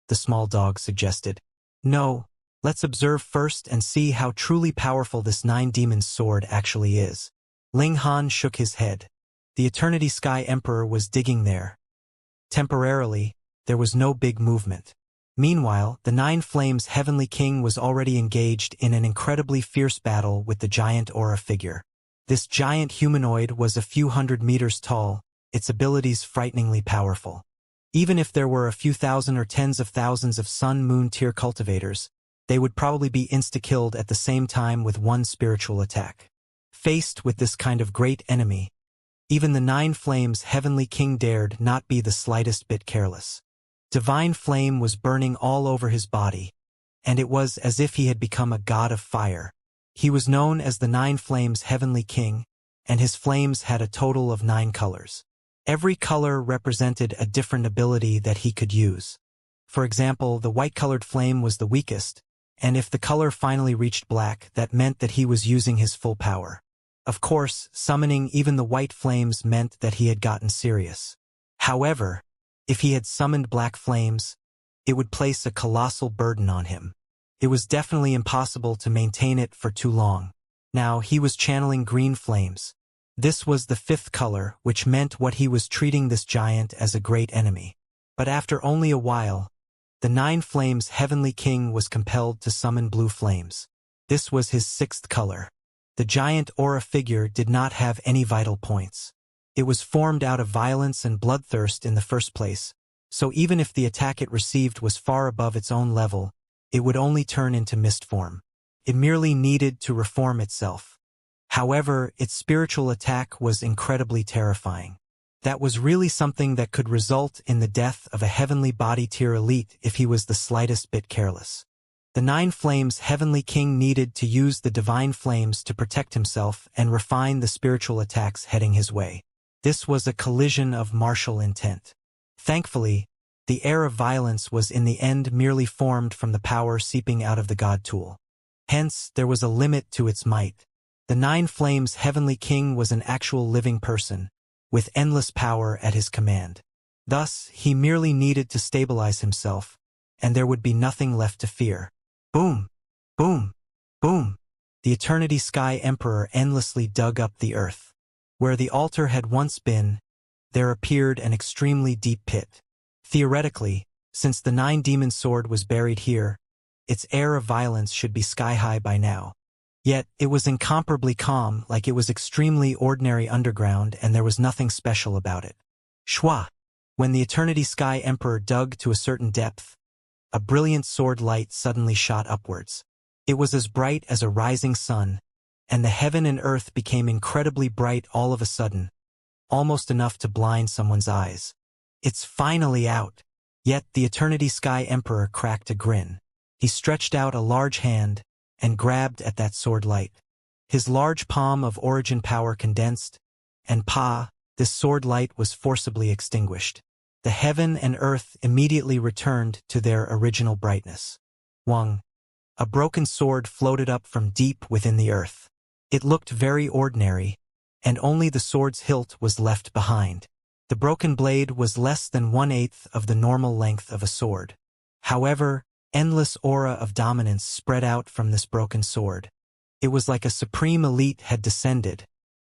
S1: the small dog suggested. No, let's observe first and see how truly powerful this Nine Demons' sword actually is. Ling Han shook his head. The Eternity Sky Emperor was digging there. Temporarily, there was no big movement. Meanwhile, the Nine Flames Heavenly King was already engaged in an incredibly fierce battle with the giant aura figure. This giant humanoid was a few hundred meters tall, its abilities frighteningly powerful. Even if there were a few thousand or tens of thousands of Sun-Moon tier cultivators, they would probably be insta-killed at the same time with one spiritual attack. Faced with this kind of great enemy, even the Nine Flames Heavenly King dared not be the slightest bit careless. Divine flame was burning all over his body, and it was as if he had become a god of fire. He was known as the Nine Flames Heavenly King, and his flames had a total of 9 colors. Every color represented a different ability that he could use. For example, the white-colored flame was the weakest, and if the color finally reached black, that meant that he was using his full power. Of course, summoning even the white flames meant that he had gotten serious. However, if he had summoned black flames, it would place a colossal burden on him. It was definitely impossible to maintain it for too long. Now he was channeling green flames. This was the 5th color, which meant what he was treating this giant as a great enemy. But after only a while, the Nine Flames Heavenly King was compelled to summon blue flames. This was his 6th color. The giant aura figure did not have any vital points. It was formed out of violence and bloodthirst in the first place, so even if the attack it received was far above its own level, it would only turn into mist form. It merely needed to reform itself. However, its spiritual attack was incredibly terrifying. That was really something that could result in the death of a heavenly body tier elite if he was the slightest bit careless. The Nine Flames Heavenly King needed to use the divine flames to protect himself and refine the spiritual attacks heading his way. This was a collision of martial intent. Thankfully, the air of violence was in the end merely formed from the power seeping out of the God tool. Hence, there was a limit to its might. The Nine Flames Heavenly King was an actual living person, with endless power at his command. Thus, he merely needed to stabilize himself, and there would be nothing left to fear. Boom! Boom! Boom! The Eternity Sky Emperor endlessly dug up the earth. Where the altar had once been, there appeared an extremely deep pit. Theoretically, since the Nine Demon Sword was buried here, its air of violence should be sky-high by now. Yet, it was incomparably calm, like it was extremely ordinary underground and there was nothing special about it. Shwa! When the Eternity Sky Emperor dug to a certain depth, a brilliant sword light suddenly shot upwards. It was as bright as a rising sun, and the heaven and earth became incredibly bright all of a sudden, almost enough to blind someone's eyes. It's finally out. Yet the Eternity Sky Emperor cracked a grin. He stretched out a large hand and grabbed at that sword light. His large palm of origin power condensed, and this sword light was forcibly extinguished. The heaven and earth immediately returned to their original brightness. Wang. A broken sword floated up from deep within the earth. It looked very ordinary, and only the sword's hilt was left behind. The broken blade was less than 1/8 of the normal length of a sword. However, endless aura of dominance spread out from this broken sword. It was like a supreme elite had descended,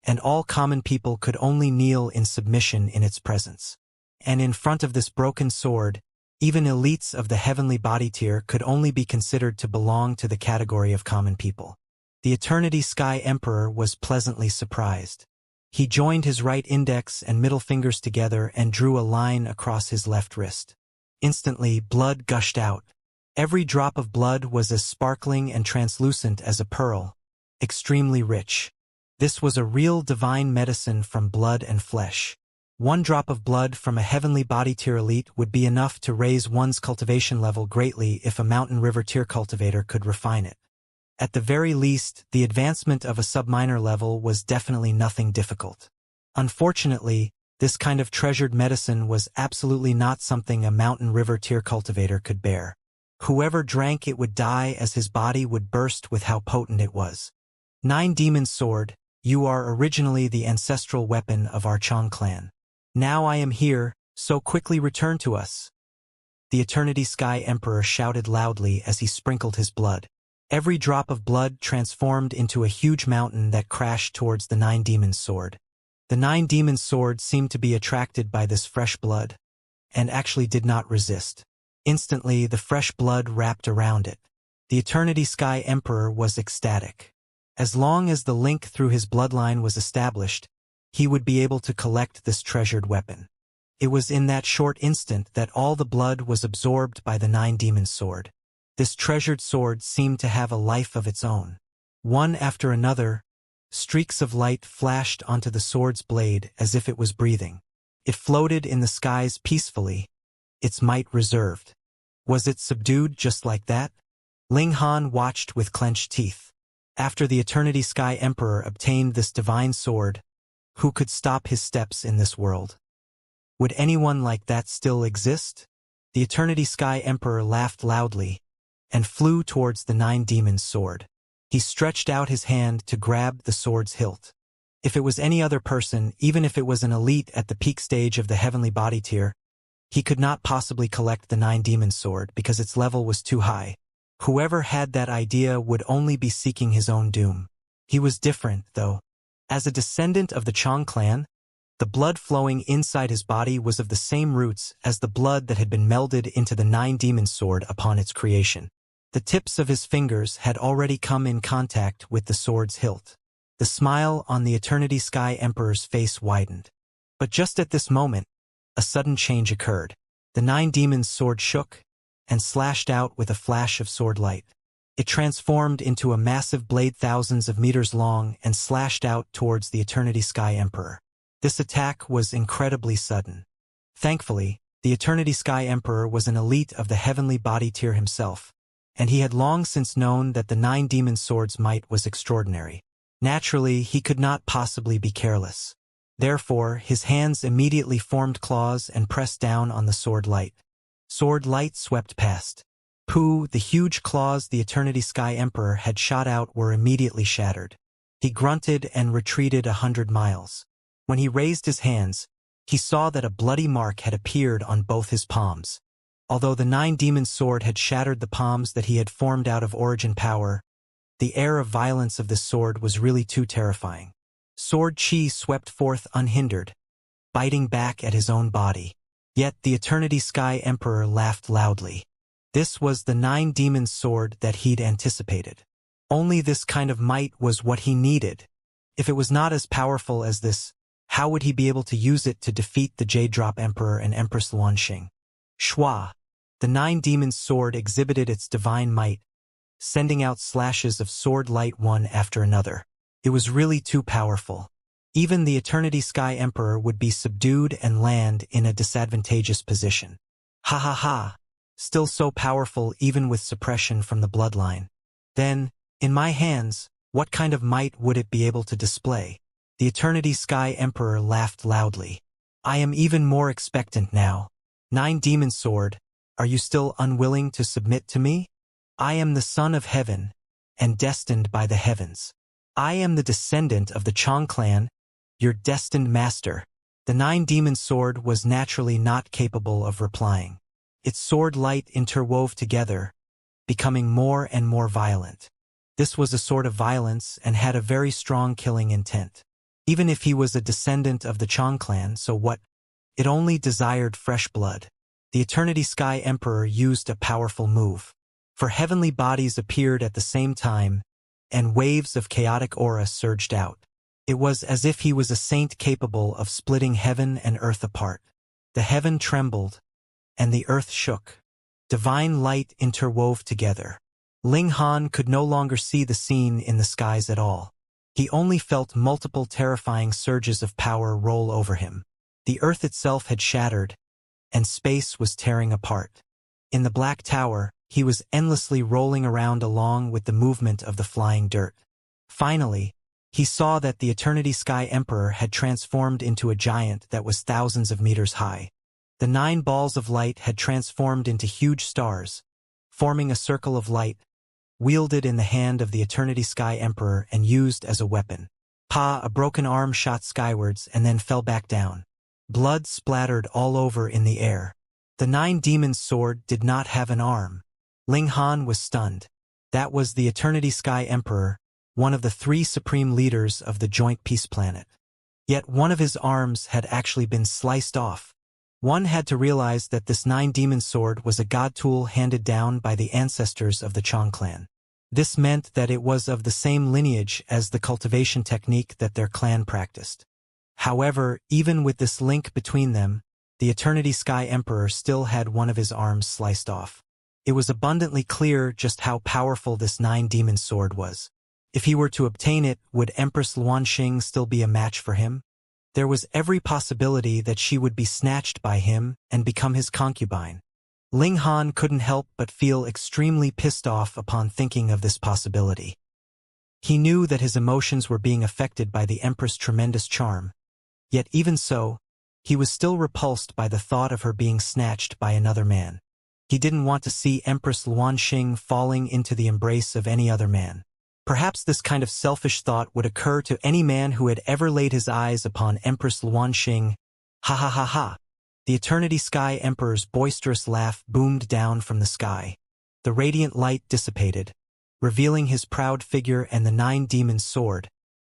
S1: and all common people could only kneel in submission in its presence. And in front of this broken sword, even elites of the heavenly body tier could only be considered to belong to the category of common people. The Eternity Sky Emperor was pleasantly surprised. He joined his right index and middle fingers together and drew a line across his left wrist. Instantly, blood gushed out. Every drop of blood was as sparkling and translucent as a pearl, extremely rich. This was a real divine medicine from blood and flesh. One drop of blood from a heavenly body tier elite would be enough to raise one's cultivation level greatly if a mountain river tier cultivator could refine it. At the very least, the advancement of a subminor level was definitely nothing difficult. Unfortunately, this kind of treasured medicine was absolutely not something a mountain river tier cultivator could bear. Whoever drank it would die, as his body would burst with how potent it was. 9 Demon Sword, you are originally the ancestral weapon of our Chong clan. Now I am here, so quickly return to us. The Eternity Sky Emperor shouted loudly as he sprinkled his blood. Every drop of blood transformed into a huge mountain that crashed towards the 9 Demon Sword. The 9 Demon Sword seemed to be attracted by this fresh blood, and actually did not resist. Instantly, the fresh blood wrapped around it. The Eternity Sky Emperor was ecstatic. As long as the link through his bloodline was established, he would be able to collect this treasured weapon. It was in that short instant that all the blood was absorbed by the 9 Demon Sword. This treasured sword seemed to have a life of its own. One after another, streaks of light flashed onto the sword's blade as if it was breathing. It floated in the skies peacefully, its might reserved. Was it subdued just like that? Ling Han watched with clenched teeth. After the Eternity Sky Emperor obtained this divine sword, who could stop his steps in this world? Would anyone like that still exist? The Eternity Sky Emperor laughed loudly and flew towards the 9 Demons' sword. He stretched out his hand to grab the sword's hilt. If it was any other person, even if it was an elite at the peak stage of the heavenly body tier, he could not possibly collect the 9 Demons' sword because its level was too high. Whoever had that idea would only be seeking his own doom. He was different, though. As a descendant of the Chong clan, the blood flowing inside his body was of the same roots as the blood that had been melded into the 9 Demons' sword upon its creation. The tips of his fingers had already come in contact with the sword's hilt. The smile on the Eternity Sky Emperor's face widened. But just at this moment, a sudden change occurred. The 9 Demons' sword shook and slashed out with a flash of sword light. It transformed into a massive blade thousands of meters long and slashed out towards the Eternity Sky Emperor. This attack was incredibly sudden. Thankfully, the Eternity Sky Emperor was an elite of the heavenly body tier himself, and he had long since known that the 9 Demon Sword's might was extraordinary. Naturally, he could not possibly be careless. Therefore, his hands immediately formed claws and pressed down on the sword light. Sword light swept past. The huge claws the Eternity Sky Emperor had shot out were immediately shattered. He grunted and retreated 100 miles. When he raised his hands, he saw that a bloody mark had appeared on both his palms. Although the 9 Demon Sword had shattered the palms that he had formed out of origin power, the air of violence of this sword was really too terrifying. Sword chi swept forth unhindered, biting back at his own body. Yet the Eternity Sky Emperor laughed loudly. This was the 9 Demon Sword that he'd anticipated. Only this kind of might was what he needed. If it was not as powerful as this, how would he be able to use it to defeat the Jade Drop Emperor and Empress Luanxing? Shua, the Nine Demons' sword exhibited its divine might, sending out slashes of sword light one after another. It was really too powerful. Even the Eternity Sky Emperor would be subdued and land in a disadvantageous position. Ha ha ha! Still so powerful even with suppression from the bloodline. Then, in my hands, what kind of might would it be able to display? The Eternity Sky Emperor laughed loudly. I am even more expectant now. Nine Demon Sword, are you still unwilling to submit to me? I am the son of heaven, and destined by the heavens. I am the descendant of the Chong clan, your destined master. The Nine Demon Sword was naturally not capable of replying. Its sword light interwove together, becoming more and more violent. This was a sort of violence and had a very strong killing intent. Even if he was a descendant of the Chong clan, so what? It only desired fresh blood. The Eternity Sky Emperor used a powerful move. For heavenly bodies appeared at the same time, and waves of chaotic aura surged out. It was as if he was a saint capable of splitting heaven and earth apart. The heaven trembled, and the earth shook. Divine light interwove together. Ling Han could no longer see the scene in the skies at all. He only felt multiple terrifying surges of power roll over him. The earth itself had shattered, and space was tearing apart. In the Black Tower, he was endlessly rolling around along with the movement of the flying dirt. Finally, he saw that the Eternity Sky Emperor had transformed into a giant that was thousands of meters high. The 9 balls of light had transformed into huge stars, forming a circle of light, wielded in the hand of the Eternity Sky Emperor and used as a weapon. Pa, a broken arm shot skywards and then fell back down. Blood splattered all over in the air. The 9 Demons' sword did not have an arm. Ling Han was stunned. That was the Eternity Sky Emperor, one of the 3 supreme leaders of the joint peace planet. Yet one of his arms had actually been sliced off. One had to realize that this 9 Demons' sword was a god tool handed down by the ancestors of the Chong clan. This meant that it was of the same lineage as the cultivation technique that their clan practiced. However, even with this link between them, the Eternity Sky Emperor still had one of his arms sliced off. It was abundantly clear just how powerful this 9 Demons' sword was. If he were to obtain it, would Empress Luanxing still be a match for him? There was every possibility that she would be snatched by him and become his concubine. Ling Han couldn't help but feel extremely pissed off upon thinking of this possibility. He knew that his emotions were being affected by the Empress' tremendous charm. Yet even so, he was still repulsed by the thought of her being snatched by another man. He didn't want to see Empress Luanxing falling into the embrace of any other man. Perhaps this kind of selfish thought would occur to any man who had ever laid his eyes upon Empress Luanxing. Ha ha ha ha! The Eternity Sky Emperor's boisterous laugh boomed down from the sky. The radiant light dissipated, revealing his proud figure and the 9 Demons' sword,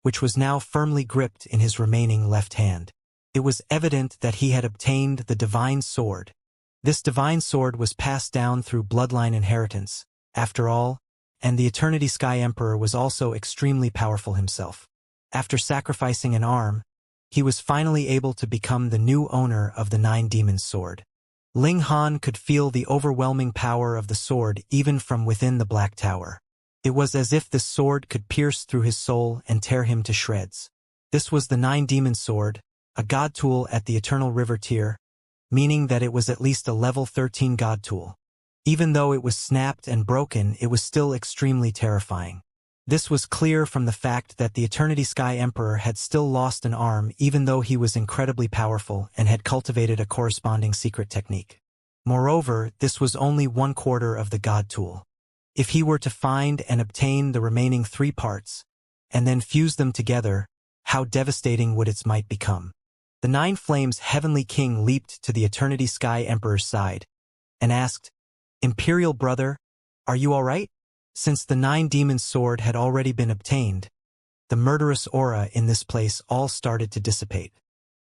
S1: which was now firmly gripped in his remaining left hand. It was evident that he had obtained the divine sword. This divine sword was passed down through bloodline inheritance, after all, and the Eternity Sky Emperor was also extremely powerful himself. After sacrificing an arm, he was finally able to become the new owner of the 9 Demons' sword. Ling Han could feel the overwhelming power of the sword even from within the Black Tower. It was as if this sword could pierce through his soul and tear him to shreds. This was the 9 Demons' sword, a god tool at the Eternal River tier, meaning that it was at least a level 13 god tool. Even though it was snapped and broken, it was still extremely terrifying. This was clear from the fact that the Eternity Sky Emperor had still lost an arm even though he was incredibly powerful and had cultivated a corresponding secret technique. Moreover, this was only 1/4 of the god tool. If he were to find and obtain the remaining 3 parts, and then fuse them together, how devastating would its might become? The 9 Flames Heavenly King leaped to the Eternity Sky Emperor's side, and asked, "Imperial brother, are you all right?" Since the 9 Demons' sword had already been obtained, the murderous aura in this place all started to dissipate.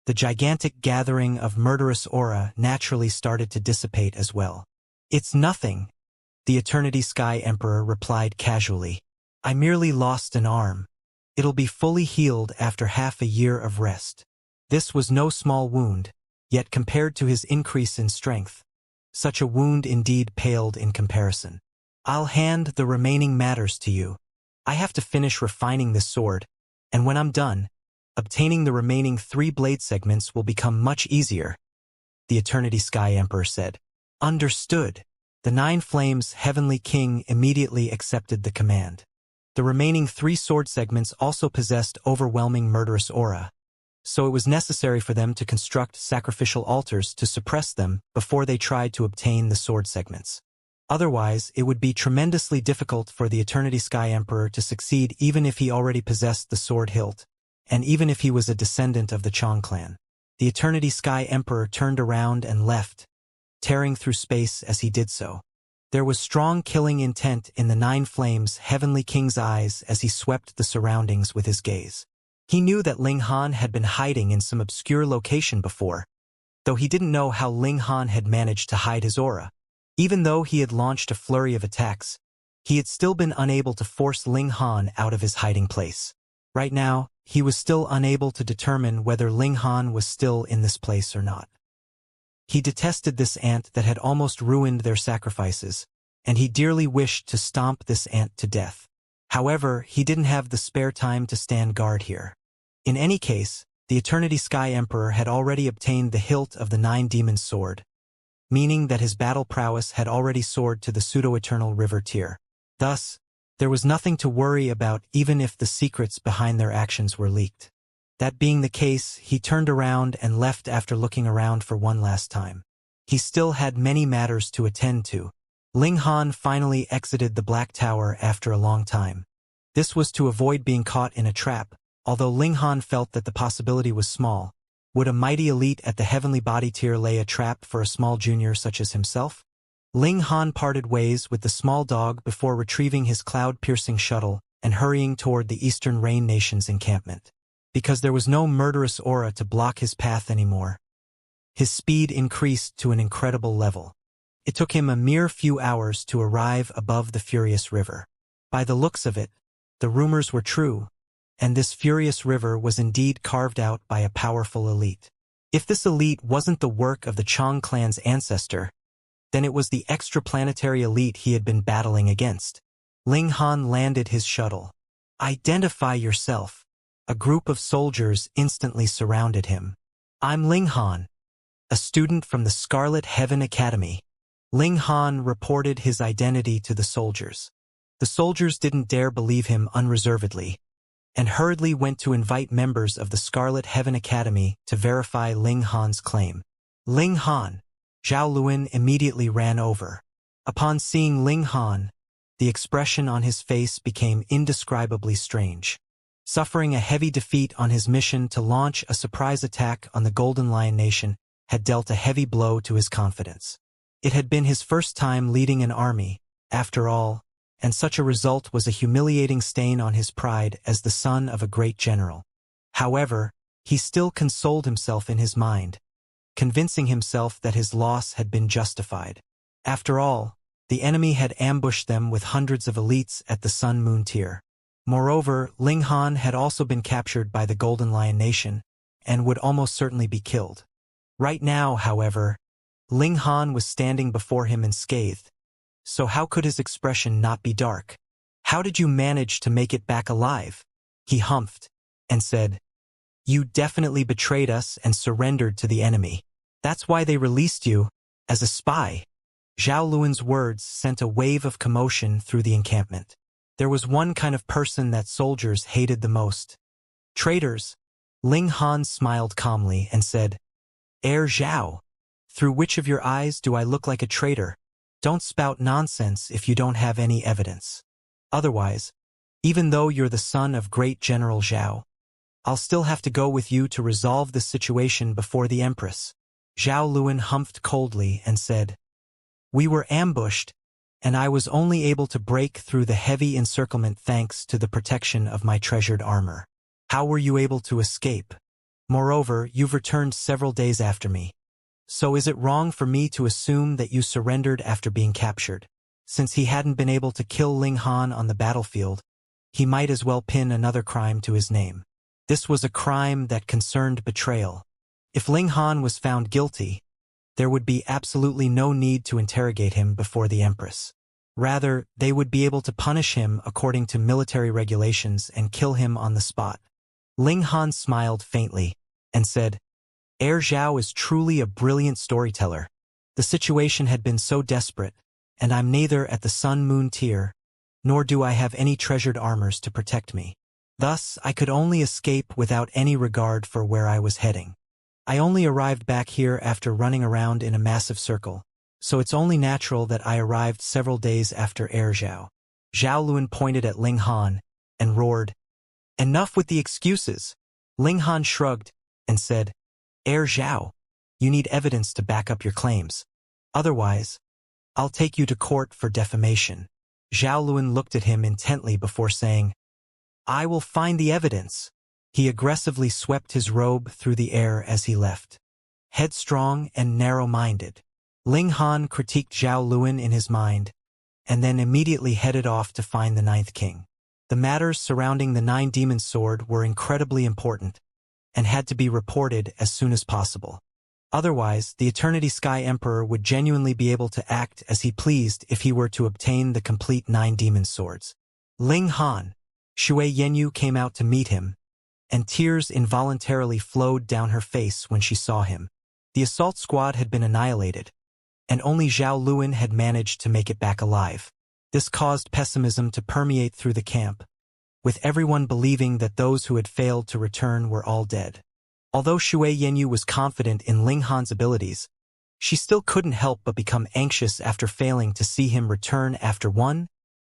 S1: The gigantic gathering of murderous aura naturally started to dissipate as well. "It's nothing," the Eternity Sky Emperor replied casually. I merely lost an arm. It'll be fully healed after half a year of rest. This was no small wound, yet compared to his increase in strength, such a wound indeed paled in comparison. I'll hand the remaining matters to you. I have to finish refining this sword, and when I'm done, obtaining the remaining 3 blade segments will become much easier, the Eternity Sky Emperor said. Understood. The 9 Flames Heavenly King immediately accepted the command. The remaining 3 sword segments also possessed overwhelming murderous aura, so it was necessary for them to construct sacrificial altars to suppress them before they tried to obtain the sword segments. Otherwise, it would be tremendously difficult for the Eternity Sky Emperor to succeed even if he already possessed the sword hilt, and even if he was a descendant of the Chong clan. The Eternity Sky Emperor turned around and left, tearing through space as he did so. There was strong killing intent in the 9 Flames Heavenly King's eyes as he swept the surroundings with his gaze. He knew that Ling Han had been hiding in some obscure location before, though he didn't know how Ling Han had managed to hide his aura. Even though he had launched a flurry of attacks, he had still been unable to force Ling Han out of his hiding place. Right now, he was still unable to determine whether Ling Han was still in this place or not. He detested this ant that had almost ruined their sacrifices, and he dearly wished to stomp this ant to death. However, he didn't have the spare time to stand guard here. In any case, the Eternity Sky Emperor had already obtained the hilt of the 9 Demons' sword, meaning that his battle prowess had already soared to the pseudo-eternal river tier. Thus, there was nothing to worry about even if the secrets behind their actions were leaked. That being the case, he turned around and left after looking around for one last time. He still had many matters to attend to. Ling Han finally exited the Black Tower after a long time. This was to avoid being caught in a trap, although Ling Han felt that the possibility was small. Would a mighty elite at the heavenly body tier lay a trap for a small junior such as himself? Ling Han parted ways with the small dog before retrieving his cloud-piercing shuttle and hurrying toward the Eastern Rain Nation's encampment. Because there was no murderous aura to block his path anymore, his speed increased to an incredible level. It took him a mere few hours to arrive above the furious river. By the looks of it, the rumors were true, and this furious river was indeed carved out by a powerful elite. If this elite wasn't the work of the Chong clan's ancestor, then it was the extraplanetary elite he had been battling against. Ling Han landed his shuttle. Identify yourself. A group of soldiers instantly surrounded him. I'm Ling Han, a student from the Scarlet Heaven Academy. Ling Han reported his identity to the soldiers. The soldiers didn't dare believe him unreservedly, and hurriedly went to invite members of the Scarlet Heaven Academy to verify Ling Han's claim. Ling Han. Zhao Luan immediately ran over. Upon seeing Ling Han, the expression on his face became indescribably strange. Suffering a heavy defeat on his mission to launch a surprise attack on the Golden Lion Nation had dealt a heavy blow to his confidence. It had been his first time leading an army, after all, and such a result was a humiliating stain on his pride as the son of a great general. However, he still consoled himself in his mind, convincing himself that his loss had been justified. After all, the enemy had ambushed them with hundreds of elites at the Sun Moon tier. Moreover, Ling Han had also been captured by the Golden Lion Nation, and would almost certainly be killed. Right now, however, Ling Han was standing before him unscathed, so how could his expression not be dark? How did you manage to make it back alive? He humphed, and said, You definitely betrayed us and surrendered to the enemy. That's why they released you, as a spy. Zhao Luan's words sent a wave of commotion through the encampment. There was one kind of person that soldiers hated the most. Traitors. Ling Han smiled calmly and said, Zhao, through which of your eyes do I look like a traitor? Don't spout nonsense if you don't have any evidence. Otherwise, even though you're the son of great General Zhao, I'll still have to go with you to resolve this situation before the Empress. Zhao Luan humphed coldly and said, We were ambushed, and I was only able to break through the heavy encirclement thanks to the protection of my treasured armor. How were you able to escape? Moreover, you've returned several days after me. So is it wrong for me to assume that you surrendered after being captured? Since he hadn't been able to kill Ling Han on the battlefield, he might as well pin another crime to his name. This was a crime that concerned betrayal. If Ling Han was found guilty, there would be absolutely no need to interrogate him before the Empress. Rather, they would be able to punish him according to military regulations and kill him on the spot. Ling Han smiled faintly and said, Zhao is truly a brilliant storyteller. The situation had been so desperate, and I'm neither at the sun-moon tier, nor do I have any treasured armors to protect me. Thus, I could only escape without any regard for where I was heading. I only arrived back here after running around in a massive circle, so it's only natural that I arrived several days after Zhao. Zhao Luan pointed at Ling Han and roared, Enough with the excuses! Ling Han shrugged and said, Zhao, you need evidence to back up your claims. Otherwise, I'll take you to court for defamation. Zhao Luan looked at him intently before saying, I will find the evidence. He aggressively swept his robe through the air as he left. Headstrong and narrow-minded, Ling Han critiqued Zhao Luan in his mind, and then immediately headed off to find the Ninth King. The matters surrounding the Nine Demons' Sword were incredibly important, and had to be reported as soon as possible. Otherwise, the Eternity Sky Emperor would genuinely be able to act as he pleased if he were to obtain the complete 9 Demons' Swords. Ling Han, Shui Yenyu came out to meet him, and tears involuntarily flowed down her face when she saw him. The assault squad had been annihilated, and only Zhao Luan had managed to make it back alive. This caused pessimism to permeate through the camp, with everyone believing that those who had failed to return were all dead. Although Shui Yenyu was confident in Ling Han's abilities, she still couldn't help but become anxious after failing to see him return after 1,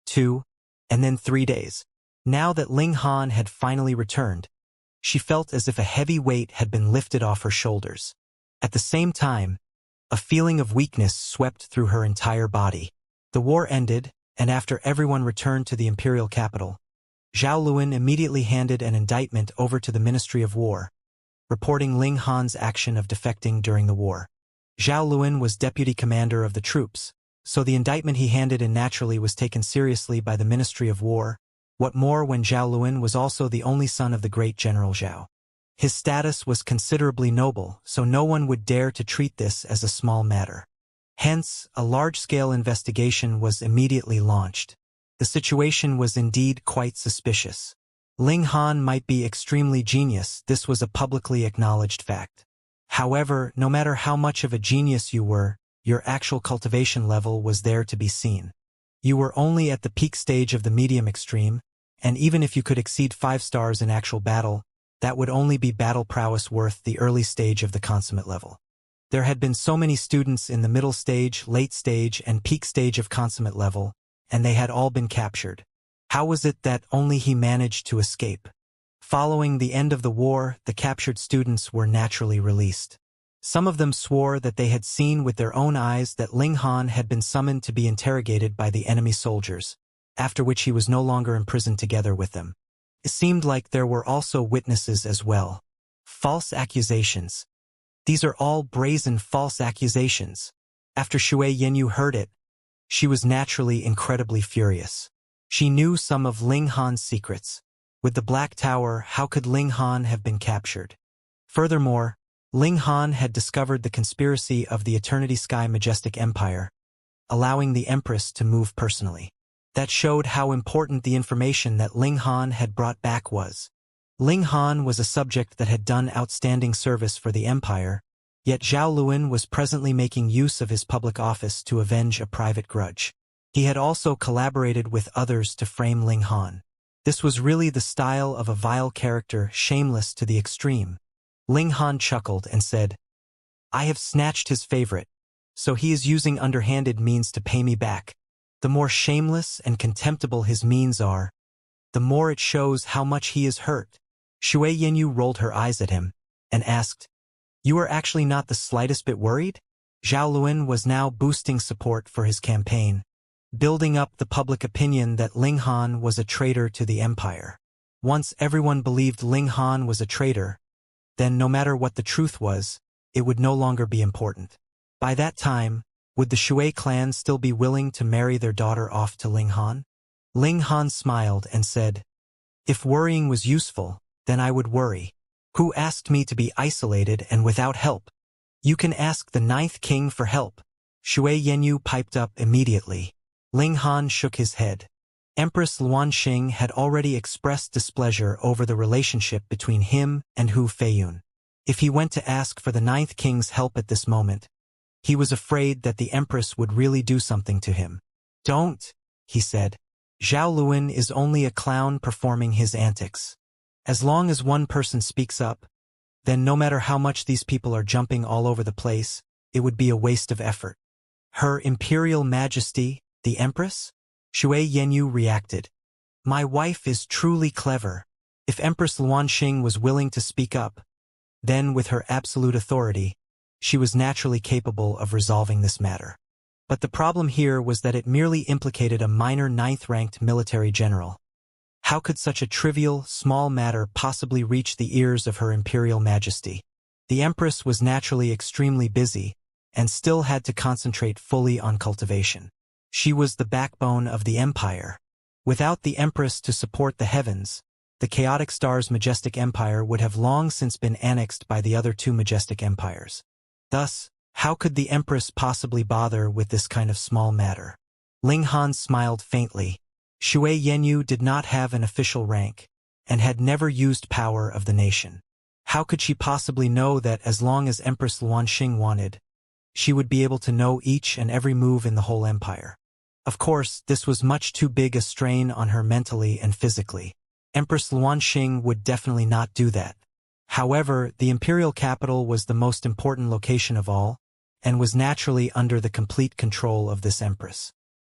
S1: 2, and then 3 days. Now that Ling Han had finally returned, she felt as if a heavy weight had been lifted off her shoulders. At the same time, a feeling of weakness swept through her entire body. The war ended, and after everyone returned to the imperial capital, Zhao Luan immediately handed an indictment over to the Ministry of War, reporting Ling Han's action of defecting during the war. Zhao Luan was deputy commander of the troops, so the indictment he handed in naturally was taken seriously by the Ministry of War. What more when Zhao Luan was also the only son of the great General Zhao. His status was considerably noble, so no one would dare to treat this as a small matter. Hence, a large-scale investigation was immediately launched. The situation was indeed quite suspicious. Ling Han might be extremely genius, this was a publicly acknowledged fact. However, no matter how much of a genius you were, your actual cultivation level was there to be seen. You were only at the peak stage of the medium extreme, and even if you could exceed 5 stars in actual battle, that would only be battle prowess worth the early stage of the consummate level. There had been so many students in the middle stage, late stage, and peak stage of consummate level, and they had all been captured. How was it that only he managed to escape? Following the end of the war, the captured students were naturally released. Some of them swore that they had seen with their own eyes that Ling Han had been summoned to be interrogated by the enemy soldiers, after which he was no longer imprisoned together with them. It seemed like there were also witnesses as well. False accusations. These are all brazen false accusations. After Shui Yenyu heard it, she was naturally incredibly furious. She knew some of Ling Han's secrets. With the Black Tower, how could Ling Han have been captured? Furthermore, Ling Han had discovered the conspiracy of the Eternity Sky Majestic Empire, allowing the Empress to move personally. That showed how important the information that Ling Han had brought back was. Ling Han was a subject that had done outstanding service for the Empire, yet Zhao Luan was presently making use of his public office to avenge a private grudge. He had also collaborated with others to frame Ling Han. This was really the style of a vile character, shameless to the extreme. Ling Han chuckled and said, I have snatched his favorite, so he is using underhanded means to pay me back. The more shameless and contemptible his means are, the more it shows how much he is hurt. Shui Yenyu rolled her eyes at him and asked, You are actually not the slightest bit worried? Zhao Luan was now boosting support for his campaign, building up the public opinion that Ling Han was a traitor to the Empire. Once everyone believed Ling Han was a traitor, then no matter what the truth was, it would no longer be important. By that time, would the Shui clan still be willing to marry their daughter off to Ling Han? Ling Han smiled and said, If worrying was useful, then I would worry. Who asked me to be isolated and without help? You can ask the ninth king for help. Shui Yenyu piped up immediately. Ling Han shook his head. Empress Luanxing had already expressed displeasure over the relationship between him and Hu Feiyun. If he went to ask for the ninth king's help at this moment, he was afraid that the empress would really do something to him. Don't, he said. Zhao Luan is only a clown performing his antics. As long as one person speaks up, then no matter how much these people are jumping all over the place, it would be a waste of effort. Her Imperial Majesty, the Empress? Shui Yenyu reacted. My wife is truly clever. If Empress Luanxing was willing to speak up, then with her absolute authority, she was naturally capable of resolving this matter. But the problem here was that it merely implicated a minor ninth-ranked military general. How could such a trivial, small matter possibly reach the ears of her Imperial Majesty? The Empress was naturally extremely busy, and still had to concentrate fully on cultivation. She was the backbone of the Empire. Without the Empress to support the heavens, the chaotic star's majestic empire would have long since been annexed by the other two majestic empires. Thus, how could the Empress possibly bother with this kind of small matter? Ling Han smiled faintly. Shui Yenyu did not have an official rank, and had never used power of the nation. How could she possibly know that as long as Empress Luanxing wanted, she would be able to know each and every move in the whole empire? Of course, this was much too big a strain on her mentally and physically. Empress Luanxing would definitely not do that. However, the imperial capital was the most important location of all, and was naturally under the complete control of this empress.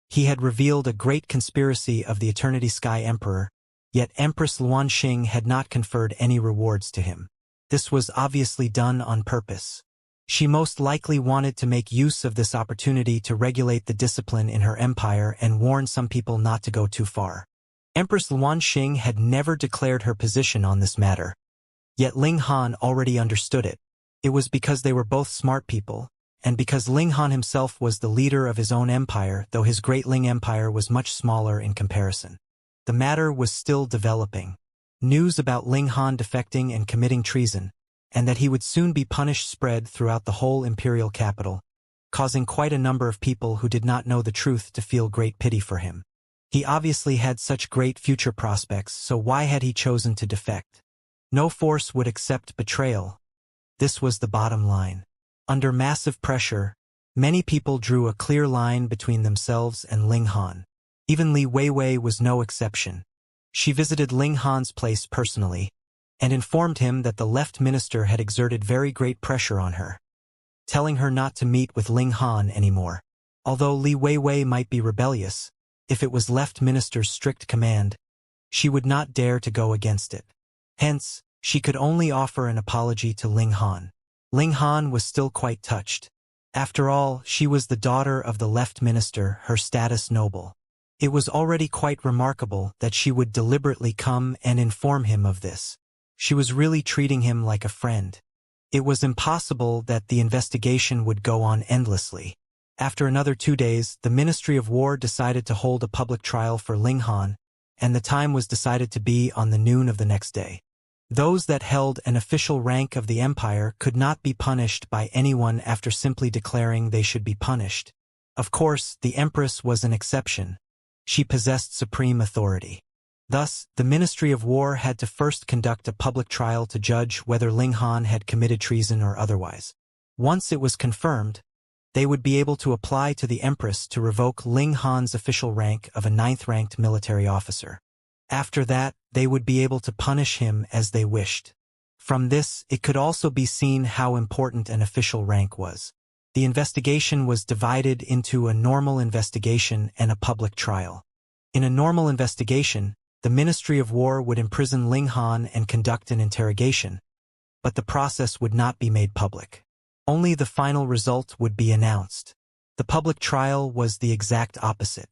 S1: He had revealed a great conspiracy of the Eternity Sky Emperor, yet Empress Luanxing had not conferred any rewards to him. This was obviously done on purpose. She most likely wanted to make use of this opportunity to regulate the discipline in her empire and warn some people not to go too far. Empress Luanxing had never declared her position on this matter, yet Ling Han already understood it. It was because they were both smart people, and because Ling Han himself was the leader of his own empire, though his Great Ling Empire was much smaller in comparison. The matter was still developing. News about Ling Han defecting and committing treason, and that he would soon be punished, spread throughout the whole imperial capital, causing quite a number of people who did not know the truth to feel great pity for him. He obviously had such great future prospects, so why had he chosen to defect? No force would accept betrayal. This was the bottom line. Under massive pressure, many people drew a clear line between themselves and Ling Han. Even Li Weiwei was no exception. She visited Ling Han's place personally, and informed him that the left minister had exerted very great pressure on her, telling her not to meet with Ling Han anymore. Although Li Weiwei might be rebellious, if it was left minister's strict command, she would not dare to go against it. Hence, she could only offer an apology to Ling Han. Ling Han was still quite touched. After all, she was the daughter of the left minister, her status noble. It was already quite remarkable that she would deliberately come and inform him of this. She was really treating him like a friend. It was impossible that the investigation would go on endlessly. After another 2 days, the Ministry of War decided to hold a public trial for Ling Han, and the time was decided to be on the noon of the next day. Those that held an official rank of the empire could not be punished by anyone after simply declaring they should be punished. Of course, the Empress was an exception. She possessed supreme authority. Thus, the Ministry of War had to first conduct a public trial to judge whether Ling Han had committed treason or otherwise. Once it was confirmed, they would be able to apply to the Empress to revoke Ling Han's official rank of a 9th-ranked military officer. After that, they would be able to punish him as they wished. From this, it could also be seen how important an official rank was. The investigation was divided into a normal investigation and a public trial. In a normal investigation, the Ministry of War would imprison Ling Han and conduct an interrogation, but the process would not be made public. Only the final result would be announced. The public trial was the exact opposite.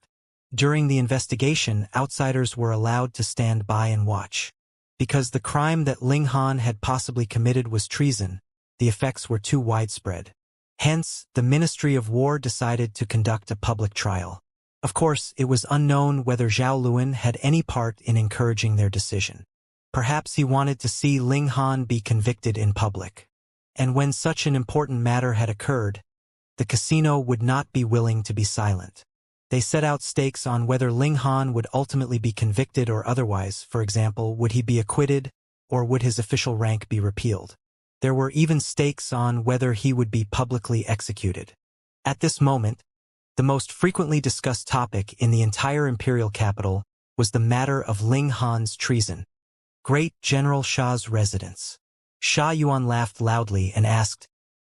S1: During the investigation, outsiders were allowed to stand by and watch. Because the crime that Ling Han had possibly committed was treason, the effects were too widespread. Hence, the Ministry of War decided to conduct a public trial. Of course, it was unknown whether Zhao Luan had any part in encouraging their decision. Perhaps he wanted to see Ling Han be convicted in public. And when such an important matter had occurred, the casino would not be willing to be silent. They set out stakes on whether Ling Han would ultimately be convicted or otherwise. For example, would he be acquitted, or would his official rank be repealed? There were even stakes on whether he would be publicly executed. At this moment, the most frequently discussed topic in the entire imperial capital was the matter of Ling Han's treason. Great General Sha's residence. Sha Yuan laughed loudly and asked,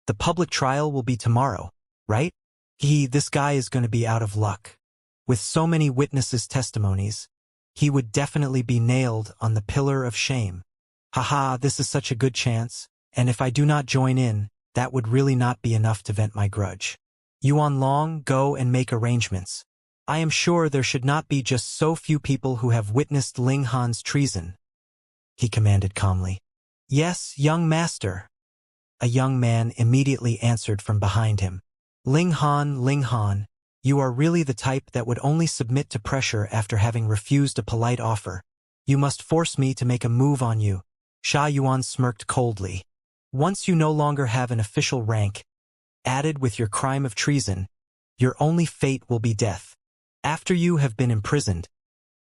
S1: "The public trial will be tomorrow, right? This guy is going to be out of luck. With so many witnesses' testimonies, he would definitely be nailed on the pillar of shame. Haha, this is such a good chance, and if I do not join in, that would really not be enough to vent my grudge. Yuan Long, go and make arrangements. I am sure there should not be just so few people who have witnessed Ling Han's treason," he commanded calmly. "Yes, young master." A young man immediately answered from behind him. Ling Han, you are really the type that would only submit to pressure after having refused a polite offer. You must force me to make a move on you." Sha Yuan smirked coldly. "Once you no longer have an official rank, added with your crime of treason, your only fate will be death. After you have been imprisoned,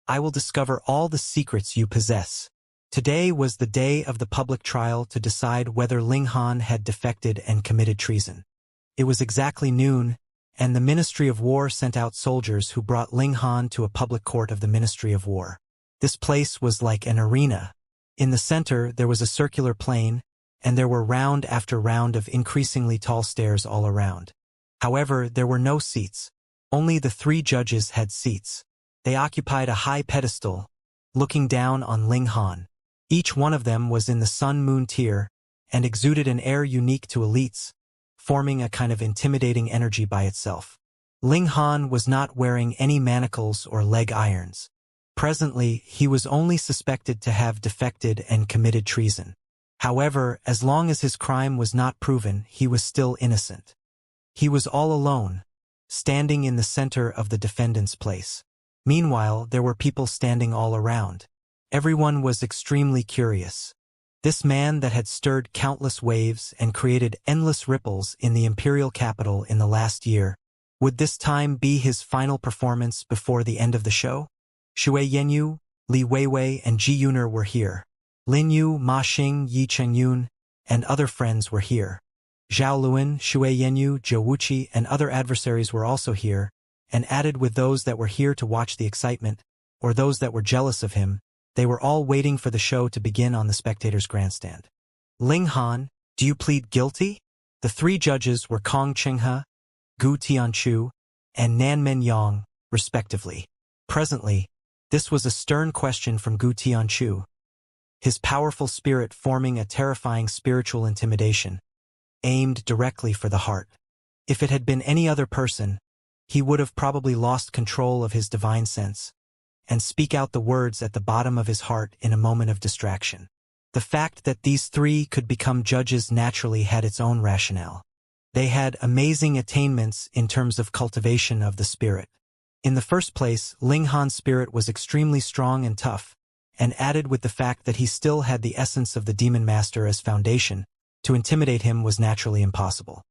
S1: I will discover all the secrets you possess." Today was the day of the public trial to decide whether Ling Han had defected and committed treason. It was exactly noon, and the Ministry of War sent out soldiers who brought Ling Han to a public court of the Ministry of War. This place was like an arena. In the center, there was a circular plain, and there were round after round of increasingly tall stairs all around. However, there were no seats. Only the 3 judges had seats. They occupied a high pedestal, looking down on Ling Han. Each one of them was in the sun-moon tier and exuded an air unique to elites, forming a kind of intimidating energy by itself. Ling Han was not wearing any manacles or leg irons. Presently, he was only suspected to have defected and committed treason. However, as long as his crime was not proven, he was still innocent. He was all alone, standing in the center of the defendant's place. Meanwhile, there were people standing all around. Everyone was extremely curious. This man that had stirred countless waves and created endless ripples in the imperial capital in the last year, would this time be his final performance before the end of the show? Shui Yenyu, Li Weiwei, and Ji Yuner were here. Lin Yu, Ma Xing, Yi Chengyun, and other friends were here. Zhao Luan, Shui Yenyu, Zhou Wuqi, and other adversaries were also here, and added with those that were here to watch the excitement, or those that were jealous of him, they were all waiting for the show to begin on the spectators' grandstand. "Ling Han, do you plead guilty?" The 3 judges were Kong Chenghe, Gu Tianchu, and Nan Menyang, respectively. Presently, this was a stern question from Gu Tianchu, his powerful spirit forming a terrifying spiritual intimidation, aimed directly for the heart. If it had been any other person, he would have probably lost control of his divine sense and speak out the words at the bottom of his heart in a moment of distraction. The fact that these 3 could become judges naturally had its own rationale. They had amazing attainments in terms of cultivation of the spirit. In the first place, Ling Han's spirit was extremely strong and tough, and added with the fact that he still had the essence of the demon master as foundation, to intimidate him was naturally impossible.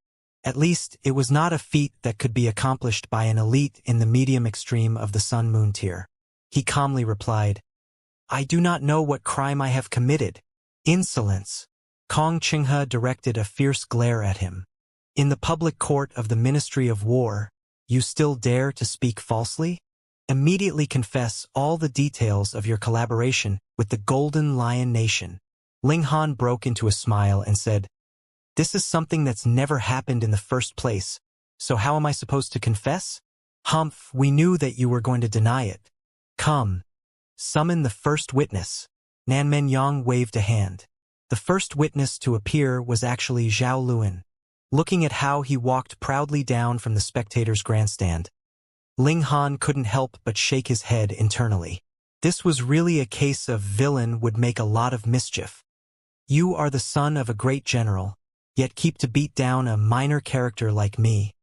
S1: At least, it was not a feat that could be accomplished by an elite in the medium extreme of the sun-moon tier. He calmly replied, "I do not know what crime I have committed." "Insolence." Kong Chenghe directed a fierce glare at him. "In the public court of the Ministry of War, you still dare to speak falsely? Immediately confess all the details of your collaboration with the Golden Lion Nation." Ling Han broke into a smile and said, "This is something that's never happened in the first place, so how am I supposed to confess?" "Humph, we knew that you were going to deny it. Come, summon the first witness." Nan Menyang waved a hand. The first witness to appear was actually Zhao Luan. Looking at how he walked proudly down from the spectators' grandstand, Ling Han couldn't help but shake his head internally. This was really a case of villain would make a lot of mischief. You are the son of a great general, yet keep to beat down a minor character like me.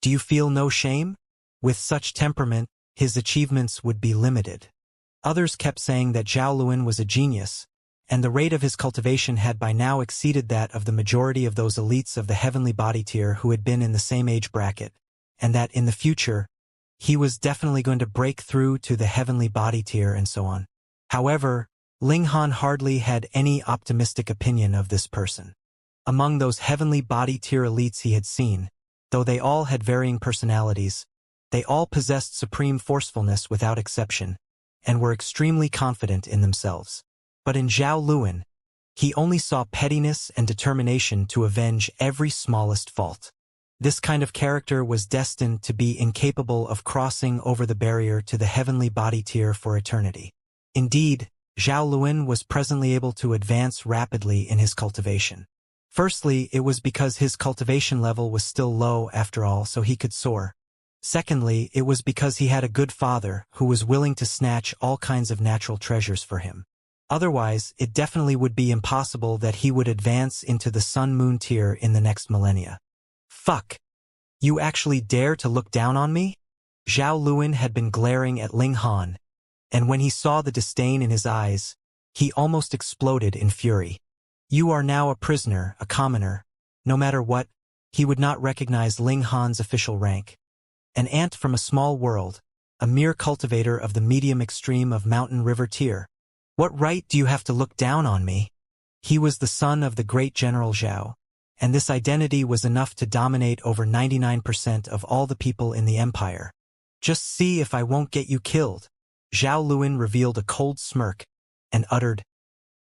S1: Do you feel no shame? With such temperament, his achievements would be limited. Others kept saying that Zhao Luan was a genius, and the rate of his cultivation had by now exceeded that of the majority of those elites of the heavenly body tier who had been in the same age bracket, and that in the future, he was definitely going to break through to the heavenly body tier and so on. However, Ling Han hardly had any optimistic opinion of this person. Among those heavenly body tier elites he had seen, though they all had varying personalities, they all possessed supreme forcefulness without exception, and were extremely confident in themselves. But in Zhao Luan, he only saw pettiness and determination to avenge every smallest fault. This kind of character was destined to be incapable of crossing over the barrier to the heavenly body tier for eternity. Indeed, Zhao Luan was presently able to advance rapidly in his cultivation. Firstly, it was because his cultivation level was still low after all, so he could soar. Secondly, it was because he had a good father who was willing to snatch all kinds of natural treasures for him. Otherwise, it definitely would be impossible that he would advance into the sun-moon tier in the next millennia. Fuck! You actually dare to look down on me? Zhao Luan had been glaring at Ling Han, and when he saw the disdain in his eyes, he almost exploded in fury. You are now a prisoner, a commoner. No matter what, he would not recognize Ling Han's official rank. An ant from a small world, a mere cultivator of the medium extreme of mountain river tier. What right do you have to look down on me? He was the son of the great General Zhao, and this identity was enough to dominate over 99% of all the people in the empire. Just see if I won't get you killed. Zhao Luan revealed a cold smirk and uttered,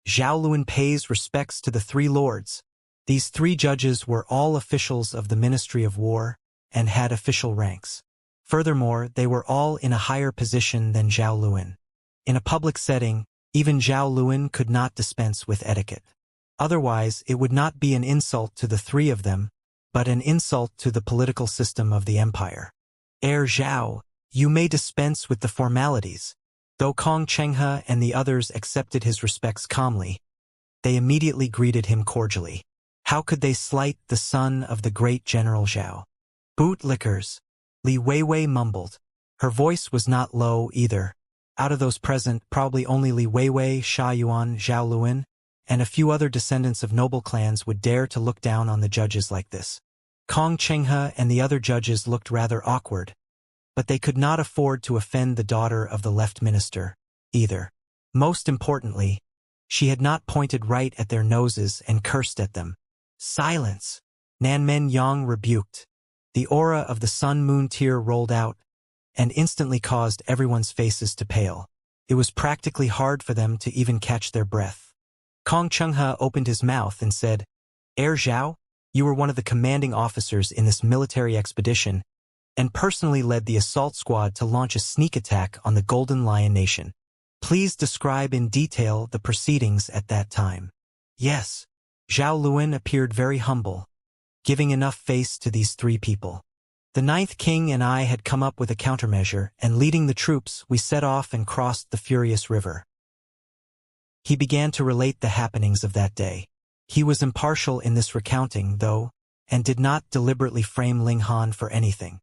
S1: Zhao Luan pays respects to the three lords. These three judges were all officials of the Ministry of War and had official ranks. Furthermore, they were all in a higher position than Zhao Luan. In a public setting, even Zhao Luan could not dispense with etiquette. Otherwise, it would not be an insult to the three of them, but an insult to the political system of the empire. Heir Zhao, you may dispense with the formalities. Though Kong Chenghe and the others accepted his respects calmly, they immediately greeted him cordially. How could they slight the son of the great General Zhao? Bootlickers, Li Weiwei mumbled. Her voice was not low either. Out of those present, probably only Li Weiwei, Sha Yuan, Zhao Luan, and a few other descendants of noble clans would dare to look down on the judges like this. Kong Chenghe and the other judges looked rather awkward, but they could not afford to offend the daughter of the left minister, either. Most importantly, she had not pointed right at their noses and cursed at them. Silence! Nanmen Yang rebuked. The aura of the sun-moon tier rolled out, and instantly caused everyone's faces to pale. It was practically hard for them to even catch their breath. Kong Chenghe opened his mouth and said, Heir Zhao, you were one of the commanding officers in this military expedition, and personally led the assault squad to launch a sneak attack on the Golden Lion Nation. Please describe in detail the proceedings at that time. Yes. Zhao Luan appeared very humble, giving enough face to these three people. The Ninth King and I had come up with a countermeasure, and leading the troops, we set off and crossed the furious river. He began to relate the happenings of that day. He was impartial in this recounting, though, and did not deliberately frame Ling Han for anything.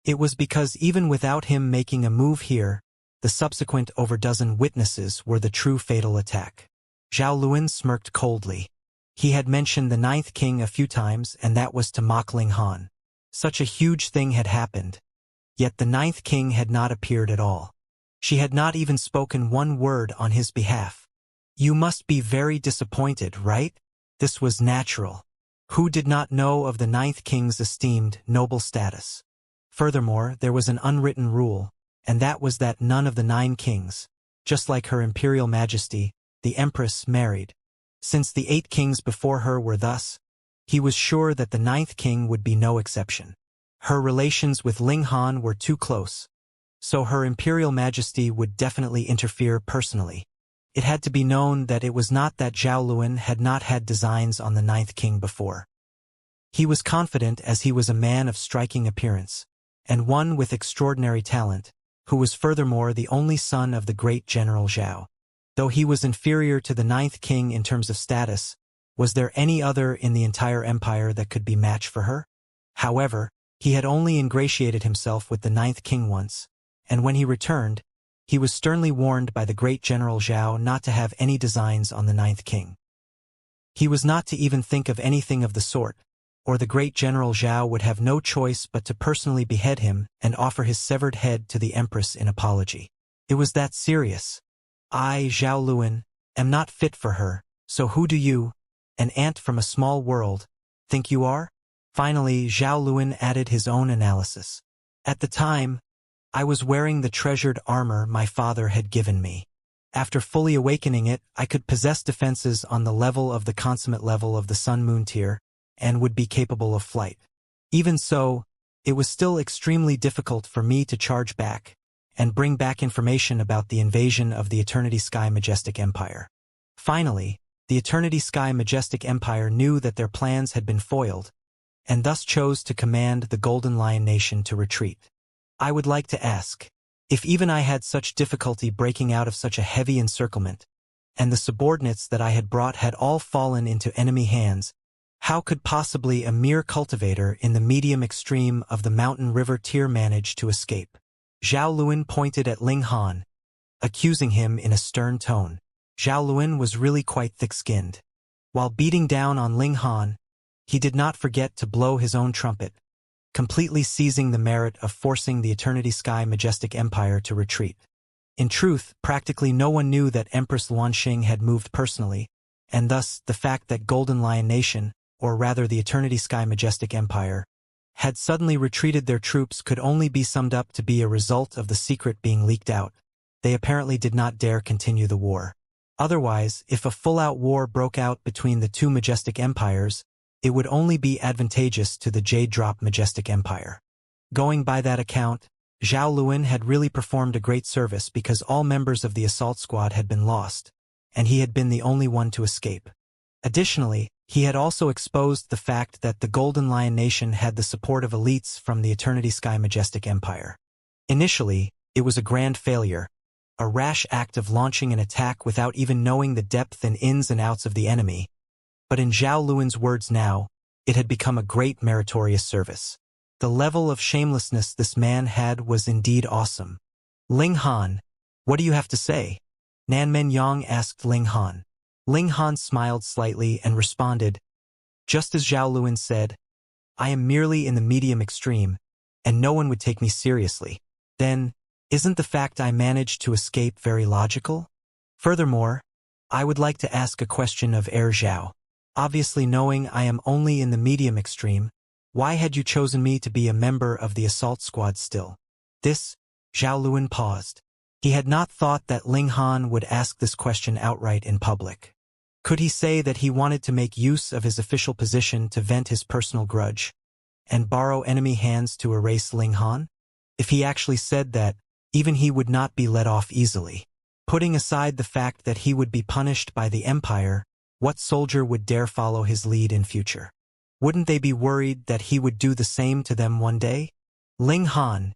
S1: It was because even without him making a move here, the subsequent over dozen witnesses were the true fatal attack. Zhao Luan smirked coldly. He had mentioned the Ninth King a few times, and that was to mock Ling Han. Such a huge thing had happened, yet the Ninth King had not appeared at all. She had not even spoken one word on his behalf. You must be very disappointed, right? This was natural. Who did not know of the Ninth King's esteemed, noble status? Furthermore, there was an unwritten rule, and that was that none of the 9 kings, just like Her Imperial Majesty, the Empress, married. Since the 8 kings before her were thus, he was sure that the 9th king would be no exception. Her relations with Ling Han were too close, so Her Imperial Majesty would definitely interfere personally. It had to be known that it was not that Zhao Luan had not had designs on the 9th king before. He was confident as he was a man of striking appearance, and one with extraordinary talent, who was furthermore the only son of the great General Zhao. Though he was inferior to the 9th king in terms of status, was there any other in the entire empire that could be matched for her? However, He had only ingratiated himself with the ninth king once, and when he returned, he was sternly warned by the great General Zhao not to have any designs on the ninth king. He was not to even think of anything of the sort, or the great General Zhao would have no choice but to personally behead him and offer his severed head to the Empress in apology. It was that serious. I, Zhao Luan, am not fit for her, so who do you, an ant from a small world, think you are? Finally, Zhao Luan added his own analysis. At the time, I was wearing the treasured armor my father had given me. After fully awakening it, I could possess defenses on the level of the consummate level of the Sun-Moon tier, and would be capable of flight. Even so, it was still extremely difficult for me to charge back, and bring back information about the invasion of the Eternity Sky Majestic Empire. Finally, the Eternity Sky Majestic Empire knew that their plans had been foiled, and thus chose to command the Golden Lion Nation to retreat. I would like to ask, if even I had such difficulty breaking out of such a heavy encirclement, and the subordinates that I had brought had all fallen into enemy hands, how could possibly a mere cultivator in the medium extreme of the mountain river tier manage to escape? Zhao Luan pointed at Ling Han, accusing him in a stern tone. Zhao Luan was really quite thick-skinned. While beating down on Ling Han, he did not forget to blow his own trumpet, completely seizing the merit of forcing the Eternity Sky Majestic Empire to retreat. In truth, practically no one knew that Empress Luanxing had moved personally, and thus the fact that Golden Lion Nation, or rather the Eternity Sky Majestic Empire, had suddenly retreated their troops could only be summed up to be a result of the secret being leaked out. They apparently did not dare continue the war. Otherwise, if a full-out war broke out between the two majestic empires, it would only be advantageous to the Jade Drop Majestic Empire. Going by that account, Zhao Luan had really performed a great service because all members of the assault squad had been lost, and he had been the only one to escape. Additionally, he had also exposed the fact that the Golden Lion Nation had the support of elites from the Eternity Sky Majestic Empire. Initially, it was a grand failure, a rash act of launching an attack without even knowing the depth and ins and outs of the enemy, but in Zhao Luan's words now, it had become a great meritorious service. The level of shamelessness this man had was indeed awesome. Ling Han, what do you have to say? Nanmen Yang asked Ling Han. Ling Han smiled slightly and responded, just as Zhao Luan said, I am merely in the medium extreme, and no one would take me seriously. Then, isn't the fact I managed to escape very logical? Furthermore, I would like to ask a question of Zhao. Obviously knowing I am only in the medium extreme, why had you chosen me to be a member of the assault squad still? This, Zhao Luan paused. He had not thought that Ling Han would ask this question outright in public. Could he say that he wanted to make use of his official position to vent his personal grudge, and borrow enemy hands to erase Ling Han? If he actually said that, even he would not be let off easily. Putting aside the fact that he would be punished by the Empire, what soldier would dare follow his lead in future? Wouldn't they be worried that he would do the same to them one day? Ling Han,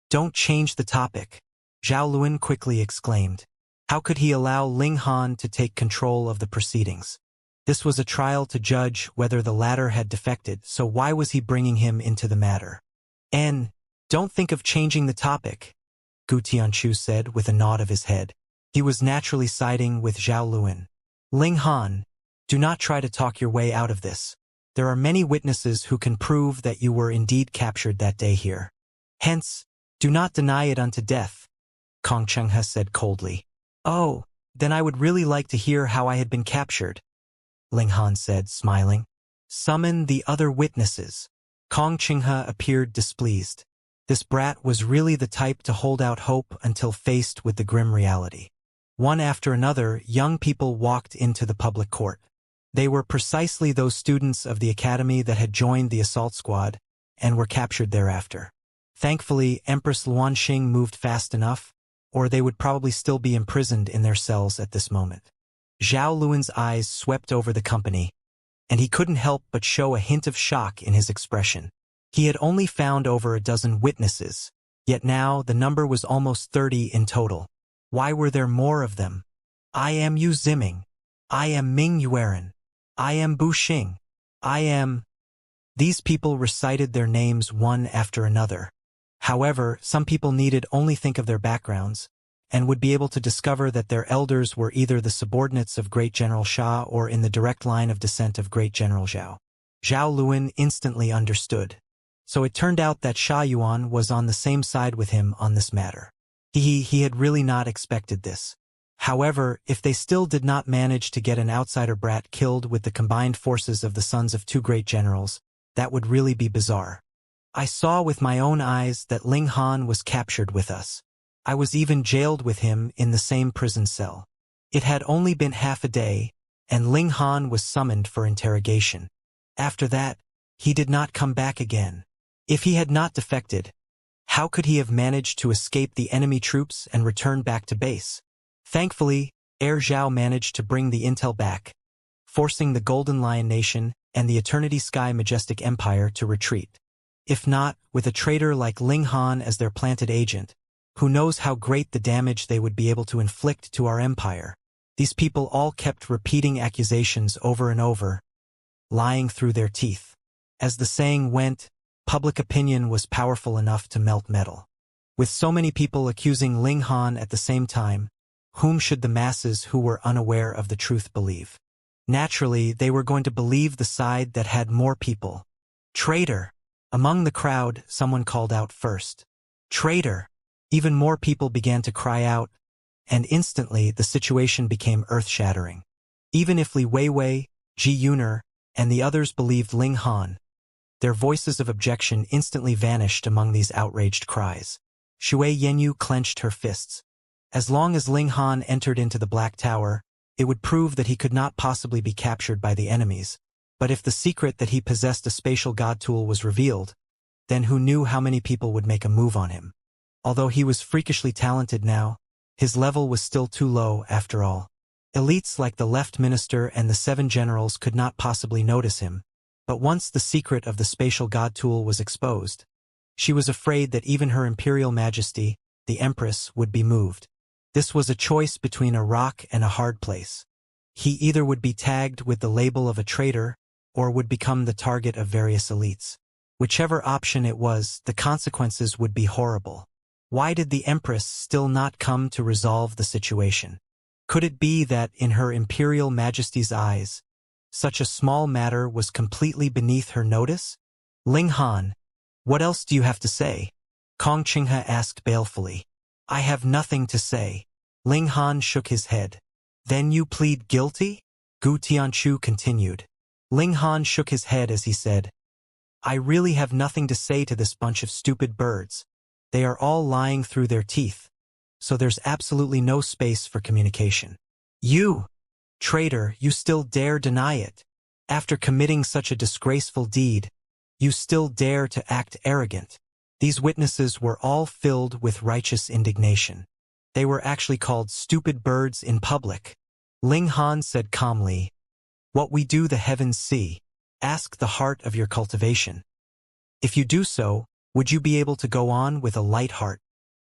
S1: don't change the topic, Zhao Luan quickly exclaimed. How could he allow Ling Han to take control of the proceedings? This was a trial to judge whether the latter had defected, so why was he bringing him into the matter? Don't think of changing the topic, Gu Tianchu said with a nod of his head. He was naturally siding with Zhao Luan. Ling Han, do not try to talk your way out of this. There are many witnesses who can prove that you were indeed captured that day here. Hence, do not deny it unto death, Kong Chenghe said coldly. Oh, then I would really like to hear how I had been captured, Ling Han said, smiling. Summon the other witnesses. Kong Chenghe appeared displeased. This brat was really the type to hold out hope until faced with the grim reality. One after another, young people walked into the public court. They were precisely those students of the academy that had joined the assault squad and were captured thereafter. Thankfully, Empress Luanxing moved fast enough, or they would probably still be imprisoned in their cells at this moment. Zhao Luan's eyes swept over the company, and he couldn't help but show a hint of shock in his expression. He had only found over a dozen witnesses, yet now the number was almost 30 in total. Why were there more of them? I am Yu Ziming. I am Ming Yueran. I am Bu Xing. I am... These people recited their names one after another. However, some people needed only think of their backgrounds, and would be able to discover that their elders were either the subordinates of Great General Sha or in the direct line of descent of Great General Zhao. Zhao Luan instantly understood. So it turned out that Sha Yuan was on the same side with him on this matter. He had really not expected this. However, if they still did not manage to get an outsider brat killed with the combined forces of the sons of two great generals, that would really be bizarre. I saw with my own eyes that Ling Han was captured with us. I was even jailed with him in the same prison cell. It had only been half a day, and Ling Han was summoned for interrogation. After that, he did not come back again. If he had not defected, how could he have managed to escape the enemy troops and return back to base? Thankfully, Air Zhao managed to bring the intel back, forcing the Golden Lion Nation and the Eternity Sky Majestic Empire to retreat. If not, with a traitor like Ling Han as their planted agent, who knows how great the damage they would be able to inflict to our empire. These people all kept repeating accusations over and over, lying through their teeth. As the saying went, public opinion was powerful enough to melt metal. With so many people accusing Ling Han at the same time, whom should the masses who were unaware of the truth believe? Naturally, they were going to believe the side that had more people. Traitor! Among the crowd, someone called out first. Traitor! Even more people began to cry out, and instantly the situation became earth-shattering. Even if Li Weiwei, Ji Yuner, and the others believed Ling Han, their voices of objection instantly vanished among these outraged cries. Shui Yenyu clenched her fists. As long as Ling Han entered into the Black Tower, it would prove that he could not possibly be captured by the enemies. But if the secret that he possessed a spatial god tool was revealed, then who knew how many people would make a move on him? Although he was freakishly talented now, his level was still too low after all. Elites like the Left Minister and the 7 generals could not possibly notice him, but once the secret of the spatial god tool was exposed, she was afraid that even her Imperial Majesty, the Empress, would be moved. This was a choice between a rock and a hard place. He either would be tagged with the label of a traitor, or would become the target of various elites. Whichever option it was, the consequences would be horrible. Why did the Empress still not come to resolve the situation? Could it be that, in her Imperial Majesty's eyes, such a small matter was completely beneath her notice? Ling Han, what else do you have to say? Kong Qinghe asked balefully. I have nothing to say. Ling Han shook his head. Then you plead guilty? Gu Tianchu continued. Ling Han shook his head as he said, I really have nothing to say to this bunch of stupid birds. They are all lying through their teeth, so there's absolutely no space for communication. You, traitor, you still dare deny it. After committing such a disgraceful deed, you still dare to act arrogant. These witnesses were all filled with righteous indignation. They were actually called stupid birds in public. Ling Han said calmly, What we do the heavens see. Ask the heart of your cultivation. If you do so, would you be able to go on with a light heart?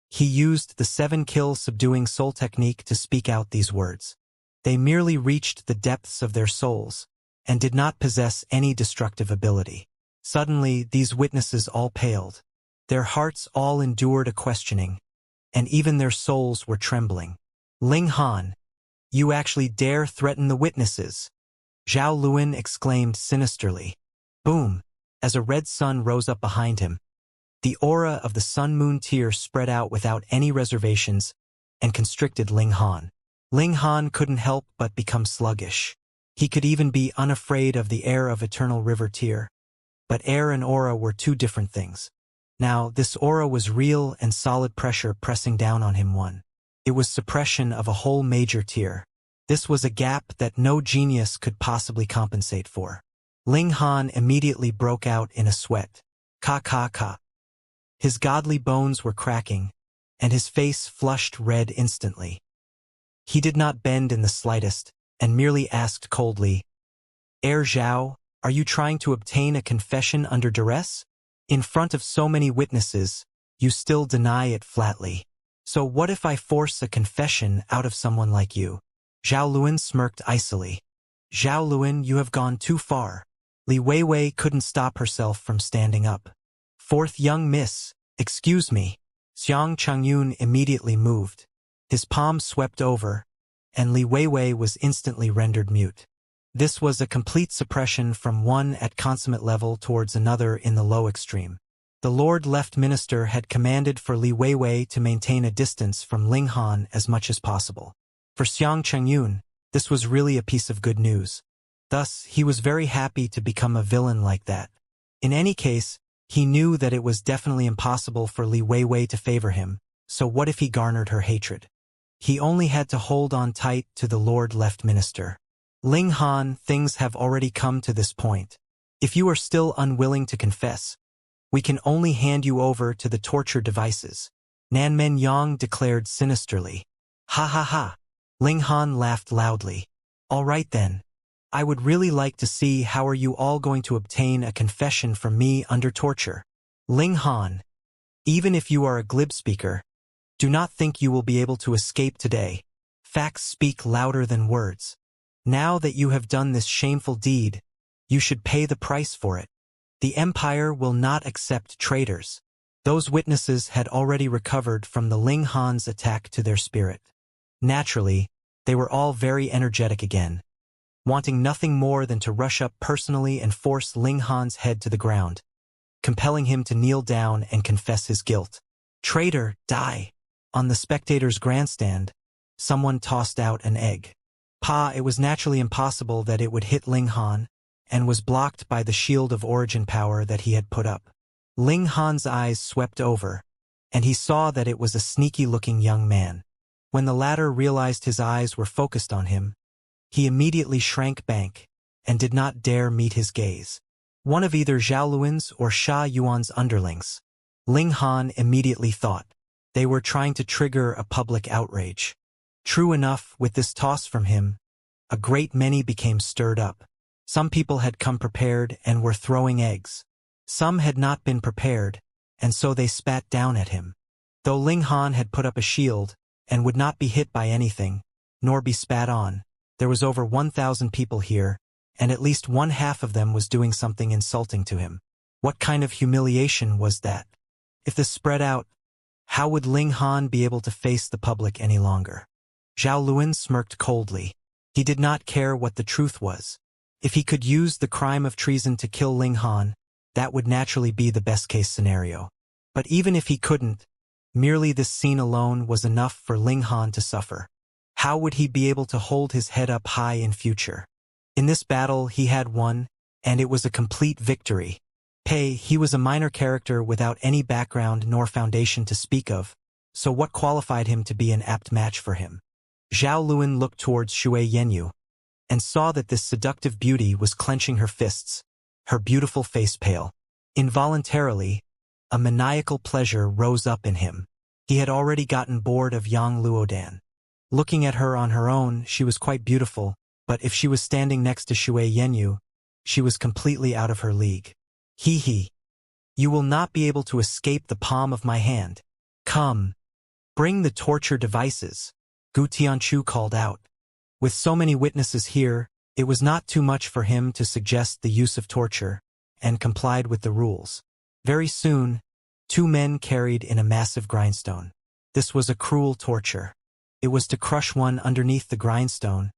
S1: He used the 7-kill subduing soul technique to speak out these words. They merely reached the depths of their souls, and did not possess any destructive ability. Suddenly, these witnesses all paled. Their hearts all endured a questioning, and even their souls were trembling. Ling Han, you actually dare threaten the witnesses? Zhao Luan exclaimed sinisterly. Boom! As a red sun rose up behind him, the aura of the sun-moon tier spread out without any reservations and constricted Ling Han. Ling Han couldn't help but become sluggish. He could even be unafraid of the air of Eternal River tier. But air and aura were two different things. Now, this aura was real and solid pressure pressing down on him one. It was suppression of a whole major tier. This was a gap that no genius could possibly compensate for. Ling Han immediately broke out in a sweat. Ka ka ka. His godly bones were cracking, and his face flushed red instantly. He did not bend in the slightest, and merely asked coldly, Air Zhao, are you trying to obtain a confession under duress? In front of so many witnesses, you still deny it flatly. So what if I force a confession out of someone like you? Zhao Luan smirked icily. Zhao Luan, you have gone too far. Li Weiwei couldn't stop herself from standing up. "Fourth young miss, excuse me." Xiang Changyun immediately moved. His palm swept over, and Li Weiwei was instantly rendered mute. This was a complete suppression from one at consummate level towards another in the low extreme. The Lord Left Minister had commanded for Li Weiwei to maintain a distance from Ling Han as much as possible. For Xiang Changyun, this was really a piece of good news. Thus, he was very happy to become a villain like that. In any case, he knew that it was definitely impossible for Li Weiwei to favor him, so what if he garnered her hatred? He only had to hold on tight to the Lord Left Minister. "Ling Han, things have already come to this point. If you are still unwilling to confess, we can only hand you over to the torture devices," Nanmen Yang declared sinisterly. "Ha ha ha." Ling Han laughed loudly. "All right then. I would really like to see how are you all going to obtain a confession from me under torture. Ling Han, even if you are a glib speaker, do not think you will be able to escape today. Facts speak louder than words. Now that you have done this shameful deed, you should pay the price for it. The Empire will not accept traitors." Those witnesses had already recovered from the Ling Han's attack to their spirit. Naturally, they were all very energetic again, wanting nothing more than to rush up personally and force Ling Han's head to the ground, compelling him to kneel down and confess his guilt. "Traitor, die!" On the spectators' grandstand, someone tossed out an egg. It was naturally impossible that it would hit Ling Han, and was blocked by the shield of origin power that he had put up. Ling Han's eyes swept over, and he saw that it was a sneaky-looking young man. When the latter realized his eyes were focused on him, he immediately shrank back, and did not dare meet his gaze. One of either Zhao Luan's or Sha Yuan's underlings. Ling Han immediately thought. They were trying to trigger a public outrage. True enough, with this toss from him, a great many became stirred up. Some people had come prepared and were throwing eggs. Some had not been prepared, and so they spat down at him. Though Ling Han had put up a shield, and would not be hit by anything, nor be spat on, there was over 1,000 people here, and at least one half of them was doing something insulting to him. What kind of humiliation was that? If this spread out, how would Ling Han be able to face the public any longer? Zhao Luan smirked coldly. He did not care what the truth was. If he could use the crime of treason to kill Ling Han, that would naturally be the best-case scenario. But even if he couldn't, merely this scene alone was enough for Ling Han to suffer. How would he be able to hold his head up high in future? In this battle he had won, and it was a complete victory. He was a minor character without any background nor foundation to speak of, so what qualified him to be an apt match for him? Zhao Luan looked towards Shui Yenyu, and saw that this seductive beauty was clenching her fists, her beautiful face pale. Involuntarily, a maniacal pleasure rose up in him. He had already gotten bored of Yang Luodan. Looking at her on her own, she was quite beautiful, but if she was standing next to Shui Yenyu, she was completely out of her league. "He. You will not be able to escape the palm of my hand. Come. Bring the torture devices," Gu Tianchu called out. With so many witnesses here, it was not too much for him to suggest the use of torture, and complied with the rules. Very soon, 2 men carried in a massive grindstone. This was a cruel torture. It was to crush one underneath the grindstone,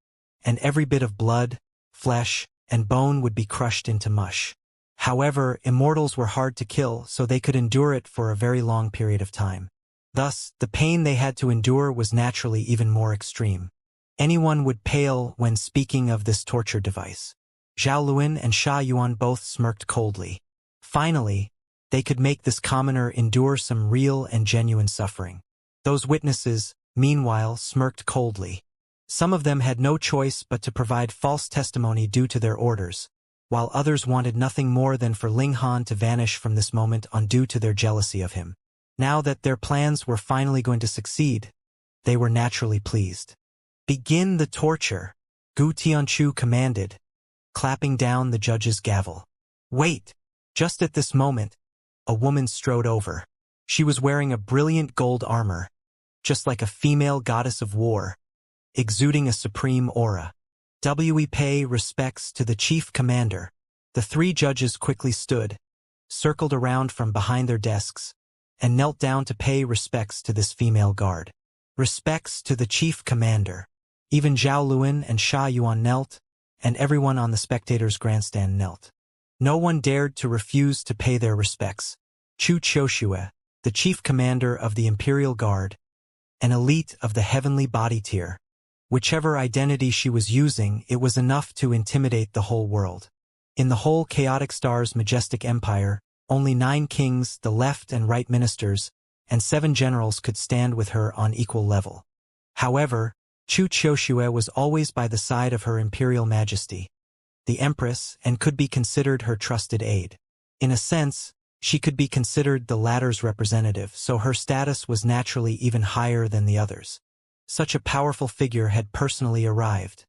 S1: and every bit of blood, flesh, and bone would be crushed into mush. However, immortals were hard to kill, so they could endure it for a very long period of time. Thus, the pain they had to endure was naturally even more extreme. Anyone would pale when speaking of this torture device. Zhao Luan and Sha Yuan both smirked coldly. Finally, they could make this commoner endure some real and genuine suffering. Those witnesses, meanwhile, smirked coldly. Some of them had no choice but to provide false testimony due to their orders, while others wanted nothing more than for Ling Han to vanish from this moment on due to their jealousy of him. Now that their plans were finally going to succeed, they were naturally pleased. "Begin the torture," Gu Tianchu commanded, clapping down the judge's gavel. "Wait!" Just at this moment, a woman strode over. She was wearing a brilliant gold armor, just like a female goddess of war, exuding a supreme aura. We pay respects to the chief commander, The three judges quickly stood, circled around from behind their desks, and knelt down to pay respects to this female guard. Respects to the chief commander. Even Zhao Luan and Sha Yuan knelt, and everyone on the spectators' grandstand knelt. No one dared to refuse to pay their respects. Chu Qiuxue, the chief commander of the Imperial Guard, an elite of the heavenly body tier. Whichever identity she was using, it was enough to intimidate the whole world. In the whole Chaotic Star's majestic empire, only 9 kings, the left and right ministers, and 7 generals could stand with her on equal level. However, Chu Qiuxue was always by the side of her Imperial Majesty, the Empress, and could be considered her trusted aide. In a sense, she could be considered the latter's representative, so her status was naturally even higher than the others. Such a powerful figure had personally arrived.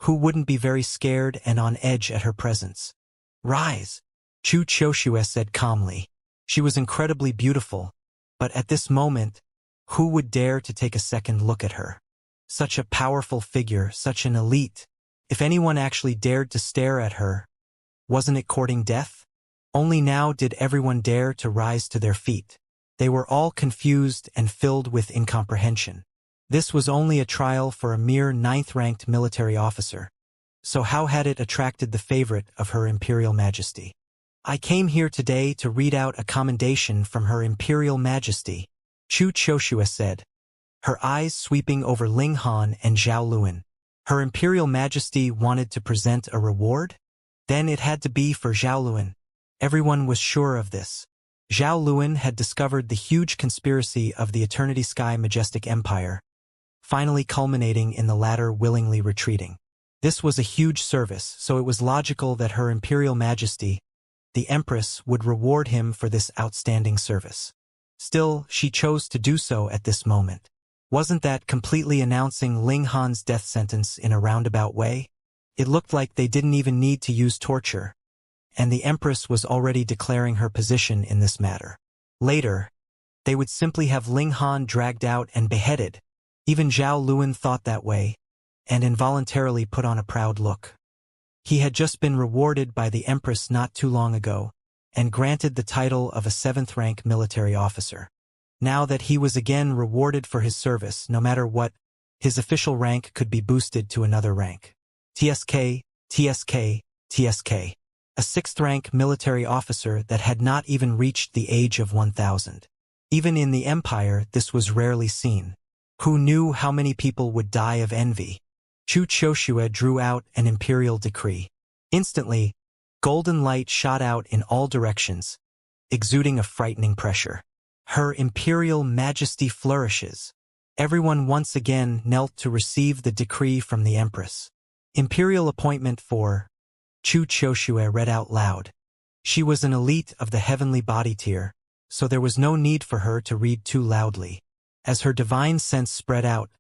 S1: Who wouldn't be very scared and on edge at her presence? "Rise," Chu Qiuxue said calmly. She was incredibly beautiful, but at this moment, who would dare to take a second look at her? Such a powerful figure, such an elite. If anyone actually dared to stare at her, wasn't it courting death? Only now did everyone dare to rise to their feet. They were all confused and filled with incomprehension. This was only a trial for a mere 9th-ranked military officer. So how had it attracted the favorite of Her Imperial Majesty? "I came here today to read out a commendation from Her Imperial Majesty," Chu Qiuxue said, her eyes sweeping over Ling Han and Zhao Luan. Her Imperial Majesty wanted to present a reward? Then it had to be for Zhao Luan. Everyone was sure of this. Zhao Luan had discovered the huge conspiracy of the Eternity Sky Majestic Empire, finally culminating in the latter willingly retreating. This was a huge service, so it was logical that Her Imperial Majesty, the Empress, would reward him for this outstanding service. Still, she chose to do so at this moment. Wasn't that completely announcing Ling Han's death sentence in a roundabout way? It looked like they didn't even need to use torture, and the Empress was already declaring her position in this matter. Later, they would simply have Ling Han dragged out and beheaded. Even Zhao Luan thought that way, and involuntarily put on a proud look. He had just been rewarded by the Empress not too long ago, and granted the title of a 7th-rank military officer. Now that he was again rewarded for his service, no matter what, his official rank could be boosted to another rank. TSK, TSK, TSK. A 6th-rank military officer that had not even reached the age of 1,000. Even in the Empire, this was rarely seen. Who knew how many people would die of envy? Chu Qiuxue drew out an imperial decree. Instantly, golden light shot out in all directions, exuding a frightening pressure. Her Imperial Majesty flourishes. Everyone once again knelt to receive the decree from the Empress. Imperial appointment for Chu Qiuxue read out loud. She was an elite of the heavenly body tier, so there was no need for her to read too loudly. As her divine sense spread out,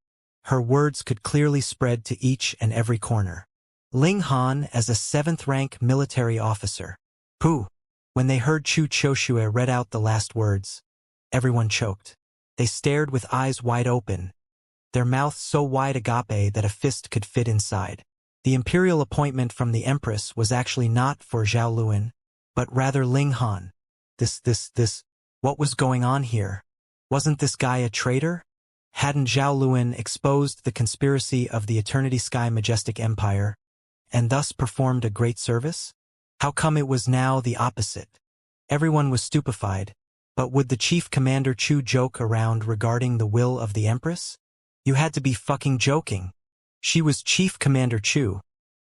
S1: her words could clearly spread to each and every corner. Ling Han as a 7th-rank military officer. Who? When they heard Chu Qiuxue read out the last words, everyone choked. They stared with eyes wide open, their mouths so wide agape that a fist could fit inside. The imperial appointment from the Empress was actually not for Zhao Luan, but rather Ling Han. What was going on here? Wasn't this guy a traitor? Hadn't Zhao Luan exposed the conspiracy of the Eternity Sky Majestic Empire, and thus performed a great service? How come it was now the opposite? Everyone was stupefied, but would the chief commander Chu joke around regarding the will of the Empress? You had to be fucking joking. She was Chief Commander Chu,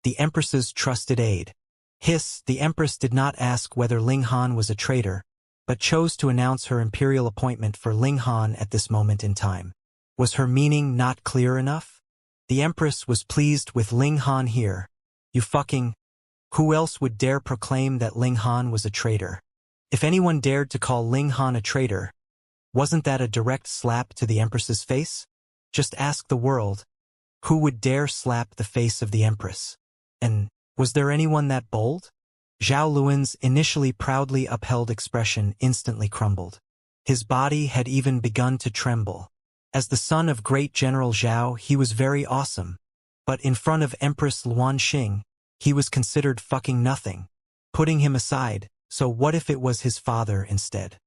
S1: the Empress's trusted aide. The Empress did not ask whether Ling Han was a traitor, but chose to announce her imperial appointment for Ling Han at this moment in time. Was her meaning not clear enough? The Empress was pleased with Ling Han here. Who else would dare proclaim that Ling Han was a traitor? If anyone dared to call Ling Han a traitor, wasn't that a direct slap to the Empress's face? Just ask the world. Who would dare slap the face of the Empress? And was there anyone that bold? Zhao Luan's initially proudly upheld expression instantly crumbled. His body had even begun to tremble. As the son of great General Zhao, he was very awesome. But in front of Empress Luanxing, he was considered fucking nothing. putting him aside. So what if it was his father instead?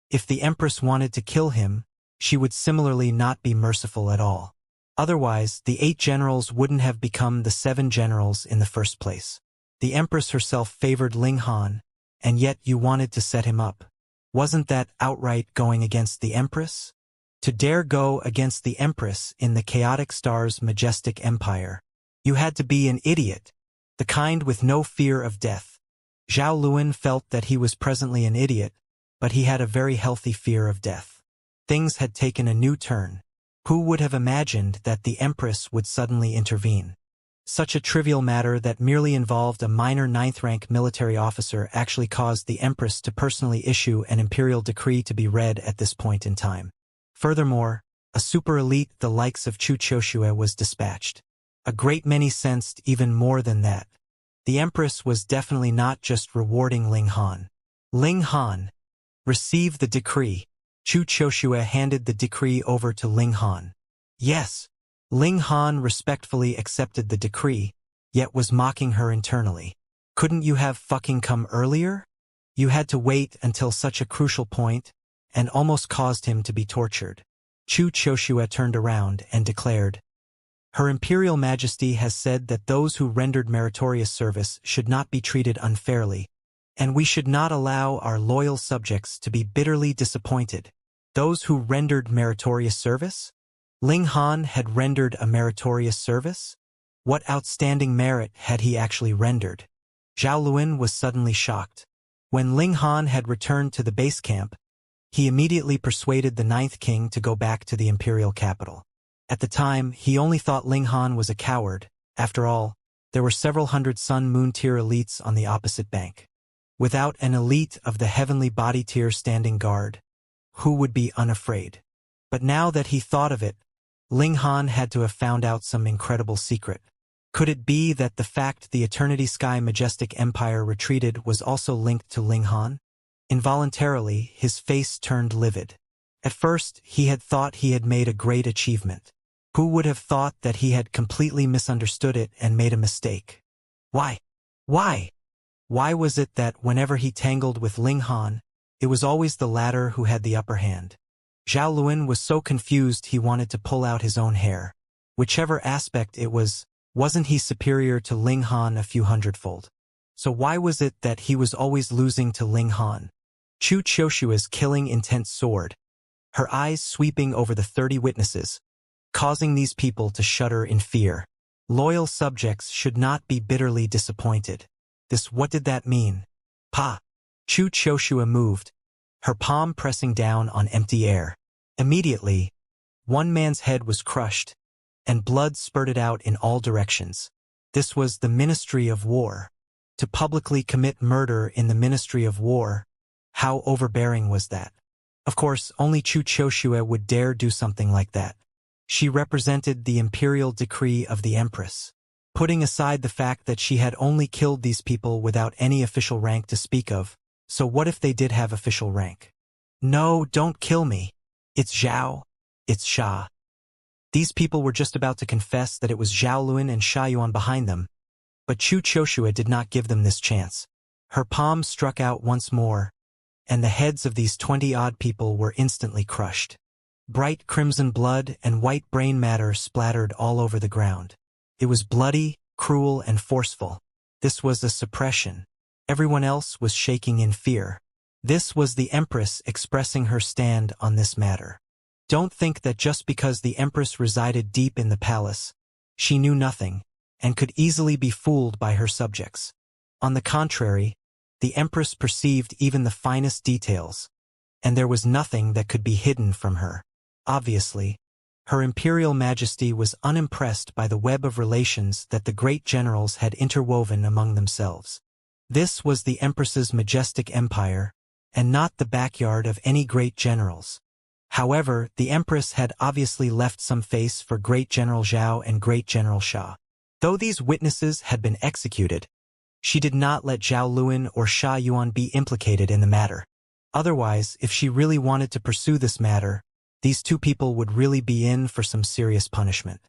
S1: If the Empress wanted to kill him, she would similarly not be merciful at all. Otherwise, the 8 generals wouldn't have become the 7 generals in the first place. The Empress herself favored Ling Han, and yet you wanted to set him up. Wasn't that outright going against the Empress? To dare go against the Empress in the chaotic star's majestic empire, you had to be an idiot, the kind with no fear of death. Zhao Luan felt that he was presently an idiot, but he had a very healthy fear of death. Things had taken a new turn. Who would have imagined that the Empress would suddenly intervene? Such a trivial matter that merely involved a minor 9th-rank military officer actually caused the Empress to personally issue an imperial decree to be read at this point in time. Furthermore, a super elite the likes of Chu Qiuxue was dispatched. A great many sensed even more than that. The Empress was definitely not just rewarding Ling Han. Ling Han, receive the decree. Chu Qiuxue handed the decree over to Ling Han. Yes. Ling Han respectfully accepted the decree, yet was mocking her internally. Couldn't you have fucking come earlier? You had to wait until such a crucial point, and almost caused him to be tortured. Chu Qiuxue turned around and declared, Her Imperial Majesty has said that those who rendered meritorious service should not be treated unfairly, and we should not allow our loyal subjects to be bitterly disappointed. Those who rendered meritorious service? Ling Han had rendered a meritorious service? What outstanding merit had he actually rendered? Zhao Luan was suddenly shocked. When Ling Han had returned to the base camp, he immediately persuaded the 9th king to go back to the imperial capital. At the time, he only thought Ling Han was a coward. After all, there were several hundred Sun-Moon tier elites on the opposite bank. Without an elite of the heavenly body tier standing guard, who would be unafraid? But now that he thought of it, Ling Han had to have found out some incredible secret. Could it be that the fact the Eternity Sky Majestic Empire retreated was also linked to Ling Han? Involuntarily, his face turned livid. At first, he had thought he had made a great achievement. Who would have thought that he had completely misunderstood it and made a mistake? Why? Why? Why was it that whenever he tangled with Ling Han, it was always the latter who had the upper hand? Zhao Luan was so confused he wanted to pull out his own hair. Whichever aspect it was, wasn't he superior to Ling Han a few hundredfold? So why was it that he was always losing to Ling Han? Chu Qiuxue's killing intent soared, her eyes sweeping over the 30 witnesses, causing these people to shudder in fear. Loyal subjects should not be bitterly disappointed. What did that mean? Pa! Chu Qiuxue moved, her palm pressing down on empty air. Immediately, one man's head was crushed, and blood spurted out in all directions. This was the Ministry of War. To publicly commit murder in the Ministry of War, how overbearing was that? Of course, only Chu Qiuxue would dare do something like that. She represented the imperial decree of the Empress. Putting aside the fact that she had only killed these people without any official rank to speak of, so what if they did have official rank? No, don't kill me. It's Zhao. It's Sha. These people were just about to confess that it was Zhao Luan and Sha Yuan behind them, but Chu Qiuxue did not give them this chance. Her palm struck out once more, and the heads of these 20-odd people were instantly crushed. Bright crimson blood and white brain matter splattered all over the ground. It was bloody, cruel, and forceful. This was a suppression. Everyone else was shaking in fear. This was the Empress expressing her stand on this matter. Don't think that just because the Empress resided deep in the palace, she knew nothing, and could easily be fooled by her subjects. On the contrary, the Empress perceived even the finest details, and there was nothing that could be hidden from her. Obviously, Her Imperial Majesty was unimpressed by the web of relations that the great generals had interwoven among themselves. This was the Empress's majestic empire, and not the backyard of any great generals. However, the Empress had obviously left some face for Great General Zhao and Great General Sha. Though these witnesses had been executed, she did not let Zhao Luan or Sha Yuan be implicated in the matter. Otherwise, if she really wanted to pursue this matter, these two people would really be in for some serious punishment.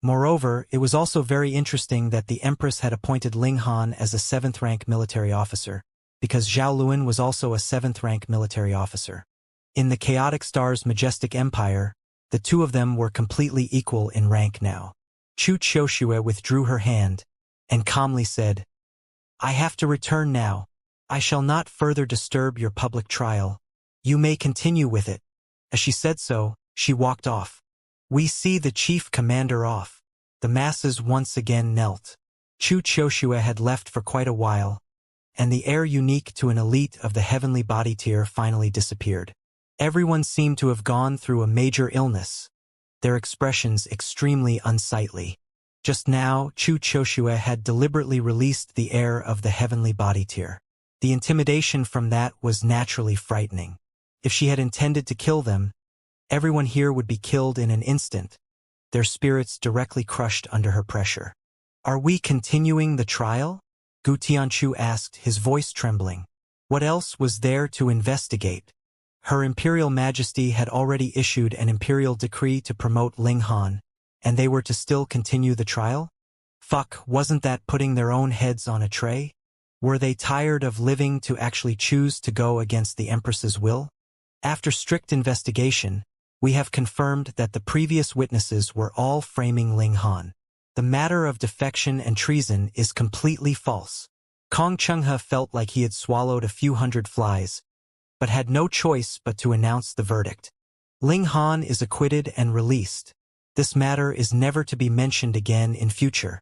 S1: Moreover, it was also very interesting that the Empress had appointed Ling Han as a 7th-rank military officer. because Zhao Luan was also a 7th-rank military officer. In the Chaotic Star's majestic empire, the two of them were completely equal in rank now. Chu Qiuxue withdrew her hand and calmly said, "I have to return now. I shall not further disturb your public trial. You may continue with it." As she said so, she walked off. "We see the chief commander off." The masses once again knelt. Chu Qiuxue had left for quite a while, and the air unique to an elite of the heavenly body tier finally disappeared. Everyone seemed to have gone through a major illness, their expressions extremely unsightly. Just now, Chu Qiuxue had deliberately released the air of the heavenly body tier. The intimidation from that was naturally frightening. If she had intended to kill them, everyone here would be killed in an instant, their spirits directly crushed under her pressure. "Are we continuing the trial?" Gu Tianchu asked, his voice trembling. What else was there to investigate? Her Imperial Majesty had already issued an imperial decree to promote Ling Han, and they were to still continue the trial? Fuck, wasn't that putting their own heads on a tray? Were they tired of living to actually choose to go against the Empress's will? After strict investigation, we have confirmed that the previous witnesses were all framing Ling Han. The matter of defection and treason is completely false. Kong Chenghe felt like he had swallowed a few hundred flies, but had no choice but to announce the verdict. Ling Han is acquitted and released. This matter is never to be mentioned again in future.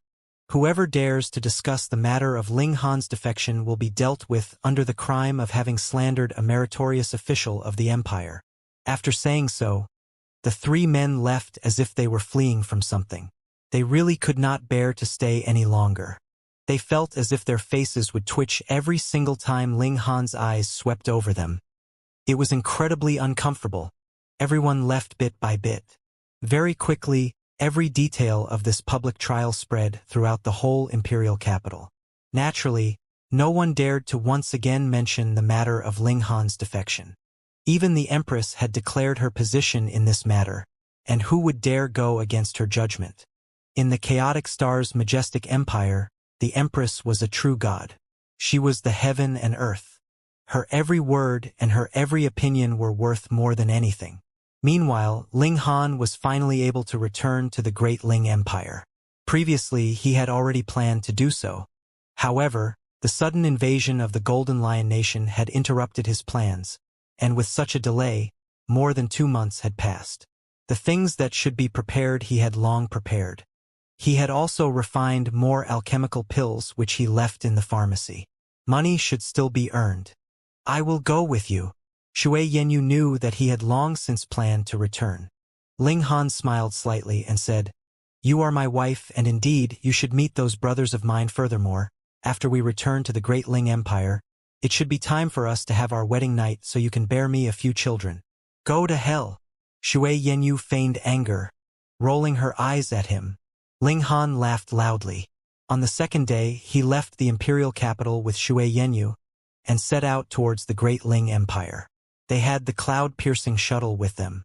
S1: Whoever dares to discuss the matter of Ling Han's defection will be dealt with under the crime of having slandered a meritorious official of the empire. After saying so, the three men left as if they were fleeing from something. They really could not bear to stay any longer. They felt as if their faces would twitch every single time Ling Han's eyes swept over them. It was incredibly uncomfortable. Everyone left bit by bit. Very quickly, every detail of this public trial spread throughout the whole imperial capital. Naturally, no one dared to once again mention the matter of Ling Han's defection. Even the Empress had declared her position in this matter, and who would dare go against her judgment? In the Chaotic Star's majestic empire, the Empress was a true god. She was the heaven and earth. Her every word and her every opinion were worth more than anything. Meanwhile, Ling Han was finally able to return to the Great Ling Empire. Previously, he had already planned to do so. However, the sudden invasion of the Golden Lion Nation had interrupted his plans, and with such a delay, more than 2 months had passed. The things that should be prepared he had long prepared. He had also refined more alchemical pills which he left in the pharmacy. Money should still be earned. "I will go with you." Shui Yenyu knew that he had long since planned to return. Ling Han smiled slightly and said, "You are my wife, and indeed, you should meet those brothers of mine. Furthermore, after we return to the Great Ling Empire, it should be time for us to have our wedding night so you can bear me a few children." "Go to hell." Shui Yenyu feigned anger, rolling her eyes at him. Ling Han laughed loudly. On the second day, he left the imperial capital with Shui Yenyu and set out towards the Great Ling Empire. They had the cloud-piercing shuttle with them.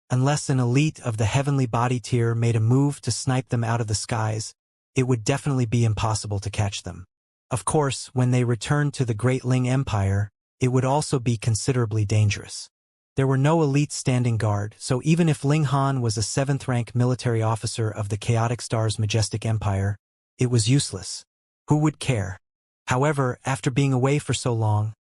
S1: Unless an elite of the heavenly body tier made a move to snipe them out of the skies, it would definitely be impossible to catch them. Of course, when they returned to the Great Ling Empire, it would also be considerably dangerous. There were no elites standing guard, so even if Ling Han was a 7th-rank military officer of the Chaotic Star's majestic empire, it was useless. Who would care? However, after being away for so long,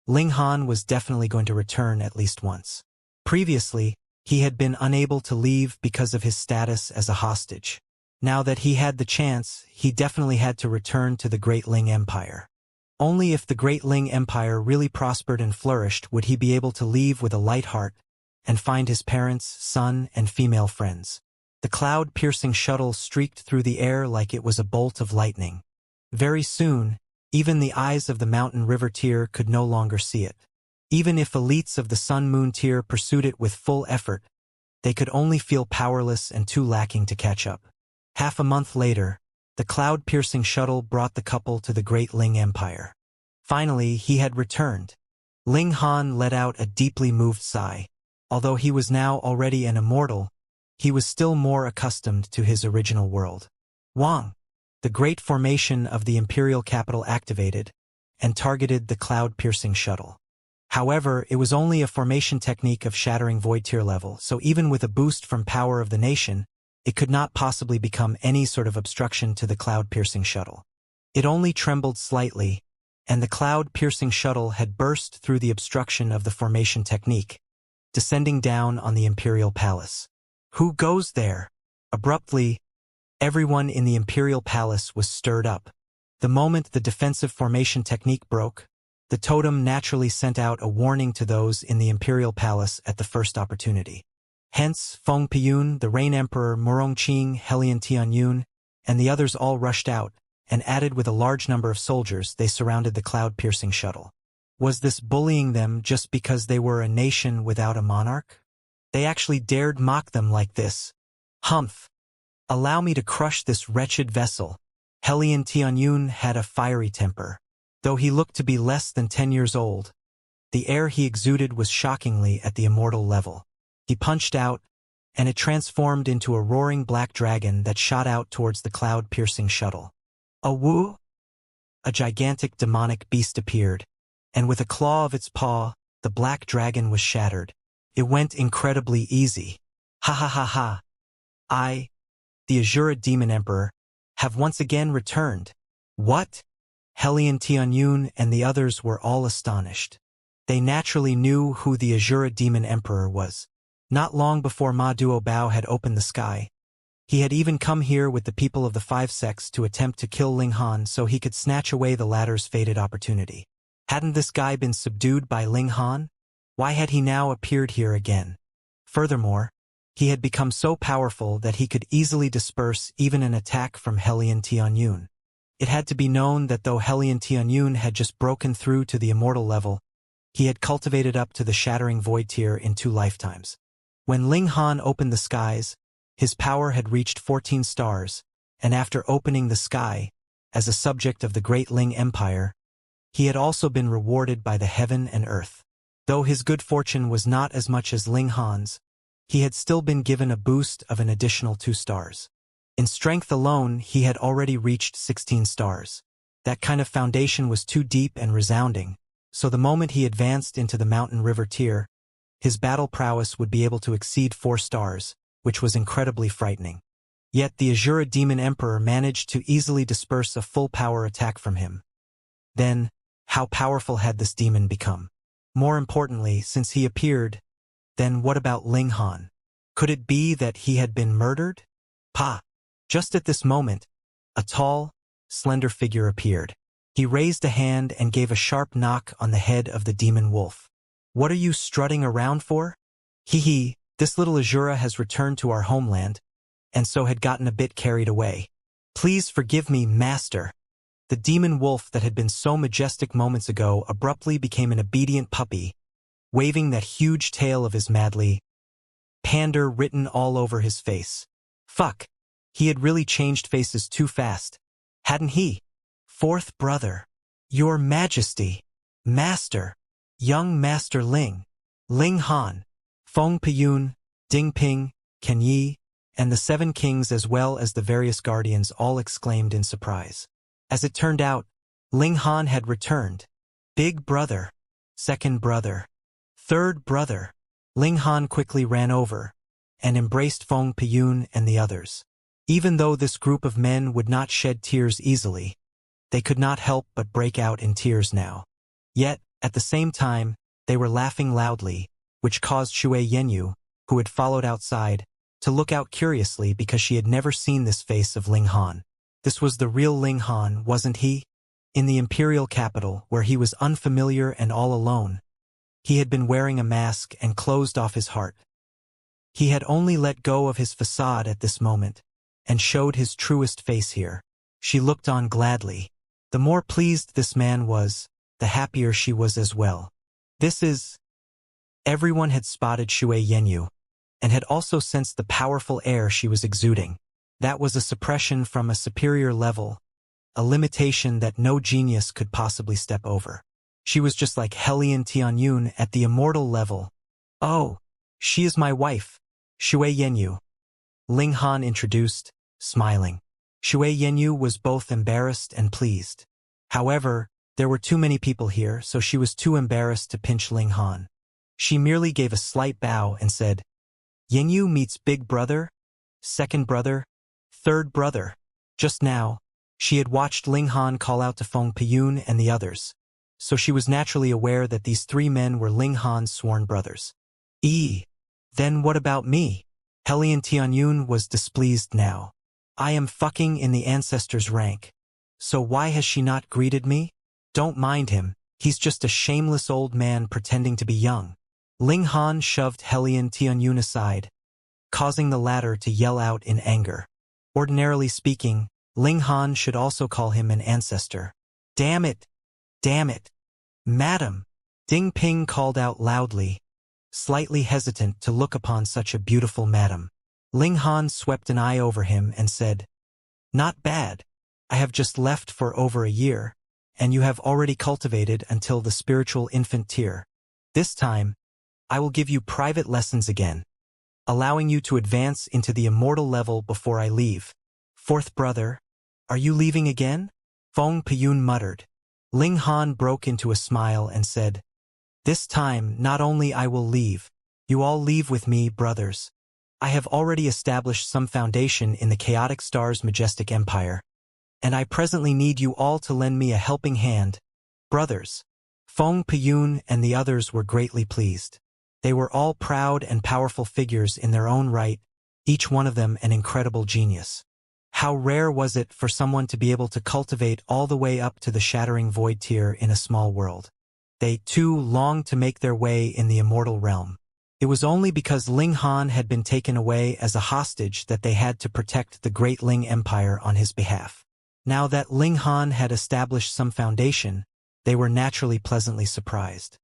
S1: Ling Han was definitely going to return at least once. Previously, he had been unable to leave because of his status as a hostage. Now that he had the chance, he definitely had to return to the Great Ling Empire. Only if the Great Ling Empire really prospered and flourished would he be able to leave with a light heart and find his parents, son, and female friends. The cloud-piercing shuttle streaked through the air like it was a bolt of lightning. Very soon, even the eyes of the Mountain River tier could no longer see it. Even if elites of the Sun Moon tier pursued it with full effort, they could only feel powerless and too lacking to catch up. Half a month later, the cloud-piercing shuttle brought the couple to the Great Ling Empire. Finally, he had returned. Ling Han let out a deeply moved sigh. Although he was now already an immortal, he was still more accustomed to his original world. Wang! The great formation of the imperial capital activated, and targeted the cloud-piercing shuttle. However, it was only a formation technique of shattering void tier level, so even with a boost from power of the nation, it could not possibly become any sort of obstruction to the cloud-piercing shuttle. It only trembled slightly, and the cloud-piercing shuttle had burst through the obstruction of the formation technique, descending down on the Imperial Palace. Who goes there? Abruptly, everyone in the Imperial Palace was stirred up. The moment the defensive formation technique broke, the totem naturally sent out a warning to those in the Imperial Palace at the first opportunity. Hence, Feng Piyun, the Rain Emperor, Murongqing, Helian Tianyun, and the others all rushed out, and added with a large number of soldiers, they surrounded the cloud-piercing shuttle. Was this bullying them just because they were a nation without a monarch? They actually dared mock them like this. Humph! Allow me to crush this wretched vessel. Helian Tianyun had a fiery temper. Though he looked to be less than 10 years old, the air he exuded was shockingly at the immortal level. He punched out, and it transformed into a roaring black dragon that shot out towards the cloud-piercing shuttle. A woo! A gigantic demonic beast appeared, and with a claw of its paw, the black dragon was shattered. It went incredibly easy. Ha ha ha ha! I, the Azura Demon Emperor, have once again returned. What? Helian Tianyun and the others were all astonished. They naturally knew who the Azura Demon Emperor was. Not long before Ma Duobao had opened the sky, he had even come here with the people of the Five Sects to attempt to kill Ling Han so he could snatch away the latter's fated opportunity. Hadn't this guy been subdued by Ling Han? Why had he now appeared here again? Furthermore, he had become so powerful that he could easily disperse even an attack from Helian Tianyun. It had to be known that though Helian Tianyun had just broken through to the immortal level, he had cultivated up to the shattering void tier in 2 lifetimes. When Ling Han opened the skies, his power had reached 14 stars, and after opening the sky, as a subject of the Great Ling Empire, he had also been rewarded by the heaven and earth. Though his good fortune was not as much as Ling Han's, he had still been given a boost of an additional 2 stars. In strength alone, he had already reached 16 stars. That kind of foundation was too deep and resounding, so the moment he advanced into the mountain river tier, his battle prowess would be able to exceed 4 stars, which was incredibly frightening. Yet the Azura Demon Emperor managed to easily disperse a full power attack from him. Then, how powerful had this demon become? More importantly, since he appeared, then what about Ling Han? Could it be that he had been murdered? Pa! Just at this moment, a tall, slender figure appeared. He raised a hand and gave a sharp knock on the head of the demon wolf. What are you strutting around for? Hee, this little Azura has returned to our homeland, and so had gotten a bit carried away. Please forgive me, master. The demon wolf that had been so majestic moments ago abruptly became an obedient puppy, waving that huge tail of his madly pander written all over his face. Fuck. He had really changed faces too fast, hadn't he? 4th brother. Your Majesty. Master. Young Master Ling. Ling Han. Feng Piyun, Ding Ping, Ken Yi, and the 7 kings as well as the various guardians all exclaimed in surprise. As it turned out, Ling Han had returned. Big brother. 2nd brother. 3rd brother. Ling Han quickly ran over and embraced Feng Piyun and the others. Even though this group of men would not shed tears easily, they could not help but break out in tears now. Yet, at the same time, they were laughing loudly, which caused Shui Yenyu, who had followed outside, to look out curiously because she had never seen this face of Ling Han. This was the real Ling Han, wasn't he? In the imperial capital, where he was unfamiliar and all alone, he had been wearing a mask and closed off his heart. He had only let go of his facade at this moment, and showed his truest face here. She looked on gladly. The more pleased this man was, the happier she was as well. This is... Everyone had spotted Shui Yenyu, and had also sensed the powerful air she was exuding. That was a suppression from a superior level, a limitation that no genius could possibly step over. She was just like Helian Tianyun at the immortal level. Oh, she is my wife, Shui Yenyu. Ling Han introduced, smiling. Shui Yenyu was both embarrassed and pleased. However, There were too many people here, so she was too embarrassed to pinch Ling Han. She merely gave a slight bow and said, Yingyu meets big brother, second brother, third brother. Just now, she had watched Ling Han call out to Feng Piyun and the others, so she was naturally aware that these three men were Ling Han's sworn brothers. Then what about me? Helian Tianyun was displeased now. I am fucking in the ancestors' rank. So why has she not greeted me? Don't mind him, he's just a shameless old man pretending to be young. Ling Han shoved Helian Tianyun aside, causing the latter to yell out in anger. Ordinarily speaking, Ling Han should also call him an ancestor. Damn it! Damn it! Madam! Ding Ping called out loudly, slightly hesitant to look upon such a beautiful madam. Ling Han swept an eye over him and said, Not bad. I have just left for over a year, and you have already cultivated until the spiritual infant tier. This time, I will give you private lessons again, allowing you to advance into the immortal level before I leave. Fourth brother, are you leaving again? Feng Piyun muttered. Ling Han broke into a smile and said, This time not only I will leave, you all leave with me, brothers. I have already established some foundation in the chaotic star's majestic empire, and I presently need you all to lend me a helping hand. Brothers. Feng Piyun and the others were greatly pleased. They were all proud and powerful figures in their own right, each one of them an incredible genius. How rare was it for someone to be able to cultivate all the way up to the shattering void tier in a small world. They, too, longed to make their way in the immortal realm. It was only because Ling Han had been taken away as a hostage that they had to protect the great Ling Empire on his behalf. Now that Ling Han had established some foundation, they were naturally pleasantly surprised.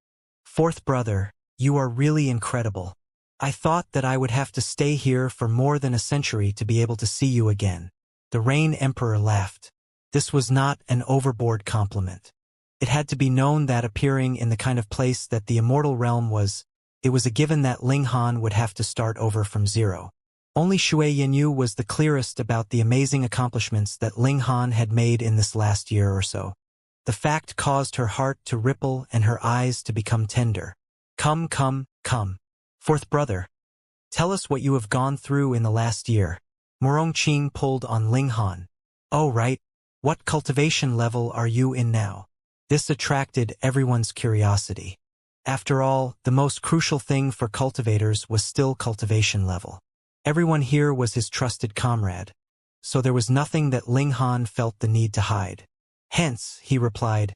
S1: Fourth brother, you are really incredible. I thought that I would have to stay here for more than a century to be able to see you again. The Rain Emperor laughed. This was not an overboard compliment. It had to be known that appearing in the kind of place that the immortal realm was, it was a given that Ling Han would have to start over from zero. Only Shui Yanyu was the clearest about the amazing accomplishments that Ling Han had made in this last year or so. The fact caused her heart to ripple and her eyes to become tender. Come. Fourth brother, tell us what you have gone through in the last year. Morong Qing pulled on Ling Han. Oh right, what cultivation level are you in now? This attracted everyone's curiosity. After all, the most crucial thing for cultivators was still cultivation level. Everyone here was his trusted comrade, so there was nothing that Ling Han felt the need to hide. Hence, he replied,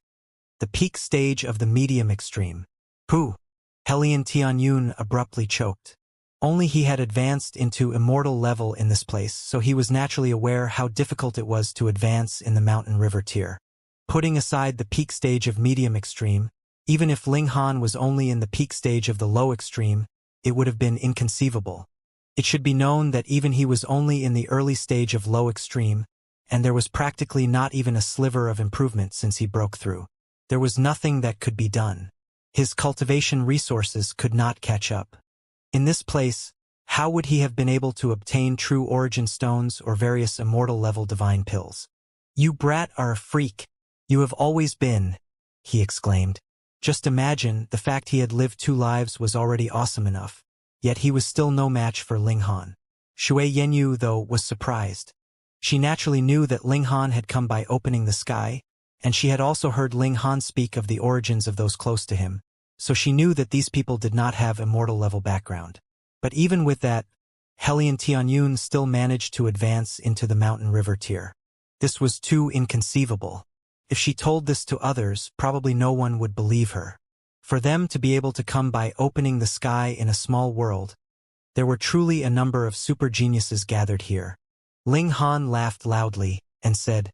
S1: the peak stage of the medium extreme. Pooh! Helian Tianyun abruptly choked. Only he had advanced into immortal level in this place, so he was naturally aware how difficult it was to advance in the mountain river tier. Putting aside the peak stage of medium extreme, even if Ling Han was only in the peak stage of the low extreme, it would have been inconceivable. It should be known that even he was only in the early stage of low extreme, and there was practically not even a sliver of improvement since he broke through. There was nothing that could be done. His cultivation resources could not catch up. In this place, how would he have been able to obtain true origin stones or various immortal-level divine pills? You brat are a freak. You have always been, he exclaimed. Just imagine, the fact he had lived 2 lives was already awesome enough. Yet he was still no match for Ling Han. Shui Yanyu, though, was surprised. She naturally knew that Ling Han had come by opening the sky, and she had also heard Ling Han speak of the origins of those close to him, so she knew that these people did not have immortal-level background. But even with that, Helian Tianyun still managed to advance into the mountain river tier. This was too inconceivable. If she told this to others, probably no one would believe her. For them to be able to come by opening the sky in a small world, there were truly a number of super geniuses gathered here. Ling Han laughed loudly and said,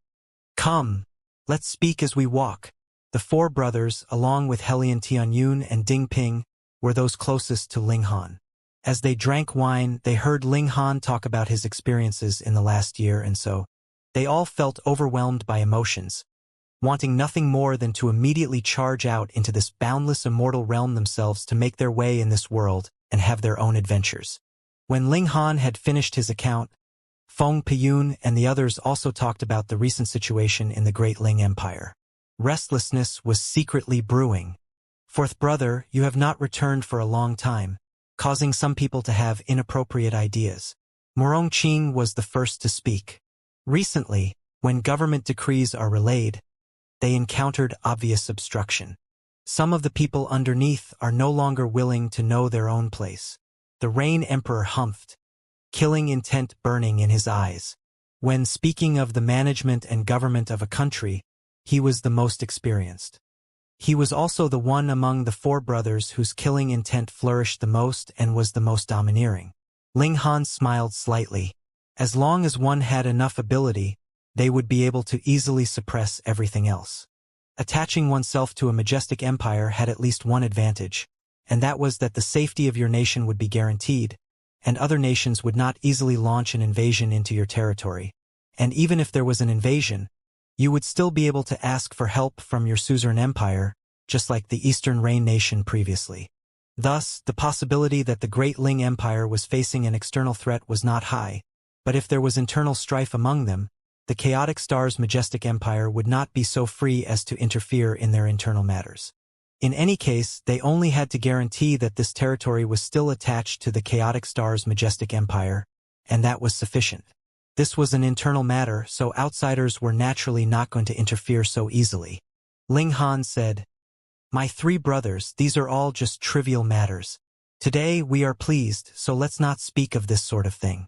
S1: Come, let's speak as we walk. The 4 brothers, along with Helian Tianyun and Ding Ping, were those closest to Ling Han. As they drank wine, they heard Ling Han talk about his experiences in the last year, and so they all felt overwhelmed by emotions, wanting nothing more than to immediately charge out into this boundless immortal realm themselves to make their way in this world and have their own adventures. When Ling Han had finished his account, Feng Piyun and the others also talked about the recent situation in the Great Ling Empire. Restlessness was secretly brewing. "Fourth brother, you have not returned for a long time," causing some people to have inappropriate ideas. Morongqing was the first to speak. Recently, when government decrees are relayed, they encountered obvious obstruction. Some of the people underneath are no longer willing to know their own place. The Rain Emperor humphed, killing intent burning in his eyes. When speaking of the management and government of a country, he was the most experienced. He was also the one among the four brothers whose killing intent flourished the most and was the most domineering. Ling Han smiled slightly. As long as one had enough ability, they would be able to easily suppress everything else. Attaching oneself to a majestic empire had at least one advantage, and that was that the safety of your nation would be guaranteed, and other nations would not easily launch an invasion into your territory. And even if there was an invasion, you would still be able to ask for help from your suzerain empire, just like the Eastern Rain Nation previously. Thus, the possibility that the Great Ling Empire was facing an external threat was not high, but if there was internal strife among them, the Chaotic Star's majestic empire would not be so free as to interfere in their internal matters. In any case, they only had to guarantee that this territory was still attached to the Chaotic Star's majestic empire, and that was sufficient. This was an internal matter, so outsiders were naturally not going to interfere so easily. Ling Han said, "My three brothers, these are all just trivial matters. Today we are pleased, so let's not speak of this sort of thing.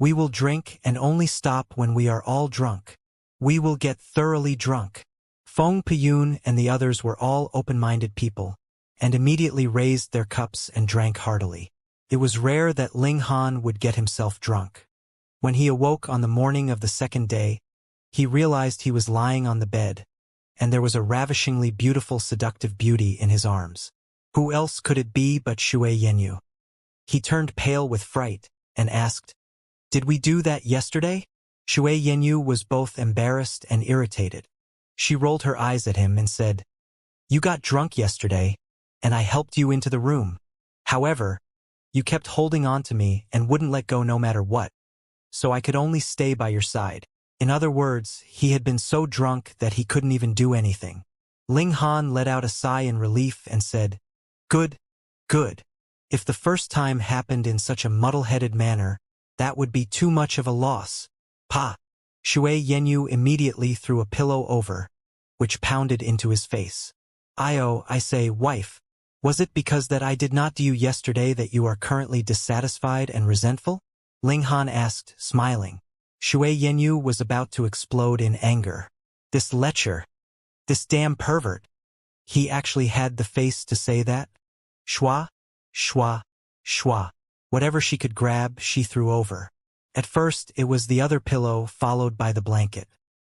S1: We will drink and only stop when we are all drunk. We will get thoroughly drunk." Feng Piyun and the others were all open-minded people, and immediately raised their cups and drank heartily. It was rare that Ling Han would get himself drunk. When he awoke on the morning of the second day, he realized he was lying on the bed, and there was a ravishingly beautiful seductive beauty in his arms. Who else could it be but Shui Yenyu? He turned pale with fright, and asked, "Did we do that yesterday?" Shui Yenyu was both embarrassed and irritated. She rolled her eyes at him and said, "You got drunk yesterday, and I helped you into the room. However, you kept holding on to me and wouldn't let go no matter what, so I could only stay by your side." In other words, he had been so drunk that he couldn't even do anything. Ling Han let out a sigh in relief and said, "Good, good. If the first time happened in such a muddle-headed manner, that would be too much of a loss." "Pa!" Shui Yenyu immediately threw a pillow over, which pounded into his face. I say, wife, was it because that I did not do you yesterday that you are currently dissatisfied and resentful?" Ling Han asked, smiling. Shui Yenyu was about to explode in anger. This lecher, this damn pervert. He actually had the face to say that? Shwa, shwa, shwa. Whatever she could grab, she threw over. At first, it was the other pillow followed by the blanket.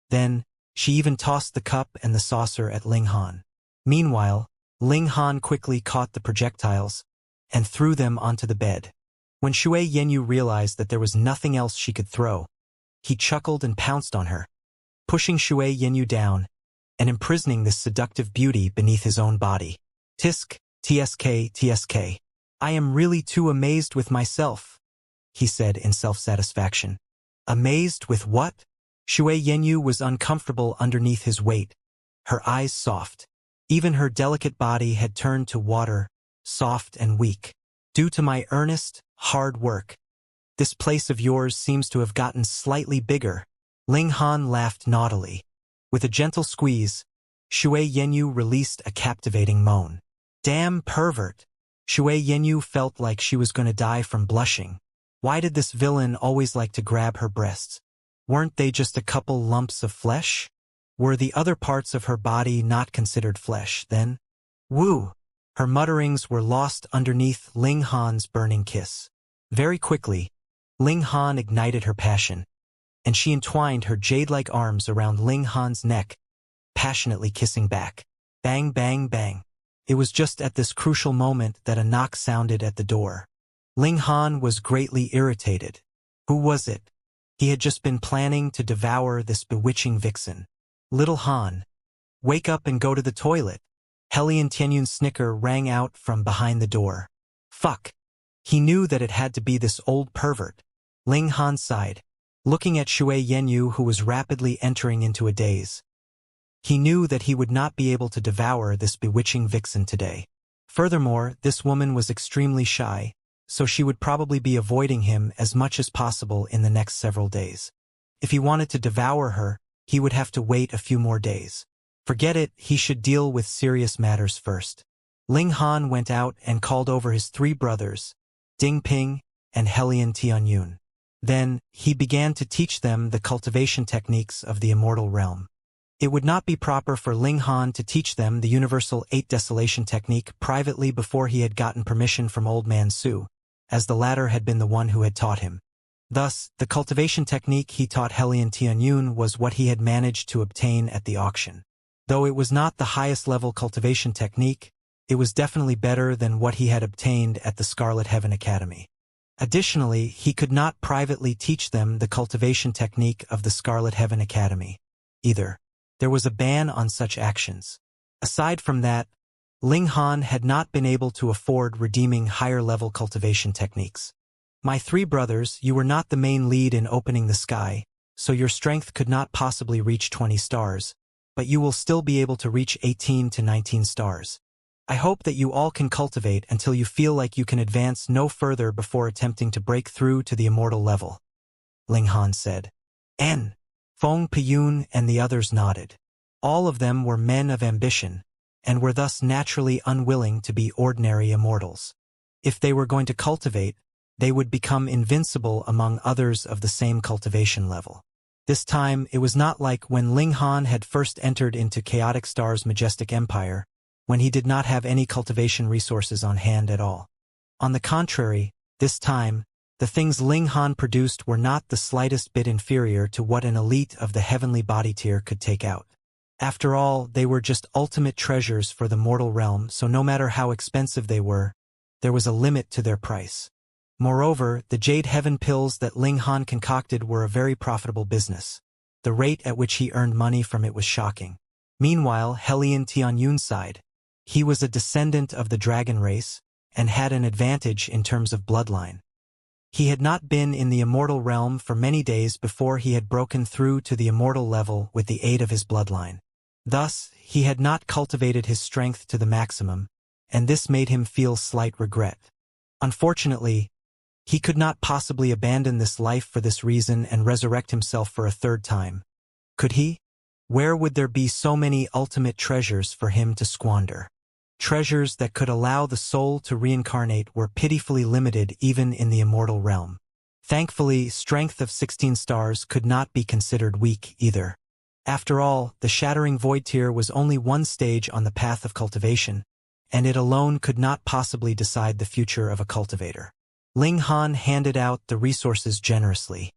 S1: Then, she even tossed the cup and the saucer at Ling Han. Meanwhile, Ling Han quickly caught the projectiles and threw them onto the bed. When Shui Yenyu realized that there was nothing else she could throw, he chuckled and pounced on her, pushing Shui Yenyu down and imprisoning this seductive beauty beneath his own body. "Tisk, tsk, tsk. I am really too amazed with myself," he said in self-satisfaction. Amazed with what? Shui Yenyu was uncomfortable underneath his weight, her eyes soft. Even her delicate body had turned to water, soft and weak. "Due to my earnest, hard work. This place of yours seems to have gotten slightly bigger." Ling Han laughed naughtily. With a gentle squeeze, Shui Yenyu released a captivating moan. Damn pervert! Shui Yenyu felt like she was going to die from blushing. Why did this villain always like to grab her breasts? Weren't they just a couple lumps of flesh? Were the other parts of her body not considered flesh, then? Woo! Her mutterings were lost underneath Ling Han's burning kiss. Very quickly, Ling Han ignited her passion, and she entwined her jade-like arms around Ling Han's neck, passionately kissing back. Bang, bang, bang. It was just at this crucial moment that a knock sounded at the door. Ling Han was greatly irritated. Who was it? He had just been planning to devour this bewitching vixen. "Little Han, wake up and go to the toilet." Hellion Tianyun's snicker rang out from behind the door. Fuck. He knew that it had to be this old pervert. Ling Han sighed, looking at Shui Yenyu, who was rapidly entering into a daze. He knew that he would not be able to devour this bewitching vixen today. Furthermore, this woman was extremely shy, so she would probably be avoiding him as much as possible in the next several days. If he wanted to devour her, he would have to wait a few more days. Forget it, he should deal with serious matters first. Ling Han went out and called over his 3 brothers, Ding Ping and Helian Tianyun. Then, he began to teach them the cultivation techniques of the immortal realm. It would not be proper for Ling Han to teach them the universal 8 desolation technique privately before he had gotten permission from Old Man Su, as the latter had been the one who had taught him. Thus, the cultivation technique he taught Helian Tianyun was what he had managed to obtain at the auction. Though it was not the highest level cultivation technique, it was definitely better than what he had obtained at the Scarlet Heaven Academy. Additionally, he could not privately teach them the cultivation technique of the Scarlet Heaven Academy, either. There was a ban on such actions. Aside from that, Ling Han had not been able to afford redeeming higher-level cultivation techniques. My 3 brothers, you were not the main lead in opening the sky, so your strength could not possibly reach 20 stars, but you will still be able to reach 18 to 19 stars. I hope that you all can cultivate until you feel like you can advance no further before attempting to break through to the immortal level, Ling Han said. N. Feng Piyun and the others nodded. All of them were men of ambition, and were thus naturally unwilling to be ordinary immortals. If they were going to cultivate, they would become invincible among others of the same cultivation level. This time, it was not like when Ling Han had first entered into Chaotic Star's majestic empire, when he did not have any cultivation resources on hand at all. On the contrary, this time, the things Ling Han produced were not the slightest bit inferior to what an elite of the heavenly body tier could take out. After all, they were just ultimate treasures for the mortal realm, so no matter how expensive they were, there was a limit to their price. Moreover, the Jade Heaven pills that Ling Han concocted were a very profitable business. The rate at which he earned money from it was shocking. Meanwhile, Helian Tianyun's side. He was a descendant of the dragon race, and had an advantage in terms of bloodline. He had not been in the immortal realm for many days before he had broken through to the immortal level with the aid of his bloodline. Thus, he had not cultivated his strength to the maximum, and this made him feel slight regret. Unfortunately, he could not possibly abandon this life for this reason and resurrect himself for a 3rd time. Could he? Where would there be so many ultimate treasures for him to squander? Treasures that could allow the soul to reincarnate were pitifully limited even in the immortal realm. Thankfully, strength of 16 stars could not be considered weak either. After all, the Shattering Void tier was only one stage on the path of cultivation, and it alone could not possibly decide the future of a cultivator. Ling Han handed out the resources generously.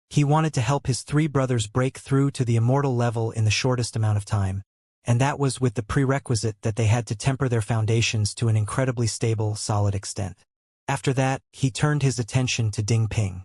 S1: He wanted to help his 3 brothers break through to the immortal level in the shortest amount of time, and that was with the prerequisite that they had to temper their foundations to an incredibly stable, solid extent. After that, he turned his attention to Ding Ping.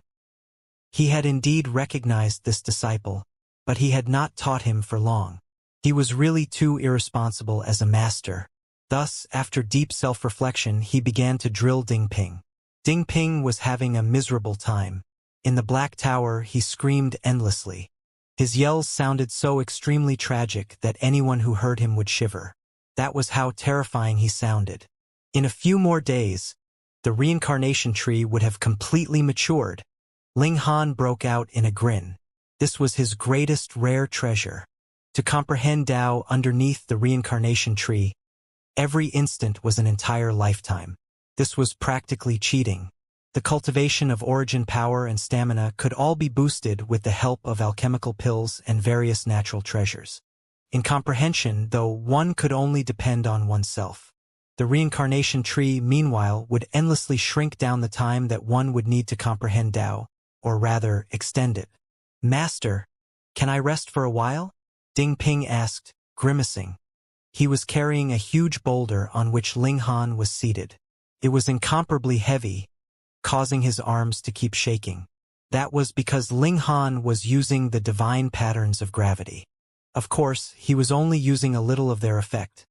S1: He had indeed recognized this disciple, but he had not taught him for long. He was really too irresponsible as a master. Thus, after deep self-reflection, he began to drill Ding Ping. Ding Ping was having a miserable time. In the Black Tower, he screamed endlessly. His yells sounded so extremely tragic that anyone who heard him would shiver. That was how terrifying he sounded. In a few more days, the reincarnation tree would have completely matured. Ling Han broke out in a grin. This was his greatest rare treasure. To comprehend Tao underneath the reincarnation tree, every instant was an entire lifetime. This was practically cheating. The cultivation of origin power and stamina could all be boosted with the help of alchemical pills and various natural treasures. In comprehension, though, one could only depend on oneself. The reincarnation tree, meanwhile, would endlessly shrink down the time that one would need to comprehend Tao, or rather, extend it. Master, can I rest for a while? Ding Ping asked, grimacing. He was carrying a huge boulder on which Ling Han was seated. It was incomparably heavy, causing his arms to keep shaking. That was because Ling Han was using the divine patterns of gravity. Of course, he was only using a little of their effect.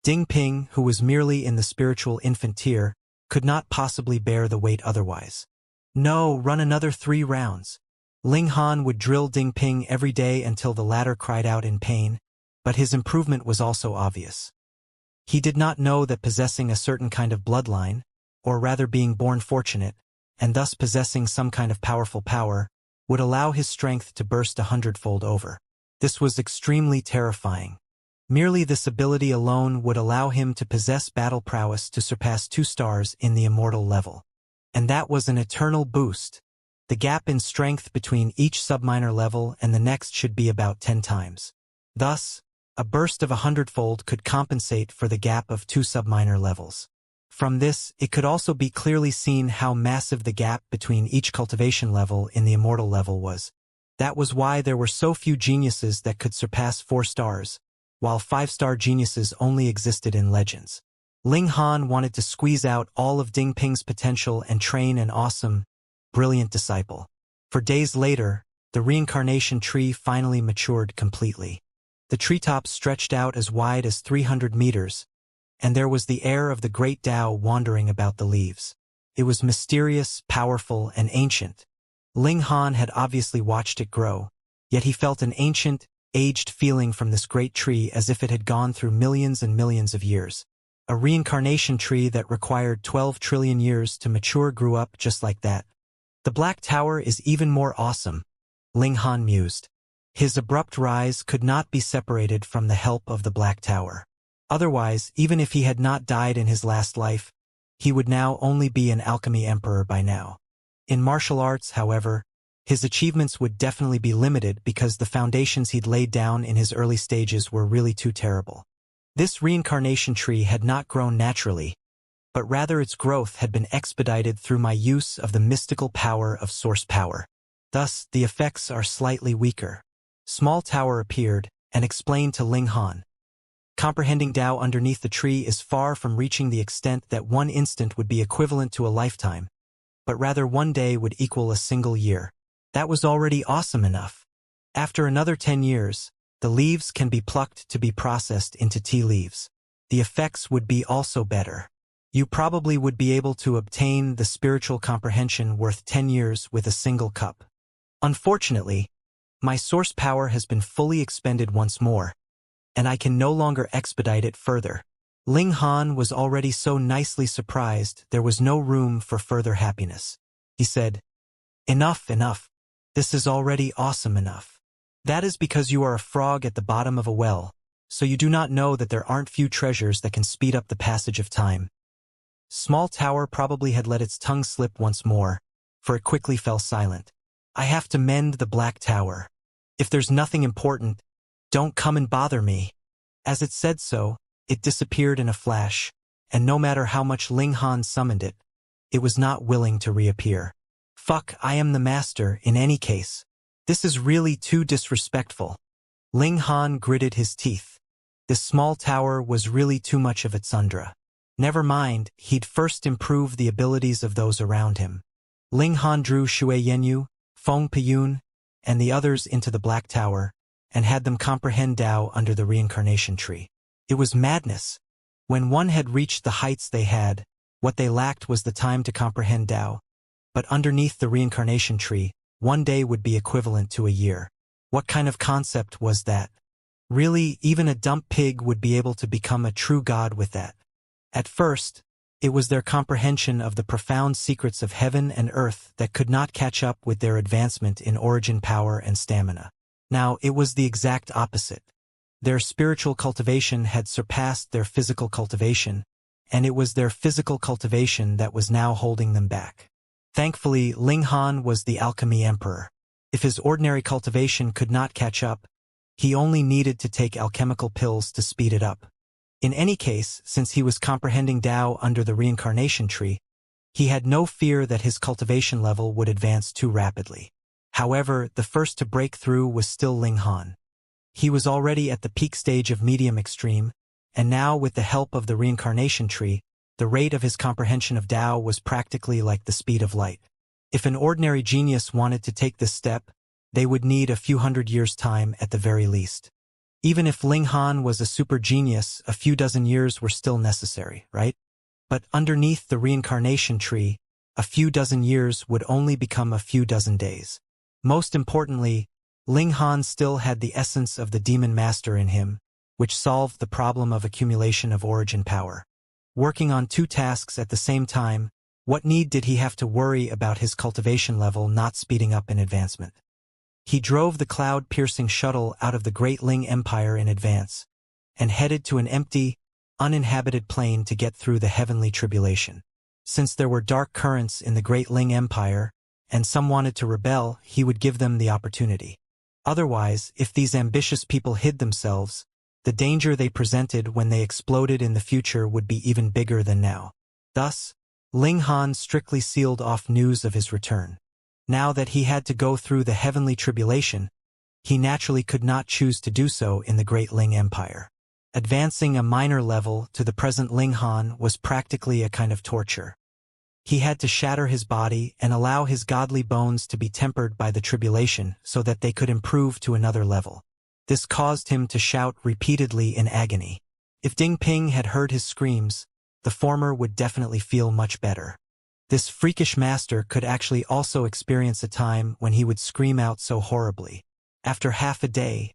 S1: Ding Ping, who was merely in the spiritual infant tier, could not possibly bear the weight otherwise. No, run another 3 rounds. Ling Han would drill Ding Ping every day until the latter cried out in pain, But his improvement was also obvious. He did not know that possessing a certain kind of bloodline, or rather being born fortunate, and thus possessing some kind of powerful power, would allow his strength to burst 100-fold over. This was extremely terrifying. Merely this ability alone would allow him to possess battle prowess to surpass 2 stars in the Immortal level. And that was an eternal boost. The gap in strength between each subminor level and the next should be about 10 times. Thus, a burst of 100-fold could compensate for the gap of 2 subminor levels. From this, it could also be clearly seen how massive the gap between each cultivation level in the Immortal level was. That was why there were so few geniuses that could surpass 4 stars, while 5-star geniuses only existed in legends. Ling Han wanted to squeeze out all of Ding Ping's potential and train an awesome, brilliant disciple. For days later, the reincarnation tree finally matured completely. The treetops stretched out as wide as 300 meters, and there was the air of the great Tao wandering about the leaves. It was mysterious, powerful, and ancient. Ling Han had obviously watched it grow, yet he felt an ancient, aged feeling from this great tree as if it had gone through millions and millions of years. A reincarnation tree that required 12 trillion years to mature grew up just like that. The Black Tower is even more awesome, Ling Han mused. His abrupt rise could not be separated from the help of the Black Tower. Otherwise, even if he had not died in his last life, he would now only be an alchemy emperor by now. In martial arts, however, his achievements would definitely be limited because the foundations he'd laid down in his early stages were really too terrible. This reincarnation tree had not grown naturally, but rather its growth had been expedited through my use of the mystical power of source power. Thus, the effects are slightly weaker. Small Tower appeared and explained to Ling Han. Comprehending Tao underneath the tree is far from reaching the extent that 1 instant would be equivalent to a lifetime, but rather 1 day would equal a single year. That was already awesome enough. After another 10 years, the leaves can be plucked to be processed into tea leaves. The effects would be also better. You probably would be able to obtain the spiritual comprehension worth 10 years with a single cup. Unfortunately, my source power has been fully expended once more, and I can no longer expedite it further. Ling Han was already so nicely surprised there was no room for further happiness. He said, "Enough, enough. This is already awesome enough. That is because you are a frog at the bottom of a well, so you do not know that there aren't few treasures that can speed up the passage of time." Small Tower probably had let its tongue slip once more, for it quickly fell silent. "I have to mend the Black Tower. If there's nothing important, don't come and bother me." As it said so, it disappeared in a flash, and no matter how much Ling Han summoned it, it was not willing to reappear. "Fuck, I am the master in any case. This is really too disrespectful." Ling Han gritted his teeth. This Small Tower was really too much of a tsundra. Never mind, he'd first improve the abilities of those around him. Ling Han drew Shui Yenyu, Feng Piyun, and the others into the Black Tower, and had them comprehend Tao under the reincarnation tree. It was madness. When one had reached the heights they had, what they lacked was the time to comprehend Tao. But underneath the reincarnation tree, 1 day would be equivalent to a year. What kind of concept was that? Really, even a dumb pig would be able to become a true god with that. At first, it was their comprehension of the profound secrets of heaven and earth that could not catch up with their advancement in origin power and stamina. Now, it was the exact opposite. Their spiritual cultivation had surpassed their physical cultivation, and it was their physical cultivation that was now holding them back. Thankfully, Ling Han was the alchemy emperor. If his ordinary cultivation could not catch up, he only needed to take alchemical pills to speed it up. In any case, since he was comprehending Tao under the reincarnation tree, he had no fear that his cultivation level would advance too rapidly. However, the first to break through was still Ling Han. He was already at the peak stage of medium extreme, and now with the help of the reincarnation tree, the rate of his comprehension of Tao was practically like the speed of light. If an ordinary genius wanted to take this step, they would need a few hundred years' time at the very least. Even if Ling Han was a super genius, a few dozen years were still necessary, right? But underneath the reincarnation tree, a few dozen years would only become a few dozen days. Most importantly, Ling Han still had the essence of the demon master in him, which solved the problem of accumulation of origin power. Working on 2 tasks at the same time, what need did he have to worry about his cultivation level not speeding up in advancement? He drove the cloud-piercing shuttle out of the Great Ling Empire in advance, and headed to an empty, uninhabited plane to get through the heavenly tribulation. Since there were dark currents in the Great Ling Empire, and some wanted to rebel, he would give them the opportunity. Otherwise, if these ambitious people hid themselves, the danger they presented when they exploded in the future would be even bigger than now. Thus, Ling Han strictly sealed off news of his return. Now that he had to go through the heavenly tribulation, he naturally could not choose to do so in the Great Ling Empire. Advancing a minor level to the present Ling Han was practically a kind of torture. He had to shatter his body and allow his godly bones to be tempered by the tribulation so that they could improve to another level. This caused him to shout repeatedly in agony. If Ding Ping had heard his screams, the former would definitely feel much better. This freakish master could actually also experience a time when he would scream out so horribly. After half a day,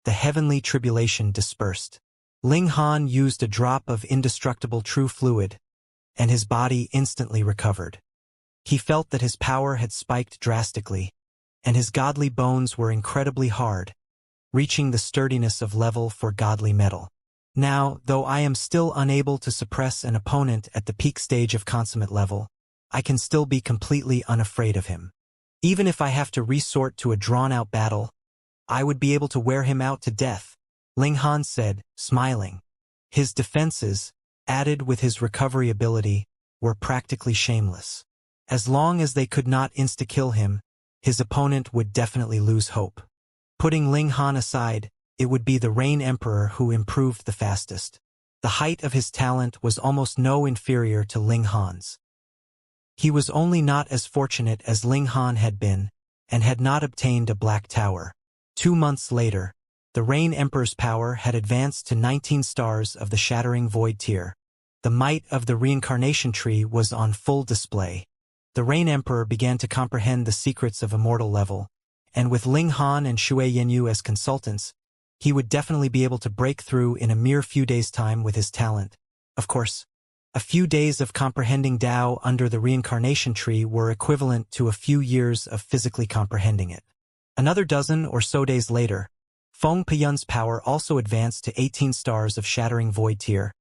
S1: the heavenly tribulation dispersed. Ling Han used a drop of indestructible true fluid, and his body instantly recovered. He felt that his power had spiked drastically, and his godly bones were incredibly hard, reaching the sturdiness of level for godly metal. Now, though I am still unable to suppress an opponent at the peak stage of consummate level, I can still be completely unafraid of him. Even if I have to resort to a drawn-out battle, I would be able to wear him out to death, Ling Han said, smiling. His defenses, added with his recovery ability, were practically shameless. As long as they could not insta-kill him, his opponent would definitely lose hope. Putting Ling Han aside, it would be the Rain Emperor who improved the fastest. The height of his talent was almost no inferior to Ling Han's. He was only not as fortunate as Ling Han had been, and had not obtained a Black Tower. 2 months later, the Rain Emperor's power had advanced to 19 stars of the Shattering Void tier. The might of the Reincarnation tree was on full display. The Rain Emperor began to comprehend the secrets of Immortal level, and with Ling Han and Shui Yanyu as consultants, he would definitely be able to break through in a mere few days' time with his talent. Of course, a few days of comprehending Tao under the Reincarnation tree were equivalent to a few years of physically comprehending it. Another dozen or so days later, Feng Peyun's power also advanced to 18 stars of Shattering Void tier,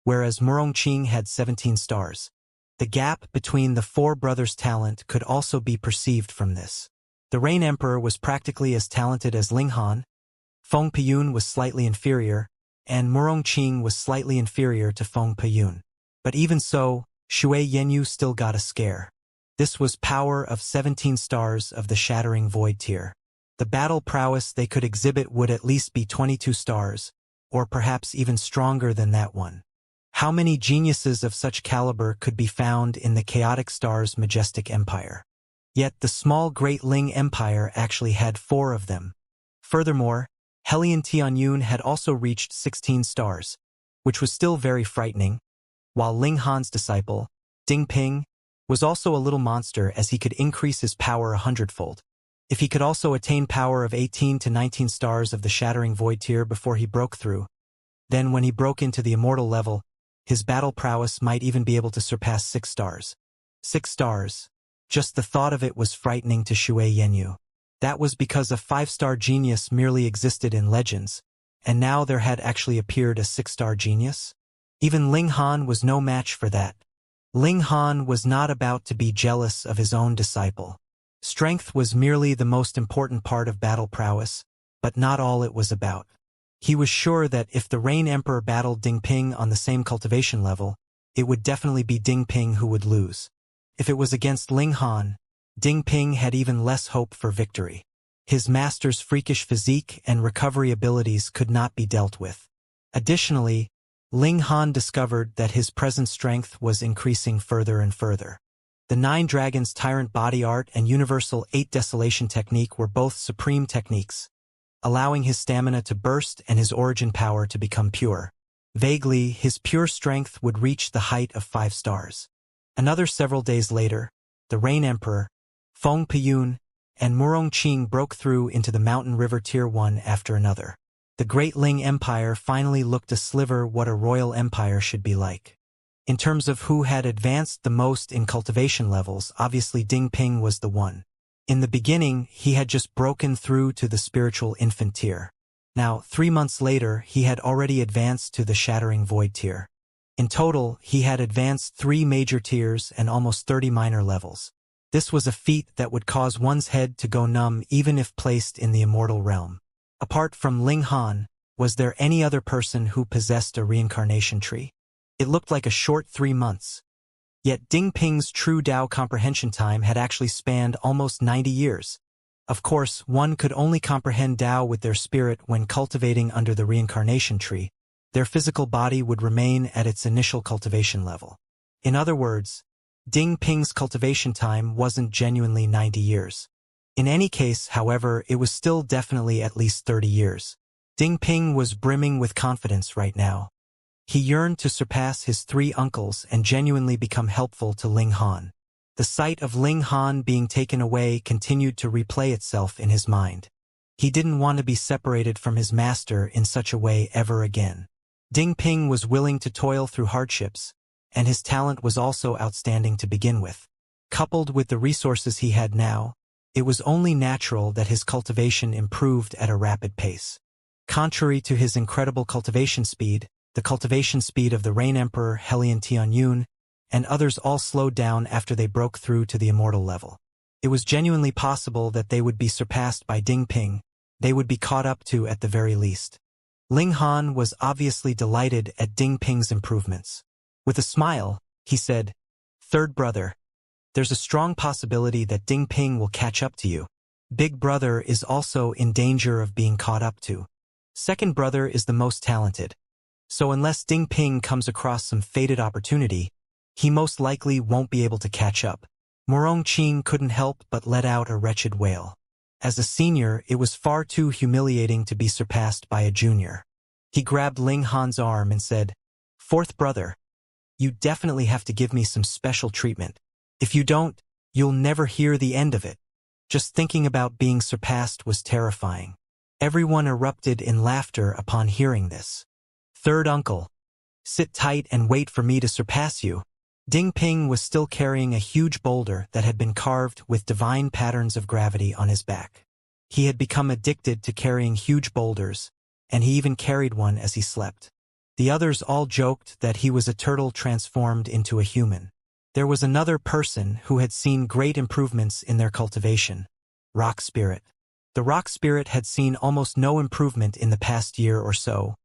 S1: whereas Murongqing had 17 stars. The gap between the 4 brothers' talent could also be perceived from this. The Rain Emperor was practically as talented as Ling Han, Feng Peyun was slightly inferior, and Murongqing was slightly inferior to Feng Peyun. But even so, Shui Yanyu still got a scare. This was power of 17 stars of the Shattering Void tier. The battle prowess they could exhibit would at least be 22 stars, or perhaps even stronger than that one. How many geniuses of such caliber could be found in the Chaotic Star's majestic empire? Yet the small Great Ling Empire actually had 4 of them. Furthermore, Helian Tianyun had also reached 16 stars, which was still very frightening, while Ling Han's disciple, Ding Ping, was also a little monster as he could increase his power 100-fold. If he could also attain power of 18 to 19 stars of the Shattering Void tier before he broke through, then when he broke into the Immortal level, his battle prowess might even be able to surpass 6 stars. 6 stars. Just the thought of it was frightening to Shui Yanyu. That was because a 5-star genius merely existed in legends, and now there had actually appeared a 6-star genius? Even Ling Han was no match for that. Ling Han was not about to be jealous of his own disciple. Strength was merely the most important part of battle prowess, but not all it was about. He was sure that if the Rain Emperor battled Ding Ping on the same cultivation level, it would definitely be Ding Ping who would lose. If it was against Ling Han, Ding Ping had even less hope for victory. His master's freakish physique and recovery abilities could not be dealt with. Additionally, Ling Han discovered that his present strength was increasing further and further. The 9 Dragons Tyrant Body Art and Universal 8 Desolation Technique were both supreme techniques, allowing his stamina to burst and his origin power to become pure. Vaguely, his pure strength would reach the height of 5 stars. Another several days later, the Rain Emperor, Feng Peyun, and Murongqing broke through into the Mountain River Tier 1 after another. The Great Ling Empire finally looked a sliver what a royal empire should be like. In terms of who had advanced the most in cultivation levels, obviously Ding Ping was the one. In the beginning, he had just broken through to the spiritual infant tier. Now, 3 months later, he had already advanced to the shattering void tier. In total, he had advanced 3 major tiers and almost 30 minor levels. This was a feat that would cause one's head to go numb even if placed in the immortal realm. Apart from Ling Han, was there any other person who possessed a reincarnation tree? It looked like a short 3 months. Yet Ding Ping's true Dao comprehension time had actually spanned almost 90 years. Of course, one could only comprehend Dao with their spirit when cultivating under the reincarnation tree. Their physical body would remain at its initial cultivation level. In other words, Ding Ping's cultivation time wasn't genuinely 90 years. In any case, however, it was still definitely at least 30 years. Ding Ping was brimming with confidence right now. He yearned to surpass his 3 uncles and genuinely become helpful to Ling Han. The sight of Ling Han being taken away continued to replay itself in his mind. He didn't want to be separated from his master in such a way ever again. Ding Ping was willing to toil through hardships, and his talent was also outstanding to begin with. Coupled with the resources he had now, it was only natural that his cultivation improved at a rapid pace. Contrary to his incredible cultivation speed, the cultivation speed of the Rain Emperor Helian Tianyun and others all slowed down after they broke through to the immortal level. It was genuinely possible that they would be surpassed by Ding Ping, they would be caught up to at the very least. Ling Han was obviously delighted at Ding Ping's improvements. With a smile, he said, "Third brother, there's a strong possibility that Ding Ping will catch up to you. Big brother is also in danger of being caught up to. Second brother is the most talented. So unless Ding Ping comes across some fated opportunity, he most likely won't be able to catch up." Morong Qing couldn't help but let out a wretched wail. As a senior, it was far too humiliating to be surpassed by a junior. He grabbed Ling Han's arm and said, "Fourth brother, you definitely have to give me some special treatment. If you don't, you'll never hear the end of it." Just thinking about being surpassed was terrifying. Everyone erupted in laughter upon hearing this. "Third uncle, sit tight and wait for me to surpass you." Ding Ping was still carrying a huge boulder that had been carved with divine patterns of gravity on his back. He had become addicted to carrying huge boulders, and he even carried one as he slept. The others all joked that he was a turtle transformed into a human. There was another person who had seen great improvements in their cultivation, Rock Spirit. The Rock Spirit had seen almost no improvement in the past year or so,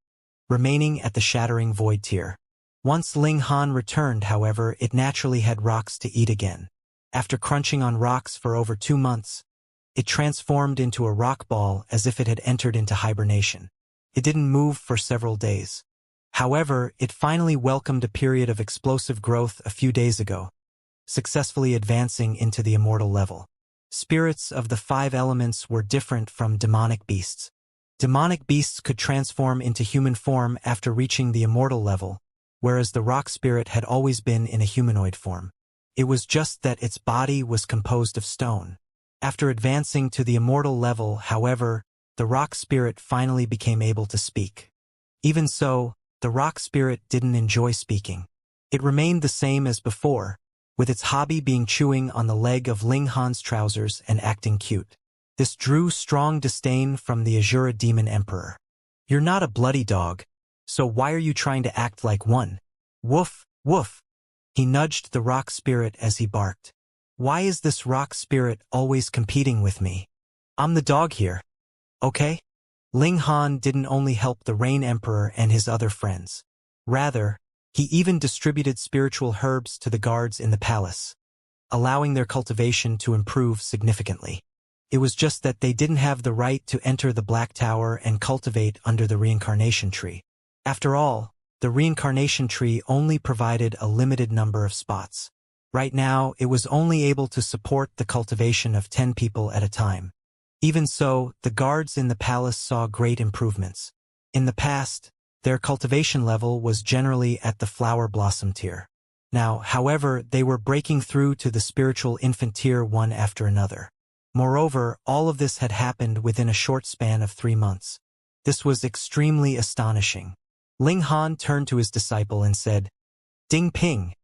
S1: remaining at the shattering void tier. Once Ling Han returned, however, it naturally had rocks to eat again. After crunching on rocks for over 2 months, it transformed into a rock ball as if it had entered into hibernation. It didn't move for several days. However, it finally welcomed a period of explosive growth a few days ago, successfully advancing into the immortal level. Spirits of the 5 elements were different from demonic beasts. Demonic beasts could transform into human form after reaching the immortal level, whereas the rock spirit had always been in a humanoid form. It was just that its body was composed of stone. After advancing to the immortal level, however, the rock spirit finally became able to speak. Even so, the rock spirit didn't enjoy speaking. It remained the same as before, with its hobby being chewing on the leg of Ling Han's trousers and acting cute. This drew strong disdain from the Azura Demon Emperor. "You're not a bloody dog, so why are you trying to act like one? Woof, woof." He nudged the rock spirit as he barked. "Why is this rock spirit always competing with me? I'm the dog here, okay?" Ling Han didn't only help the Rain Emperor and his other friends. Rather, he even distributed spiritual herbs to the guards in the palace, allowing their cultivation to improve significantly. It was just that they didn't have the right to enter the Black Tower and cultivate under the Reincarnation tree. After all, the Reincarnation tree only provided a limited number of spots. Right now, it was only able to support the cultivation of 10 people at a time. Even so, the guards in the palace saw great improvements. In the past, their cultivation level was generally at the flower blossom tier. Now, however, they were breaking through to the spiritual infant tier one after another. Moreover, all of this had happened within a short span of 3 months. This was extremely astonishing. Ling Han turned to his disciple and said, "Ding Ping,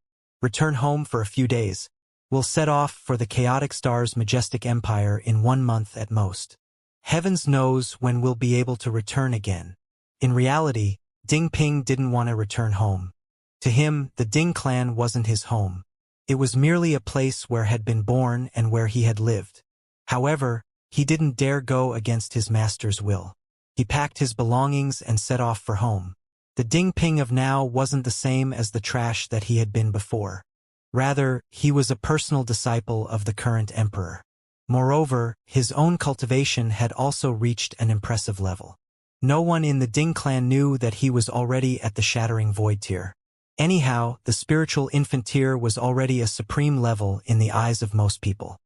S1: return home for a few days. We'll set off for the chaotic star's majestic empire in 1 month at most. Heavens knows when we'll be able to return again." In reality, Ding Ping didn't want to return home. To him, the Ding clan wasn't his home. It was merely a place where had been born and where he had lived. However, he didn't dare go against his master's will. He packed his belongings and set off for home. The Ding Ping of now wasn't the same as the trash that he had been before. Rather, he was a personal disciple of the current emperor. Moreover, his own cultivation had also reached an impressive level. No one in the Ding clan knew that he was already at the Shattering Void tier. Anyhow, the spiritual infant tier was already a supreme level in the eyes of most people.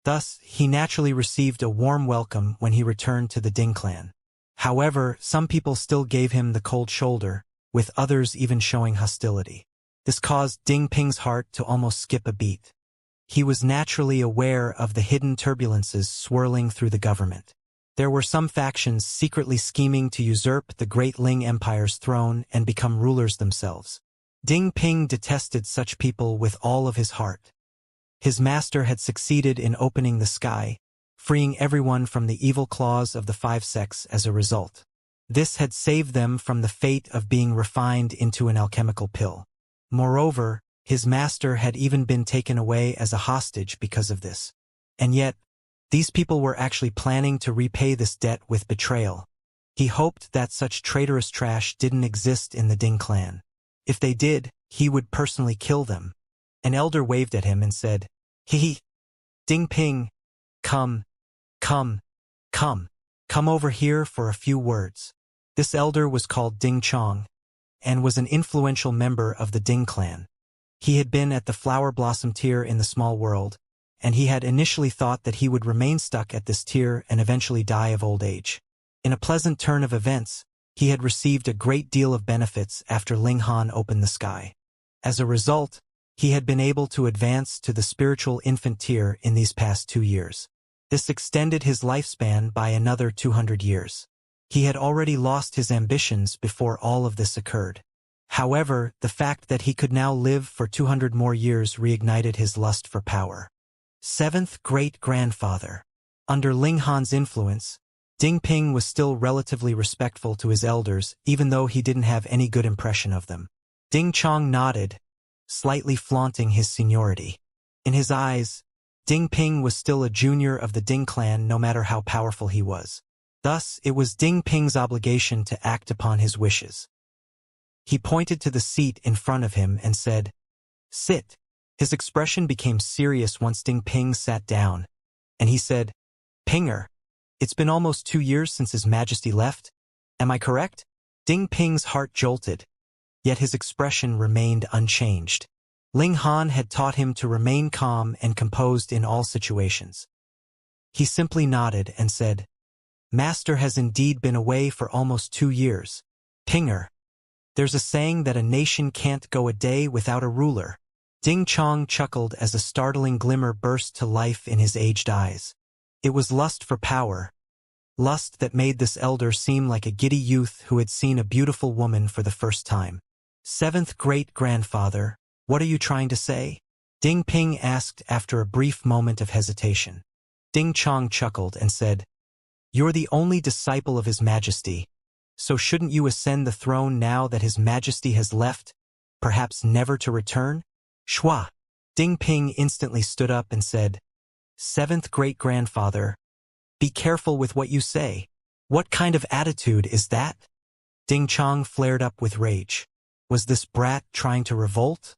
S1: Thus, he naturally received a warm welcome when he returned to the Ding clan. However, some people still gave him the cold shoulder, with others even showing hostility. This caused Ding Ping's heart to almost skip a beat. He was naturally aware of the hidden turbulences swirling through the government. There were some factions secretly scheming to usurp the great Ling Empire's throne and become rulers themselves. Ding Ping detested such people with all of his heart. His master had succeeded in opening the sky, freeing everyone from the evil claws of the 5 sects as a result. This had saved them from the fate of being refined into an alchemical pill. Moreover, his master had even been taken away as a hostage because of this. And yet, these people were actually planning to repay this debt with betrayal. He hoped that such traitorous trash didn't exist in the Ding clan. If they did, he would personally kill them. An elder waved at him and said, "Hee, Ding Ping, come over here for a few words." This elder was called Ding Chong, and was an influential member of the Ding clan. He had been at the Flower Blossom tier in the small world, and he had initially thought that he would remain stuck at this tier and eventually die of old age. In a pleasant turn of events, he had received a great deal of benefits after Ling Han opened the sky. As a result, he had been able to advance to the spiritual infant tier in these past 2 years. This extended his lifespan by another 200 years. He had already lost his ambitions before all of this occurred. However, the fact that he could now live for 200 more years reignited his lust for power. 7th great-grandfather. Under Ling Han's influence, Ding Ping was still relatively respectful to his elders, even though he didn't have any good impression of them. Ding Chong nodded, slightly flaunting his seniority. In his eyes, Ding Ping was still a junior of the Ding clan no matter how powerful he was. Thus, it was Ding Ping's obligation to act upon his wishes. He pointed to the seat in front of him and said, "Sit." His expression became serious once Ding Ping sat down, and he said, "Pinger, it's been almost 2 years since His Majesty left. Am I correct?" Ding Ping's heart jolted, yet his expression remained unchanged. Ling Han had taught him to remain calm and composed in all situations. He simply nodded and said, "Master has indeed been away for almost 2 years. Pinger, there's a saying that a nation can't go a day without a ruler." Ding Chong chuckled as a startling glimmer burst to life in his aged eyes. It was lust for power, lust that made this elder seem like a giddy youth who had seen a beautiful woman for the first time. 7th great-grandfather, what are you trying to say?" Ding Ping asked after a brief moment of hesitation. Ding Chong chuckled and said, "You're the only disciple of His Majesty, so shouldn't you ascend the throne now that His Majesty has left, perhaps never to return?" "Shwa!" Ding Ping instantly stood up and said, "7th great-grandfather, be careful with what you say. What kind of attitude is that?" Ding Chong flared up with rage. Was this brat trying to revolt?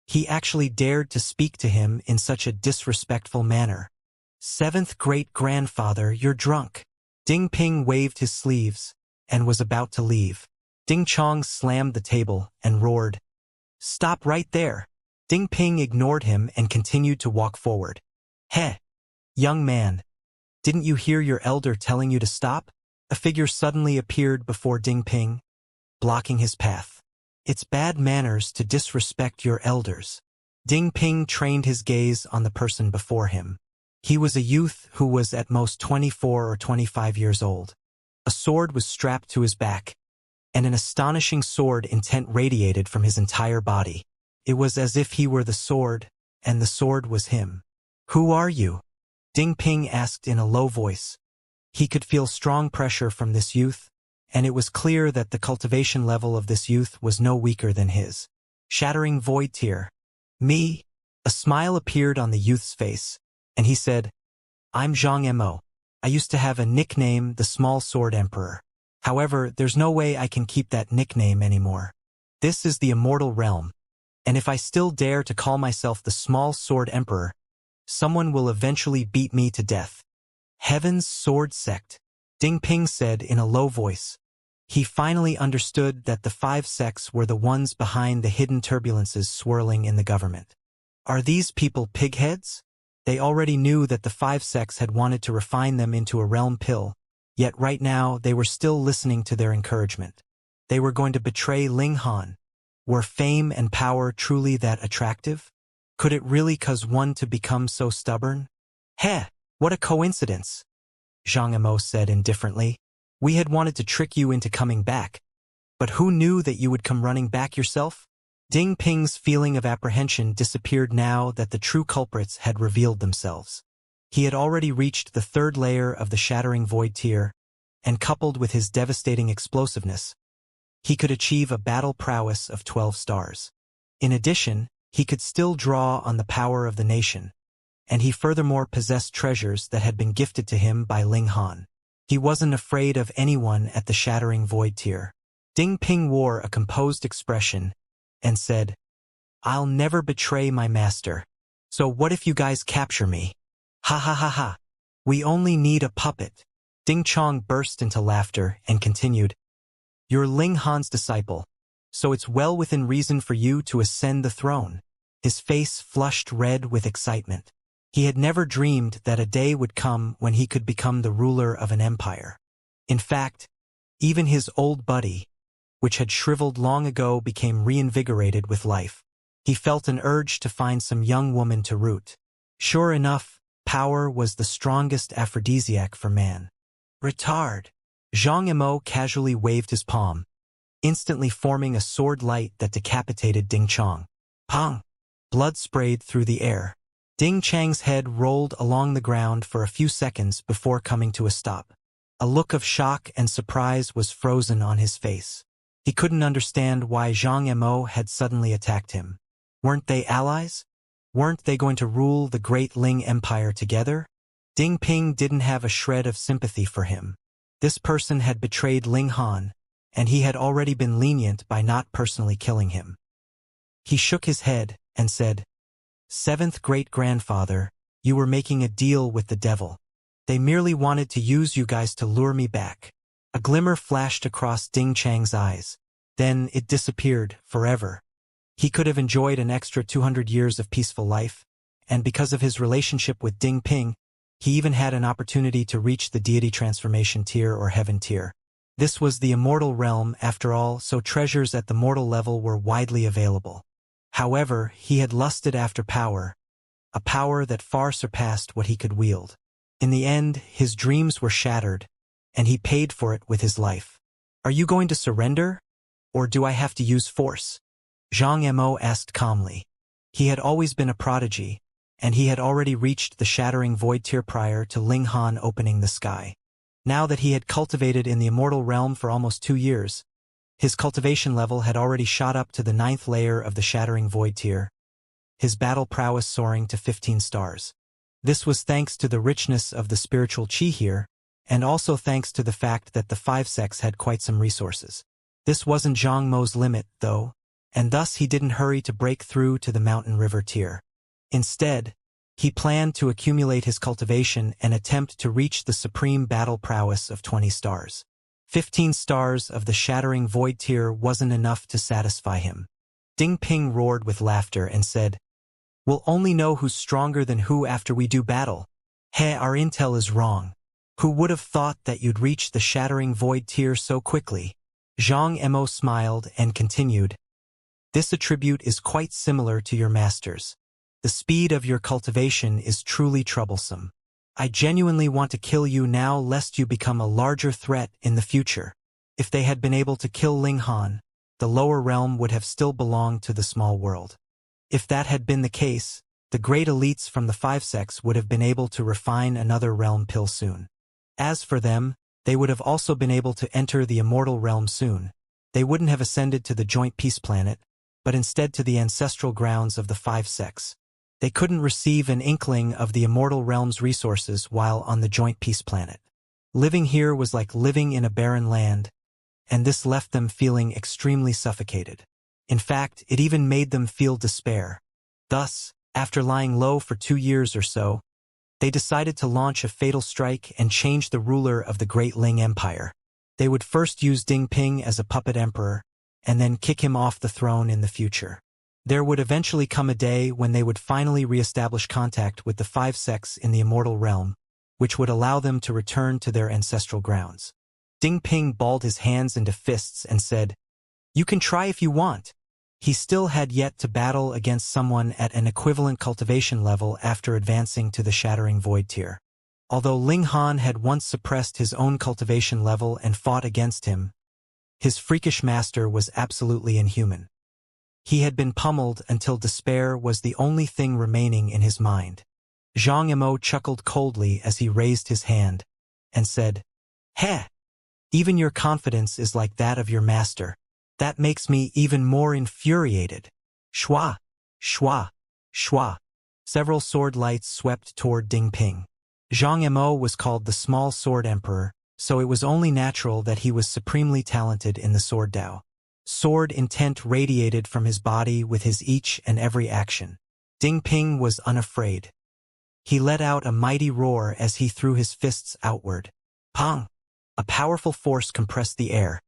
S1: He actually dared to speak to him in such a disrespectful manner. 7th great-grandfather, you're drunk." Ding Ping waved his sleeves and was about to leave. Ding Chong slammed the table and roared, "Stop right there." Ding Ping ignored him and continued to walk forward. "Heh, young man, didn't you hear your elder telling you to stop?" A figure suddenly appeared before Ding Ping, blocking his path. "It's bad manners to disrespect your elders." Ding Ping trained his gaze on the person before him. He was a youth who was at most 24 or 25 years old. A sword was strapped to his back, and an astonishing sword intent radiated from his entire body. It was as if he were the sword, and the sword was him. "Who are you?" Ding Ping asked in a low voice. He could feel strong pressure from this youth, and it was clear that the cultivation level of this youth was no weaker than his. Shattering void tier. "Me?" A smile appeared on the youth's face, and he said, "I'm Xianxia. I used to have a nickname, the Small Sword Emperor. However, there's no way I can keep that nickname anymore. This is the immortal realm, and if I still dare to call myself the Small Sword Emperor, someone will eventually beat me to death." "Heaven's Sword Sect," Ding Ping said in a low voice. He finally understood that the 5 sects were the ones behind the hidden turbulences swirling in the government. Are these people pigheads? They already knew that the 5 sects had wanted to refine them into a realm pill, yet right now they were still listening to their encouragement. They were going to betray Ling Han. Were fame and power truly that attractive? Could it really cause one to become so stubborn? "Heh, what a coincidence," Xianxia said indifferently. "We had wanted to trick you into coming back, but who knew that you would come running back yourself?" Ding Ping's feeling of apprehension disappeared now that the true culprits had revealed themselves. He had already reached the 3rd layer of the shattering void tier, and coupled with his devastating explosiveness, he could achieve a battle prowess of 12 stars. In addition, he could still draw on the power of the nation, and he furthermore possessed treasures that had been gifted to him by Ling Han. He wasn't afraid of anyone at the shattering void tier. Ding Ping wore a composed expression and said, "I'll never betray my master. So what if you guys capture me? Ha ha ha ha. We only need a puppet." Ding Chong burst into laughter and continued, "You're Ling Han's disciple, so it's well within reason for you to ascend the throne." His face flushed red with excitement. He had never dreamed that a day would come when he could become the ruler of an empire. In fact, even his old buddy, which had shriveled long ago, became reinvigorated with life. He felt an urge to find some young woman to root. Sure enough, power was the strongest aphrodisiac for man. "Retard." Xianxia casually waved his palm, instantly forming a sword light that decapitated Ding Chong. Pong! Blood sprayed through the air. Ding Chang's head rolled along the ground for a few seconds before coming to a stop. A look of shock and surprise was frozen on his face. He couldn't understand why Xianxia had suddenly attacked him. Weren't they allies? Weren't they going to rule the great Ling Empire together? Ding Ping didn't have a shred of sympathy for him. This person had betrayed Ling Han, and he had already been lenient by not personally killing him. He shook his head and said, "Seventh great-grandfather, you were making a deal with the devil. They merely wanted to use you guys to lure me back." A glimmer flashed across Ding Chang's eyes. Then it disappeared forever. He could have enjoyed an extra 200 years of peaceful life, and because of his relationship with Ding Ping, he even had an opportunity to reach the deity transformation tier or heaven tier. This was the immortal realm after all, so treasures at the mortal level were widely available. However, he had lusted after power, a power that far surpassed what he could wield. In the end, his dreams were shattered, and he paid for it with his life. "Are you going to surrender, or do I have to use force?" Xianxia asked calmly. He had always been a prodigy, and he had already reached the shattering void tier prior to Ling Han opening the sky. Now that he had cultivated in the immortal realm for almost 2 years, his cultivation level had already shot up to the 9th layer of the shattering void tier, his battle prowess soaring to 15 stars. This was thanks to the richness of the spiritual chi here, and also thanks to the fact that the 5 sects had quite some resources. This wasn't Zhang Mo's limit, though, and thus he didn't hurry to break through to the mountain river tier. Instead, he planned to accumulate his cultivation and attempt to reach the supreme battle prowess of 20 stars. 15 stars of the shattering void tier wasn't enough to satisfy him. Ding Ping roared with laughter and said, "We'll only know who's stronger than who after we do battle. Hey, our intel is wrong. Who would have thought that you'd reach the shattering void tier so quickly?" Xianxia smiled and continued, "This attribute is quite similar to your master's. The speed of your cultivation is truly troublesome. I genuinely want to kill you now lest you become a larger threat in the future. If they had been able to kill Ling Han, the lower realm would have still belonged to the small world. If that had been the case, the great elites from the five sects would have been able to refine another realm pill soon. As for them, they would have also been able to enter the immortal realm soon. They wouldn't have ascended to the joint peace planet, but instead to the ancestral grounds of the five sects. They couldn't receive an inkling of the immortal realm's resources while on the joint peace planet. Living here was like living in a barren land, and this left them feeling extremely suffocated. In fact, it even made them feel despair. Thus, after lying low for 2 years or so, they decided to launch a fatal strike and change the ruler of the Great Ling Empire. They would first use Ding Ping as a puppet emperor, and then kick him off the throne in the future. There would eventually come a day when they would finally re-establish contact with the five sects in the immortal realm, which would allow them to return to their ancestral grounds. Ding Ping balled his hands into fists and said, "You can try if you want." He still had yet to battle against someone at an equivalent cultivation level after advancing to the Shattering Void tier. Although Ling Han had once suppressed his own cultivation level and fought against him, his freakish master was absolutely inhuman. He had been pummeled until despair was the only thing remaining in his mind. Xianxia chuckled coldly as he raised his hand and said, "Heh! Even your confidence is like that of your master. That makes me even more infuriated." Shwa! Shwa! Shwa! Several sword lights swept toward Ding Ping. Xianxia was called the Small Sword Emperor, so it was only natural that he was supremely talented in the sword Dao. Sword intent radiated from his body with his each and every action. Ding Ping was unafraid. He let out a mighty roar as he threw his fists outward. Pong! A powerful force compressed the air,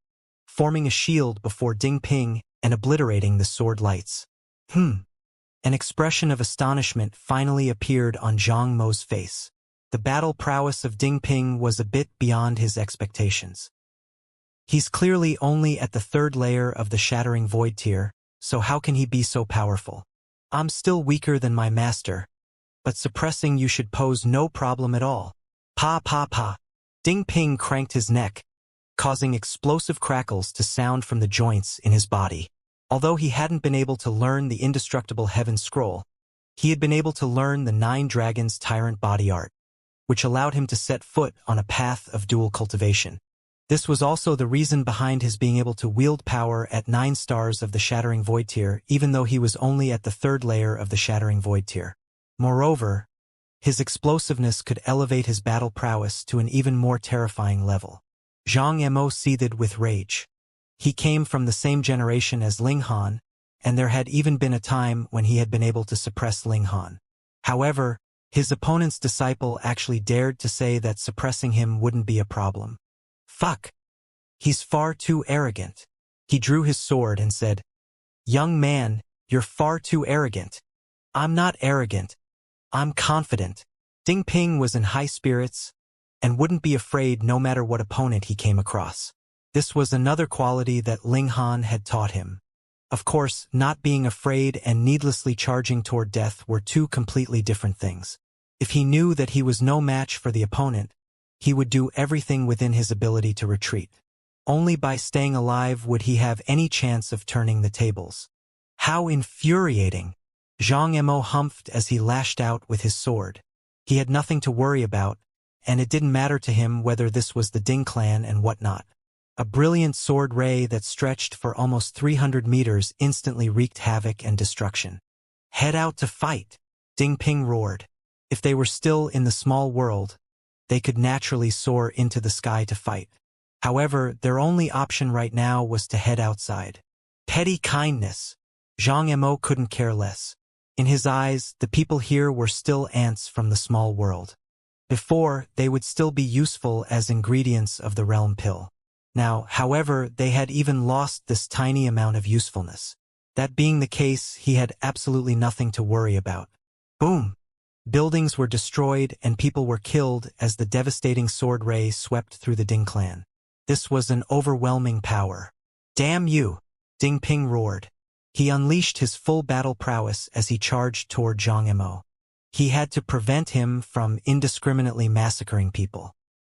S1: forming a shield before Ding Ping and obliterating the sword lights. An expression of astonishment finally appeared on Zhang Mo's face. The battle prowess of Ding Ping was a bit beyond his expectations. He's clearly only at the 3rd layer of the Shattering Void tier, so how can he be so powerful? I'm still weaker than my master, but suppressing you should pose no problem at all. Pa pa pa. Ding Ping cranked his neck, causing explosive crackles to sound from the joints in his body. Although he hadn't been able to learn the indestructible Heaven Scroll, he had been able to learn the 9 Dragons Tyrant Body Art, which allowed him to set foot on a path of dual cultivation. This was also the reason behind his being able to wield power at 9 stars of the Shattering Void tier, even though he was only at the 3rd layer of the Shattering Void tier. Moreover, his explosiveness could elevate his battle prowess to an even more terrifying level. Xianxia seethed with rage. He came from the same generation as Ling Han, and there had even been a time when he had been able to suppress Ling Han. However, his opponent's disciple actually dared to say that suppressing him wouldn't be a problem. Fuck! He's far too arrogant. He drew his sword and said, "Young man, you're far too arrogant." "I'm not arrogant. I'm confident." Ding Ping was in high spirits and wouldn't be afraid no matter what opponent he came across. This was another quality that Ling Han had taught him. Of course, not being afraid and needlessly charging toward death were two completely different things. If he knew that he was no match for the opponent, he would do everything within his ability to retreat. Only by staying alive would he have any chance of turning the tables. How infuriating! Xianxia humphed as he lashed out with his sword. He had nothing to worry about, and it didn't matter to him whether this was the Ding clan and whatnot. A brilliant sword ray that stretched for almost 300 meters instantly wreaked havoc and destruction. "Head out to fight!" Ding Ping roared. If they were still in the small world, they could naturally soar into the sky to fight. However, their only option right now was to head outside. Petty kindness. Xianxia couldn't care less. In his eyes, the people here were still ants from the small world. Before, they would still be useful as ingredients of the realm pill. Now, however, they had even lost this tiny amount of usefulness. That being the case, he had absolutely nothing to worry about. Boom! Buildings were destroyed and people were killed as the devastating sword ray swept through the Ding clan. This was an overwhelming power. "Damn you!" Ding Ping roared. He unleashed his full battle prowess as he charged toward Xianxia. He had to prevent him from indiscriminately massacring people.